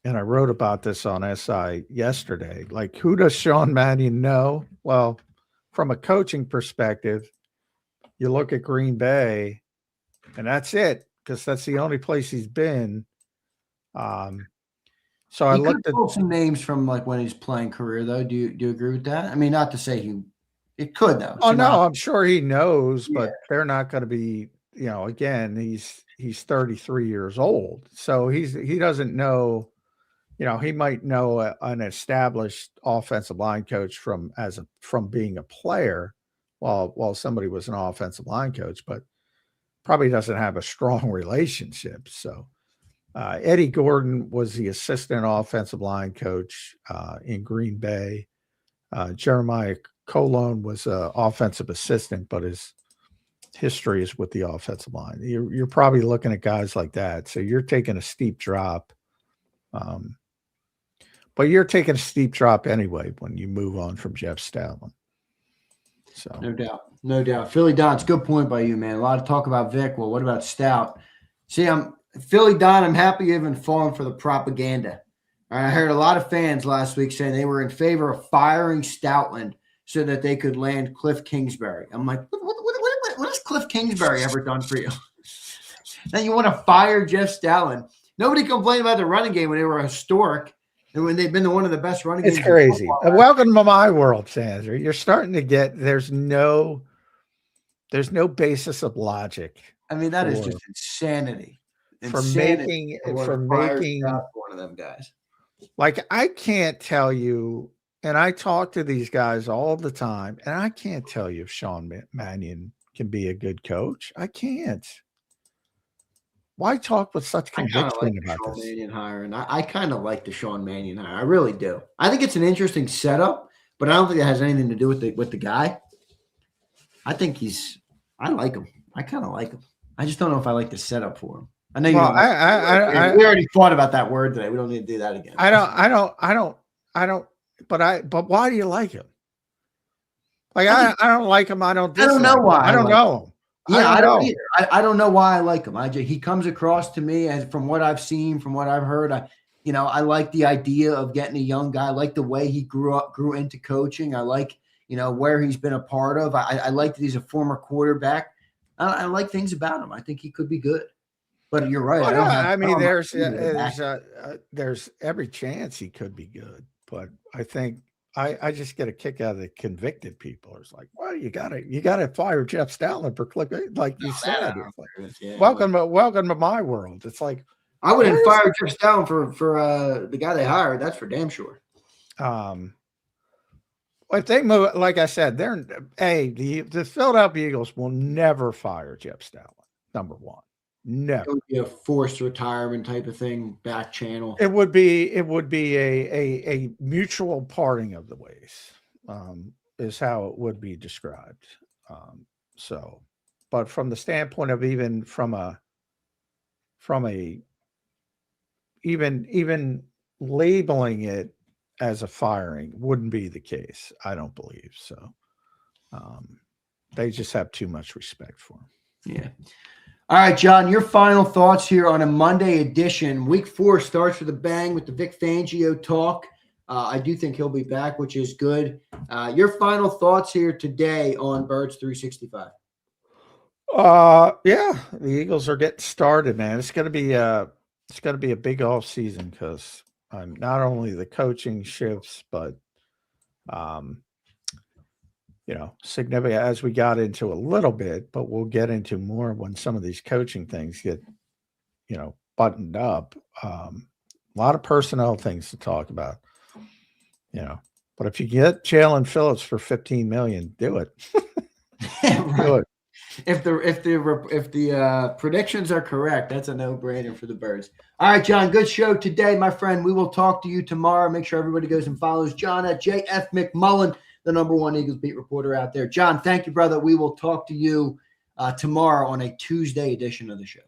I wrote about this on SI yesterday, like who does Sean Mannion know? Well, from a coaching perspective, you look at Green Bay and that's it, because that's the only place he's been. So I looked at some names from like when he's playing career though. Do you agree with that? I mean, not to say it could though. Oh no, I'm sure he knows, but they're not going to be, again, he's 33 years old. So he doesn't know, he might know an established offensive line coach from being a player while somebody was an offensive line coach, but probably doesn't have a strong relationship. So Eddie Gordon was the assistant offensive line coach in Green Bay. Jeremiah Colon was an offensive assistant, but his history is with the offensive line. You're probably looking at guys like that. So you're taking a steep drop. But you're taking a steep drop anyway when you move on from Jeff Stoutland. So No doubt. Philly Don, it's a good point by you, man. A lot of talk about Vic. Well, what about Stout? See, Philly Don, I'm happy you haven't fallen for the propaganda. I heard a lot of fans last week saying they were in favor of firing Stoutland so that they could land Cliff Kingsbury. I'm like, what has Cliff Kingsbury ever done for you? Then you want to fire Jeff Stoutland. Nobody complained about the running game when they were historic and when they've been one of the best running games. It's crazy. Welcome to my world, Sandra. You're starting to get, there's no basis of logic. I mean, that is just insanity. For making one of them guys. Like, I can't tell you, and I talk to these guys all the time, and I can't tell you if Sean Mannion can be a good coach. I can't. Why talk with such conviction like about Sean this? Mannion hire, and I kind of like the Sean Mannion hire. I really do. I think it's an interesting setup, but I don't think it has anything to do with the guy. I think I like him. I kind of like him. I just don't know if I like the setup for him. I know you don't. We already fought about that word today. We don't need to do that again. I don't. But why do you like him? Like I don't like him. I don't know why. I don't know him. Yeah, I don't either. I don't know why I like him. He comes across to me as, from what I've seen, from what I've heard, I like the idea of getting a young guy. I like the way he grew into coaching. I like, where he's been a part of. I like that he's a former quarterback. I like things about him. I think he could be good. But you're right. There's every chance he could be good. But I think I just get a kick out of the convicted people. It's like, well, you gotta fire Jeff Stoutland for clickbait, like you said. Welcome to my world. It's like, I wouldn't fire Jeff Stoutland for the guy they hired. That's for damn sure. If they move, like I said, the Philadelphia Eagles will never fire Jeff Stoutland. Number one. Never. It would be a forced retirement type of thing, back channel. It would be a mutual parting of the ways, is how it would be described. But from the standpoint of even labeling it as a firing wouldn't be the case. I don't believe so. They just have too much respect for him. Yeah. All right, John, your final thoughts here on a Monday edition. Week 4 starts with a bang with the Vic Fangio talk. I do think he'll be back, which is good. Your final thoughts here today on Birds 365. Yeah, the Eagles are getting started, man. It's going to be a big off season because not only the coaching shifts, but significant as we got into a little bit, but we'll get into more when some of these coaching things get, buttoned up. A lot of personnel things to talk about, but if you get Jalen Phillips for $15 million, do it. Do it. If the predictions are correct, that's a no-brainer for the Birds. All right, John, good show today, my friend. We will talk to you tomorrow. Make sure everybody goes and follows John at JF McMullen, the #1 Eagles beat reporter out there. John, thank you, brother. We will talk to you tomorrow on a Tuesday edition of the show.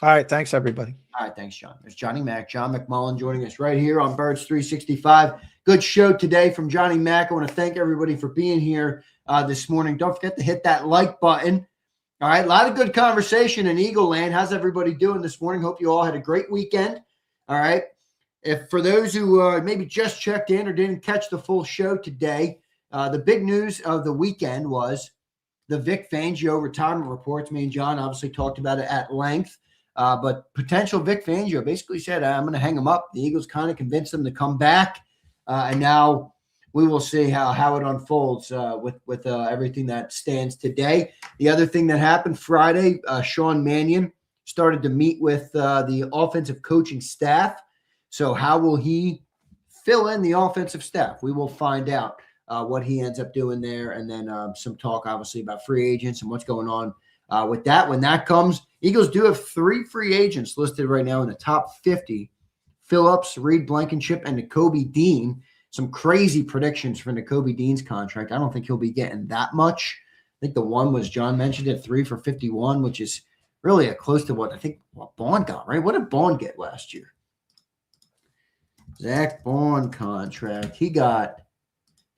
All right. Thanks, everybody. All right. Thanks, John. There's Johnny Mac, John McMullen joining us right here on Birds 365. Good show today from Johnny Mac. I want to thank everybody for being here this morning. Don't forget to hit that like button. All right. A lot of good conversation in Eagle Land. How's everybody doing this morning? Hope you all had a great weekend. All right. If for those who maybe just checked in or didn't catch the full show today, the big news of the weekend was the Vic Fangio retirement reports. Me and John obviously talked about it at length, but potential Vic Fangio basically said, I'm going to hang him up. The Eagles kind of convinced him to come back, and now we will see how it unfolds with everything that stands today. The other thing that happened Friday, Sean Mannion started to meet with the offensive coaching staff. So how will he fill in the offensive staff? We will find out what he ends up doing there. And then some talk, obviously, about free agents and what's going on with that. When that comes, Eagles do have 3 free agents listed right now in the top 50. Phillips, Reed Blankenship, and Nakobe Dean. Some crazy predictions for Nakobe Dean's contract. I don't think he'll be getting that much. I think the one was John mentioned it, 3 for $51, which is really close to what I think Bond got, right? What did Bond get last year? Zach Bond contract. He got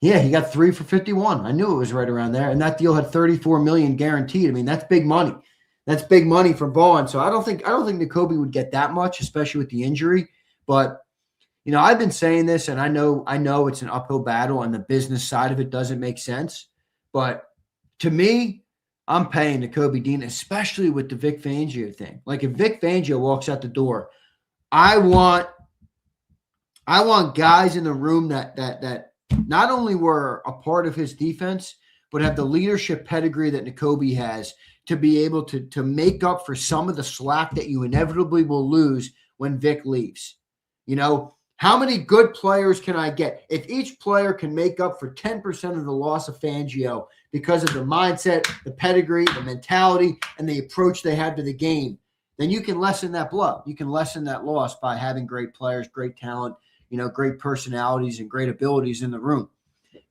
3 for $51. I knew it was right around there. And that deal had $34 million guaranteed. I mean, that's big money. That's big money for Bond. So I don't think Nakobe would get that much, especially with the injury. But I've been saying this, and I know it's an uphill battle, and the business side of it doesn't make sense. But to me, I'm paying Nakobe Dean, especially with the Vic Fangio thing. Like if Vic Fangio walks out the door, I want guys in the room that not only were a part of his defense, but have the leadership pedigree that Nakobe has to be able to make up for some of the slack that you inevitably will lose when Vic leaves. How many good players can I get? If each player can make up for 10% of the loss of Fangio because of the mindset, the pedigree, the mentality, and the approach they have to the game, then you can lessen that blow. You can lessen that loss by having great players, great talent, great personalities and great abilities in the room.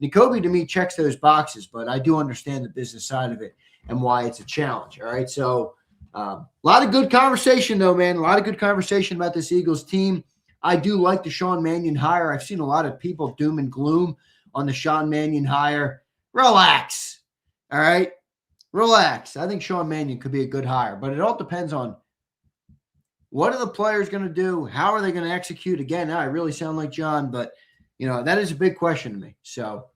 Jakobi, to me, checks those boxes, but I do understand the business side of it and why it's a challenge. All right. So a lot of good conversation, though, man. A lot of good conversation about this Eagles team. I do like the Sean Mannion hire. I've seen a lot of people doom and gloom on the Sean Mannion hire. Relax. All right. Relax. I think Sean Mannion could be a good hire, but it all depends on what are the players going to do? How are they going to execute? Again, I really sound like John, but, that is a big question to me. So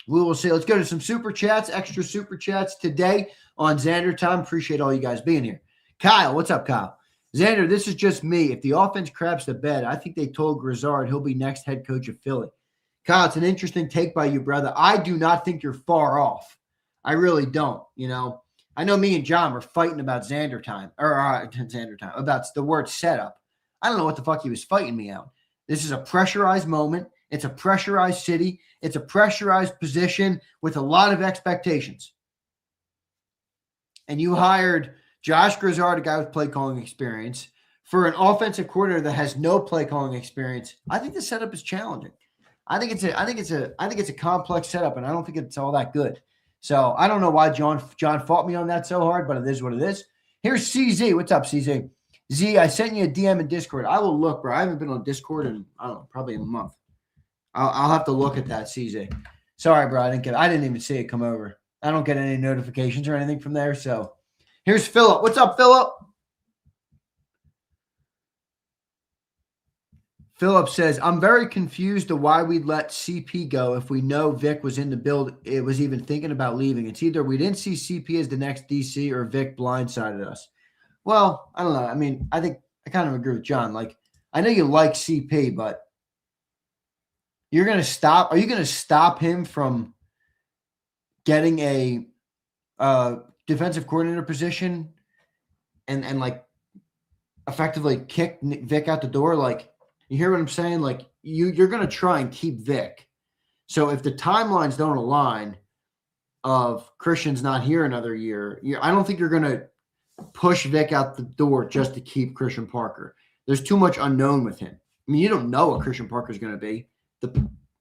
we will see. Let's go to some super chats, extra super chats today on Zander Time. Appreciate all you guys being here. Kyle, what's up, Kyle? Zander, this is just me. If the offense craps the bed, I think they told Grizzard he'll be next head coach of Philly. Kyle, it's an interesting take by you, brother. I do not think you're far off. I really don't. I know me and John were fighting about Zander Time, about the word setup. I don't know what the fuck he was fighting me out. This is a pressurized moment. It's a pressurized city. It's a pressurized position with a lot of expectations. And you hired Josh Grizzard, a guy with play calling experience, for an offensive coordinator that has no play calling experience. I think the setup is challenging. I think it's a complex setup, and I don't think it's all that good. So I don't know why John fought me on that so hard, but it is what it is. Here's CZ. What's up, CZ? Z, I sent you a DM in Discord. I will look, bro. I haven't been on Discord in, I don't know, probably a month. I'll have to look at that, CZ. Sorry, bro. I didn't even see it come over. I don't get any notifications or anything from there. So here's Philip. What's up, Philip? Philip says, I'm very confused to why we'd let CP go if we know Vic was in the build. It was even thinking about leaving. It's either we didn't see CP as the next DC or Vic blindsided us. Well, I don't know. I mean, I think I kind of agree with John. Like, I know you like CP, but you're going to stop. Are you going to stop him from getting a defensive coordinator position and like effectively kick Vic out the door? Like, you hear what I'm saying? Like, you're going to try and keep Vic. So if the timelines don't align of Christian's not here another year, I don't think you're going to push Vic out the door just to keep Christian Parker. There's too much unknown with him. I mean, you don't know what Christian Parker is going to be.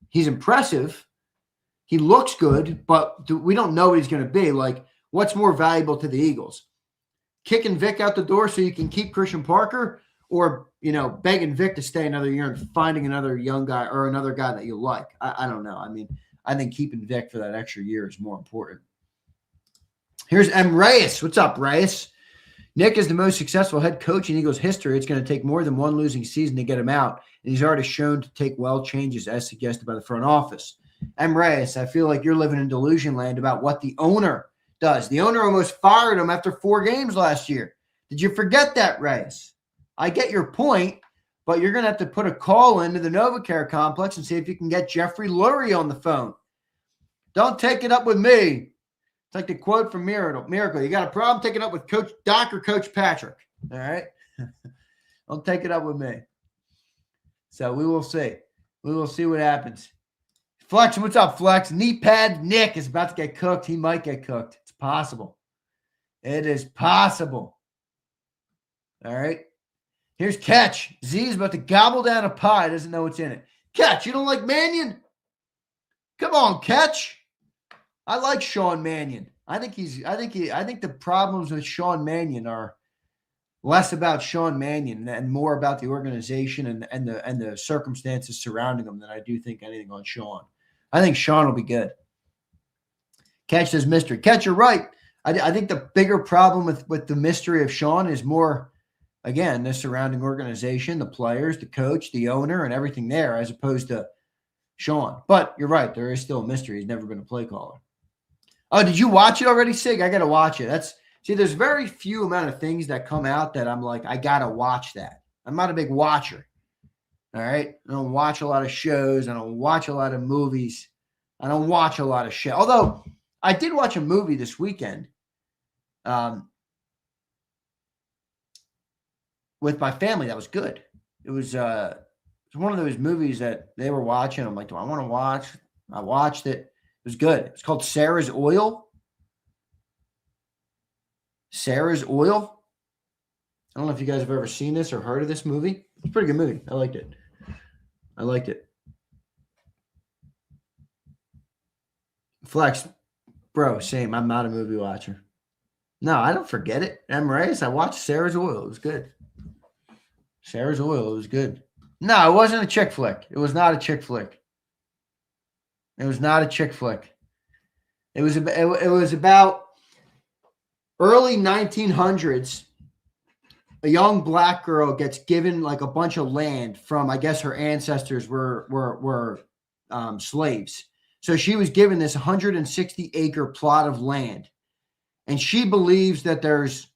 He's impressive. He looks good, but we don't know what he's going to be. Like, what's more valuable to the Eagles? Kicking Vic out the door so you can keep Christian Parker, or, begging Vic to stay another year and finding another young guy or another guy that you like? I don't know. I mean, I think keeping Vic for that extra year is more important. Here's M. Reyes. What's up, Reyes? Nick is the most successful head coach in Eagles history. It's going to take more than one losing season to get him out, and he's already shown to take well changes as suggested by the front office. M. Reyes, I feel like you're living in delusion land about what the owner does. The owner almost fired him after 4 games last year. Did you forget that, Reyes? I get your point, but you're going to have to put a call into the NovaCare complex and see if you can get Jeffrey Lurie on the phone. Don't take it up with me. It's like the quote from Miracle. You got a problem, take it up with Coach Doc or Coach Patrick. All right? Don't take it up with me. So we will see. We will see what happens. Flex, what's up, Flex? Knee pad Nick is about to get cooked. He might get cooked. It's possible. It is possible. All right? Here's Catch. Z is about to gobble down a pie. Doesn't know what's in it. Catch, you don't like Mannion? Come on, Catch. I like Sean Mannion. I think the problems with Sean Mannion are less about Sean Mannion and more about the organization and the circumstances surrounding him than I do think anything on Sean. I think Sean will be good. Catch says mystery. Catch, you're right. I think the bigger problem with the mystery of Sean is more, again, the surrounding organization, the players, the coach, the owner, and everything there, as opposed to Sean. But you're right. There is still a mystery. He's never been a play caller. Oh, did you watch it already, Sig? I got to watch it. There's very few amount of things that come out that I'm like, I got to watch that. I'm not a big watcher. All right? I don't watch a lot of shows. I don't watch a lot of movies. I don't watch a lot of shit. Although I did watch a movie this weekend with my family that was good. It was one of those movies that they were watching. I'm like, do I want to watch? I watched it. It was good. It's called Sarah's Oil. Sarah's Oil. I don't know if you guys have ever seen this or heard of this movie. It's a pretty good movie. I liked it. Flex, bro, same. I'm not a movie watcher. No, I don't forget it. Amadeus, I watched Sarah's Oil. It was good. Sarah's Oil. It was good. No, it wasn't a chick flick. It was not a chick flick. It was about early 1900s. A young black girl gets given like a bunch of land from, I guess her ancestors were slaves. So she was given this 160-acre plot of land. And she believes that there's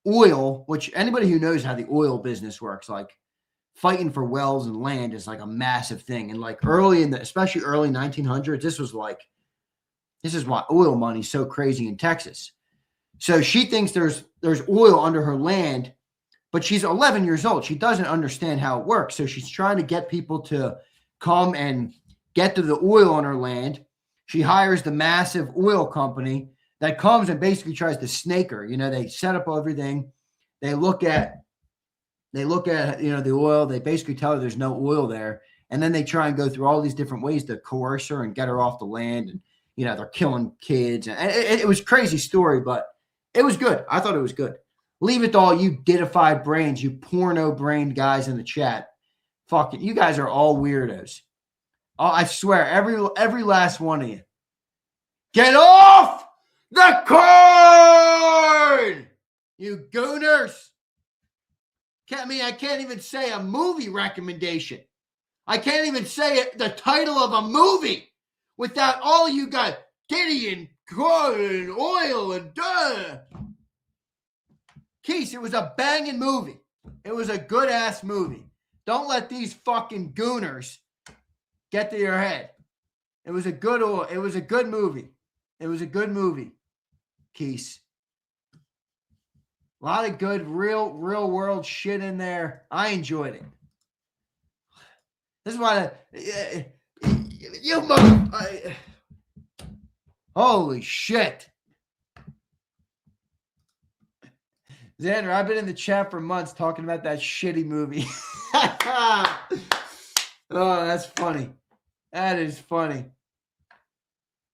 oil, which anybody who knows how the oil business works, like fighting for wells and land is like a massive thing. And like especially early 1900s, this is why oil money's so crazy in Texas. So she thinks there's oil under her land, but she's 11 years old. She doesn't understand how it works. So she's trying to get people to come and get to the oil on her land. She hires the massive oil company that comes and basically tries to snake her. They set up everything. They look at the oil. They basically tell her there's no oil there. And then they try and go through all these different ways to coerce her and get her off the land. And, they're killing kids. And it was a crazy story, but it was good. I thought it was good. Leave it to all you deified brains, you porno-brained guys in the chat. Fuck it. You guys are all weirdos. Oh, I swear, every last one of you. Get off the card! You gooners. I can't even say a movie recommendation. I can't even say the title of a movie without all you guys. Gideon, corn, and oil, and duh. Keith, it was a banging movie. It was a good-ass movie. Don't let these fucking gooners get to your head. It was a good movie. It was a good movie, Keith. A lot of good, real world shit in there. I enjoyed it. This is why holy shit. Xander, I've been in the chat for months talking about that shitty movie. Oh, that's funny. That is funny.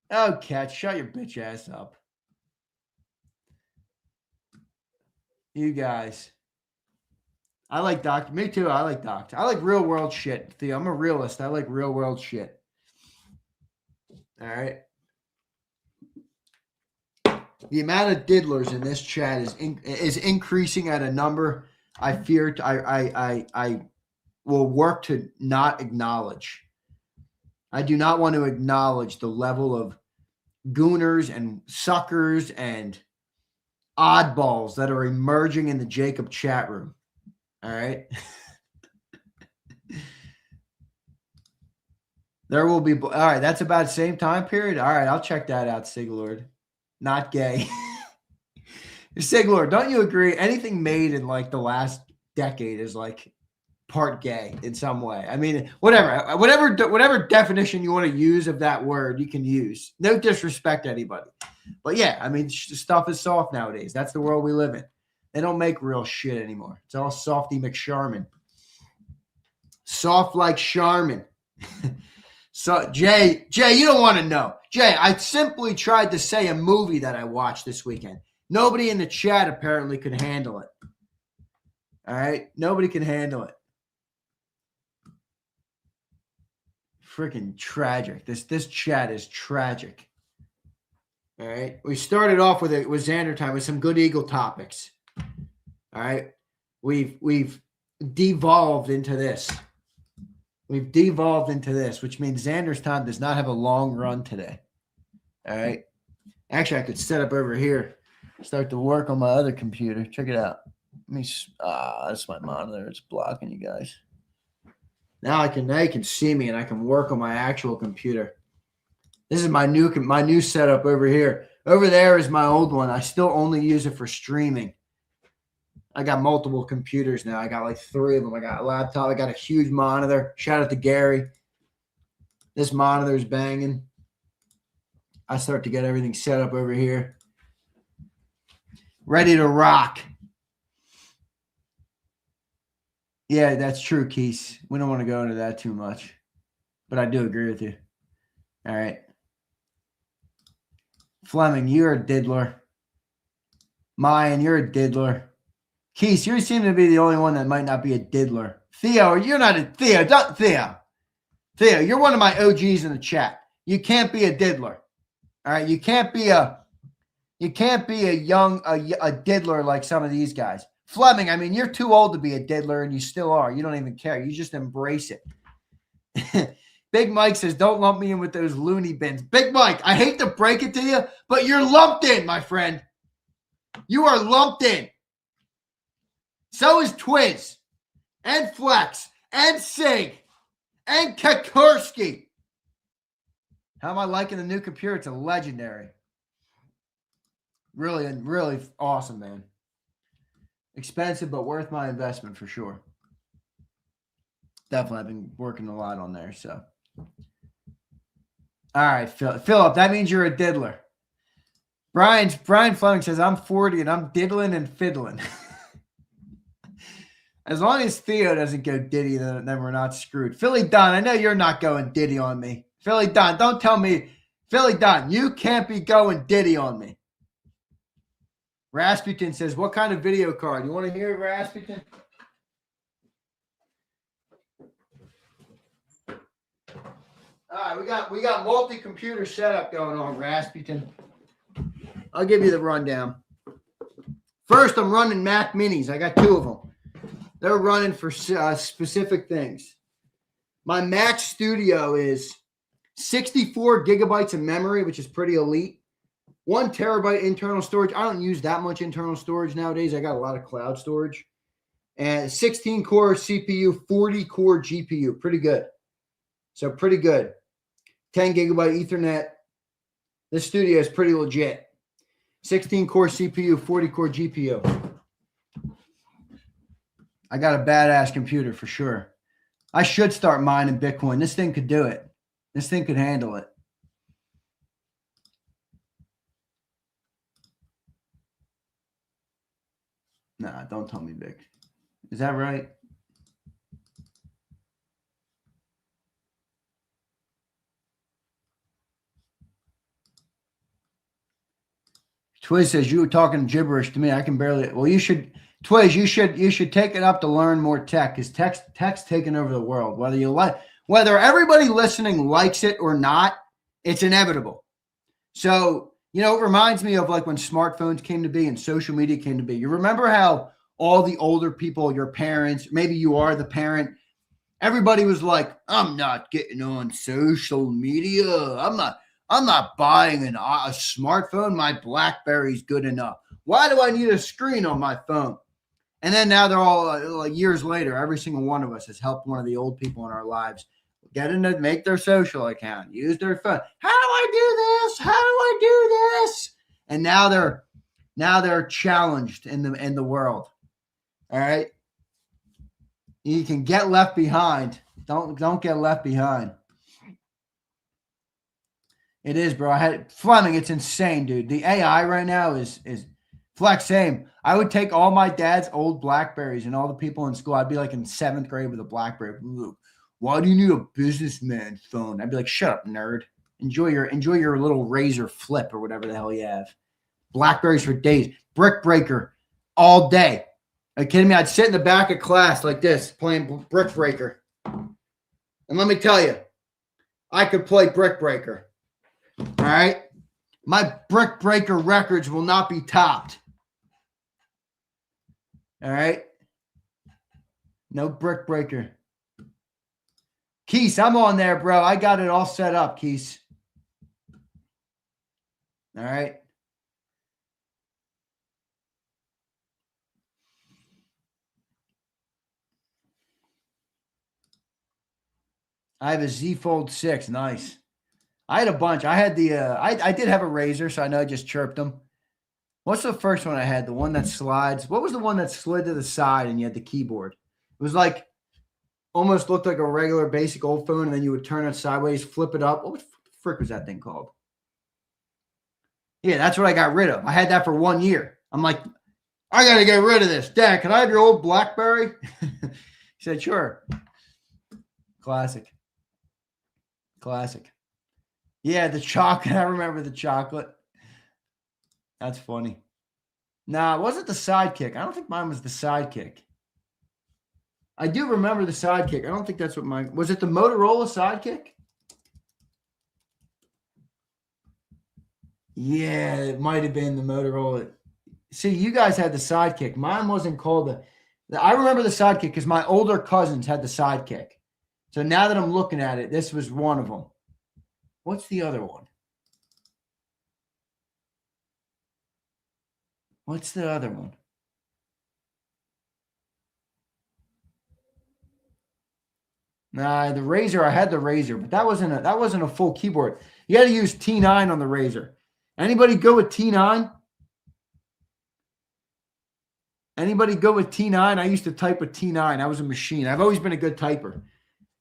Oh, Cat, shut your bitch ass up. You guys. I like Doctor. Me too. I like Doctor. I like real world shit. Theo, I'm a realist. I like real world shit. All right. The amount of diddlers in this chat is increasing at a number I fear I will work to not acknowledge. I do not want to acknowledge the level of gooners and suckers and oddballs that are emerging in the JAKIB chat room. All right. There will be. All right. That's about the same time period. All right. I'll check that out, Siglord. Not gay. Siglord, don't you agree? Anything made in like the last decade is like part gay in some way. I mean, whatever definition you want to use of that word, you can use. No disrespect to anybody. But yeah, I mean, stuff is soft nowadays. That's the world we live in. They don't make real shit anymore. It's all softy McSharman. Soft like Charmin. So Jay, you don't want to know. Jay, I simply tried to say a movie that I watched this weekend. Nobody in the chat apparently could handle it. All right? Nobody can handle it. Freaking tragic. This chat is tragic. All right? We started off with Xander time with some good Eagle topics. All right? We've devolved into this. We've devolved into this, which means Xander's time does not have a long run today. All right. Actually, I could set up over here, start to work on my other computer. Check it out. That's my monitor. It's blocking you guys. Now you can see me and I can work on my actual computer. This is my new setup over here. Over there is my old one. I still only use it for streaming. I got multiple computers now. I got like 3 of them. I got a laptop. I got a huge monitor. Shout out to Gary. This monitor is banging. I start to get everything set up over here. Ready to rock. Yeah, that's true, Keith. We don't want to go into that too much, but I do agree with you. All right. Fleming, you're a diddler. Mayan, you're a diddler. Keith, you seem to be the only one that might not be a diddler. Theo, you're not a Theo. Theo, you're one of my OGs in the chat. You can't be a diddler. All right, you can't be a diddler like some of these guys. Fleming, I mean, you're too old to be a diddler, and you still are. You don't even care. You just embrace it. Big Mike says, don't lump me in with those loony bins. Big Mike, I hate to break it to you, but you're lumped in, my friend. You are lumped in. So is Twiz, and Flex, and Sig, and Kakurski. How am I liking the new computer? It's a legendary. Really, really awesome, man. Expensive, but worth my investment for sure. Definitely, I've been working a lot on there. So, all right, Philip, that means you're a diddler. Brian Fleming says, I'm 40 and I'm diddling and fiddling. As long as Theo doesn't go Diddy, then we're not screwed. Philly Don, I know you're not going Diddy on me. Philly Don, don't tell me. Philly Don, you can't be going Diddy on me. Rasputin says, what kind of video card? You want to hear it, Rasputin? All right, we got multi-computer setup going on, Rasputin. I'll give you the rundown. First, I'm running Mac Minis. I got 2 of them. They're running for specific things. My Mac Studio is 64 gigabytes of memory, which is pretty elite. 1 terabyte internal storage. I don't use that much internal storage nowadays. I got a lot of cloud storage. And 16-core CPU, 40-core GPU. Pretty good. So pretty good. 10 gigabyte Ethernet. This studio is pretty legit. 16-core CPU, 40-core GPU. I got a badass computer for sure. I should start mining Bitcoin. This thing could do it. This thing could handle it. Nah, don't tell me, Vic. Is that right? Twiz says you were talking gibberish to me. I can barely. Well, you should. Twiz, you should take it up to learn more tech, because tech's taking over the world. Whether everybody listening likes it or not, it's inevitable. So, it reminds me of like when smartphones came to be and social media came to be. You remember how all the older people, your parents, maybe you are the parent, everybody was like, I'm not getting on social media. I'm not buying a smartphone. My BlackBerry's good enough. Why do I need a screen on my phone? And then now they're all like years later, every single one of us has helped one of the old people in our lives make their social account, use their phone. How do I do this? How do I do this? And now they're challenged in the world. All right. You can get left behind. Don't get left behind. It is, bro. Fleming, it's insane, dude. The AI right now is Flex, same. I would take all my dad's old Blackberries and all the people in school. I'd be like in 7th grade with a Blackberry. Why do you need a businessman phone? I'd be like, shut up, nerd. Enjoy your little Razor Flip or whatever the hell you have. Blackberries for days. Brick Breaker all day. Are you kidding me? I'd sit in the back of class like this playing Brick Breaker. And let me tell you, I could play Brick Breaker. All right? My Brick Breaker records will not be topped. All right? No Brick Breaker. Keith, I'm on there, bro. I got it all set up, Keith. All right? I have a Z Fold 6. Nice. I had a bunch. I had the I did have a Razor, so I know I just chirped them. What's the first one I had? The one that slides. What was the one that slid to the side and you had the keyboard? It was like almost looked like a regular basic old phone, and then you would turn it sideways, flip it up. What the frick was that thing called? Yeah, that's what I got rid of. I had that for 1 year. I'm like, I got to get rid of this. Dad, can I have your old BlackBerry? He said, sure. Classic. Yeah, the chocolate. I remember the chocolate. That's funny. Nah, it wasn't the sidekick. I don't think mine was the sidekick. I do remember the sidekick. I don't think that's what mine was. It the Motorola sidekick? Yeah, it might have been the Motorola. See, you guys had the sidekick. Mine wasn't called I remember the sidekick because my older cousins had the sidekick. So now that I'm looking at it, this was one of them. What's the other one? What's the other one? Nah, the Razor. I had the Razor, but that wasn't a full keyboard. You had to use T9 on the Razor. Anybody go with T9? Anybody go with T9? I used to type with T9. I was a machine. I've always been a good typer.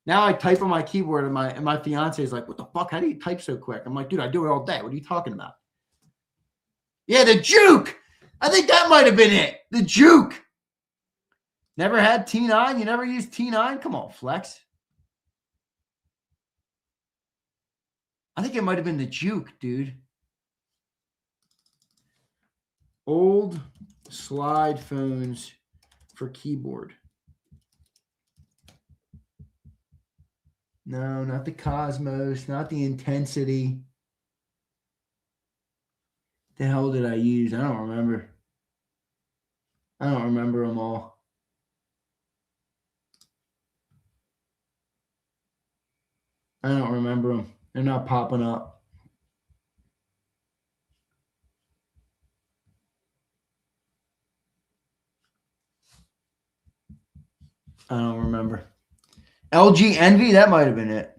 Now I type on my keyboard, and my fiance is like, "What the fuck? How do you type so quick?" I'm like, "Dude, I do it all day. What are you talking about?" Yeah, the Juke. I think that might have been it. The Juke. Never had T9? You never used T9? Come on, Flex. I think it might have been the Juke, dude. Old slide phones for keyboard. No, not the Cosmos, not the Intensity. The hell did I use? I don't remember. I don't remember them all. I don't remember them. They're not popping up. I don't remember. LG Envy, that might have been it.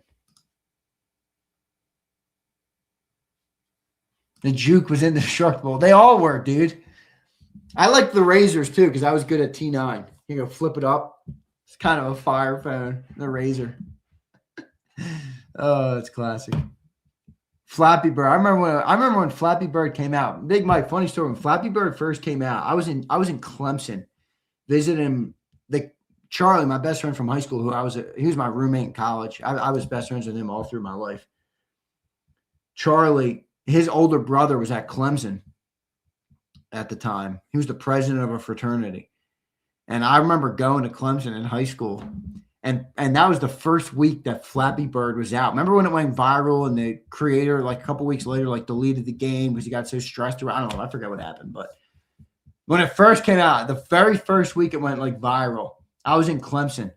The Juke was indestructible. They all were, dude. I liked the Razors too because I was good at T9. You go flip it up. It's kind of a fire phone. The Razor. Oh, it's classic. Flappy Bird. I remember when Flappy Bird came out. Big Mike, funny story. When Flappy Bird first came out, I was in Clemson visiting Charlie, my best friend from high school, he was my roommate in college. I was best friends with him all through my life. Charlie, his older brother was at Clemson at the time. He was the president of a fraternity. And I remember going to Clemson in high school. And that was the first week that Flappy Bird was out. Remember when it went viral and the creator, like a couple weeks later, like deleted the game because he got so stressed around. I don't know. I forget what happened. But when it first came out, the very first week it went like viral. I was in Clemson,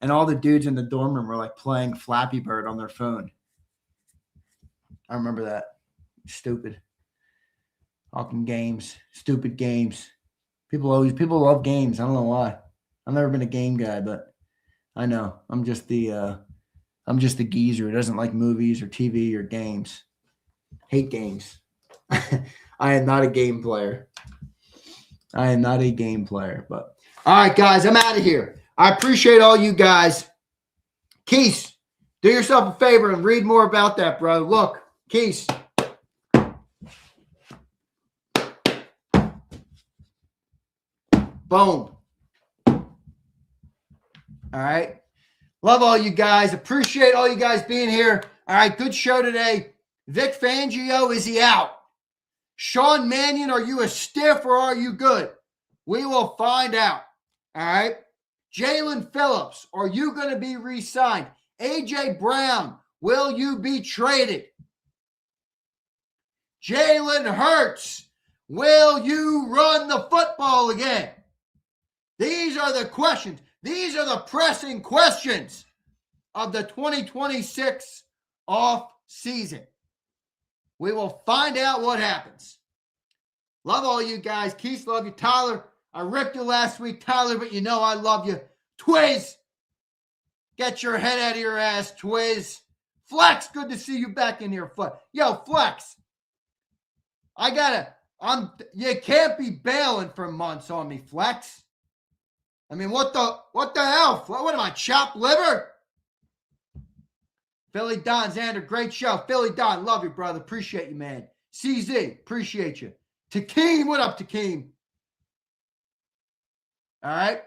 and all the dudes in the dorm room were like playing Flappy Bird on their phone. I remember that. Stupid. Talking games. Stupid games. People love games. I don't know why. I've never been a game guy, but I know. I'm just the geezer who doesn't like movies or TV or games. Hate games. I am not a game player. But all right, guys, I'm out of here. I appreciate all you guys. Keith, do yourself a favor and read more about that, bro. Look, Keith. Boom. All right. Love all you guys. Appreciate all you guys being here. All right, good show today. Vic Fangio, is he out? Sean Mannion, are you a stiff or are you good? We will find out. All right. Jalen Phillips, are you going to be re-signed? AJ Brown, will you be traded? Jalen Hurts, will you run the football again? These are the questions. These are the pressing questions of the 2026 off season. We will find out what happens. Love all you guys. Keith, love you. Tyler, I ripped you last week, Tyler, but you know I love you. Twiz, get your head out of your ass, Twiz. Flex, good to see you back in here. Yo, Flex, you can't be bailing for months on me, Flex. I mean, what the hell? What am I, chopped liver? Philly Don Zander, great show. Philly Don, love you, brother. Appreciate you, man. CZ, appreciate you. Takeem, what up, Takeem? All right.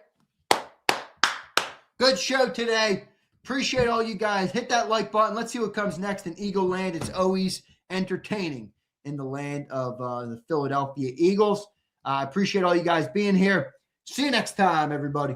Good show today. Appreciate all you guys. Hit that like button. Let's see what comes next in Eagle Land. It's always entertaining in the land of the Philadelphia Eagles. I appreciate all you guys being here. See you next time, everybody.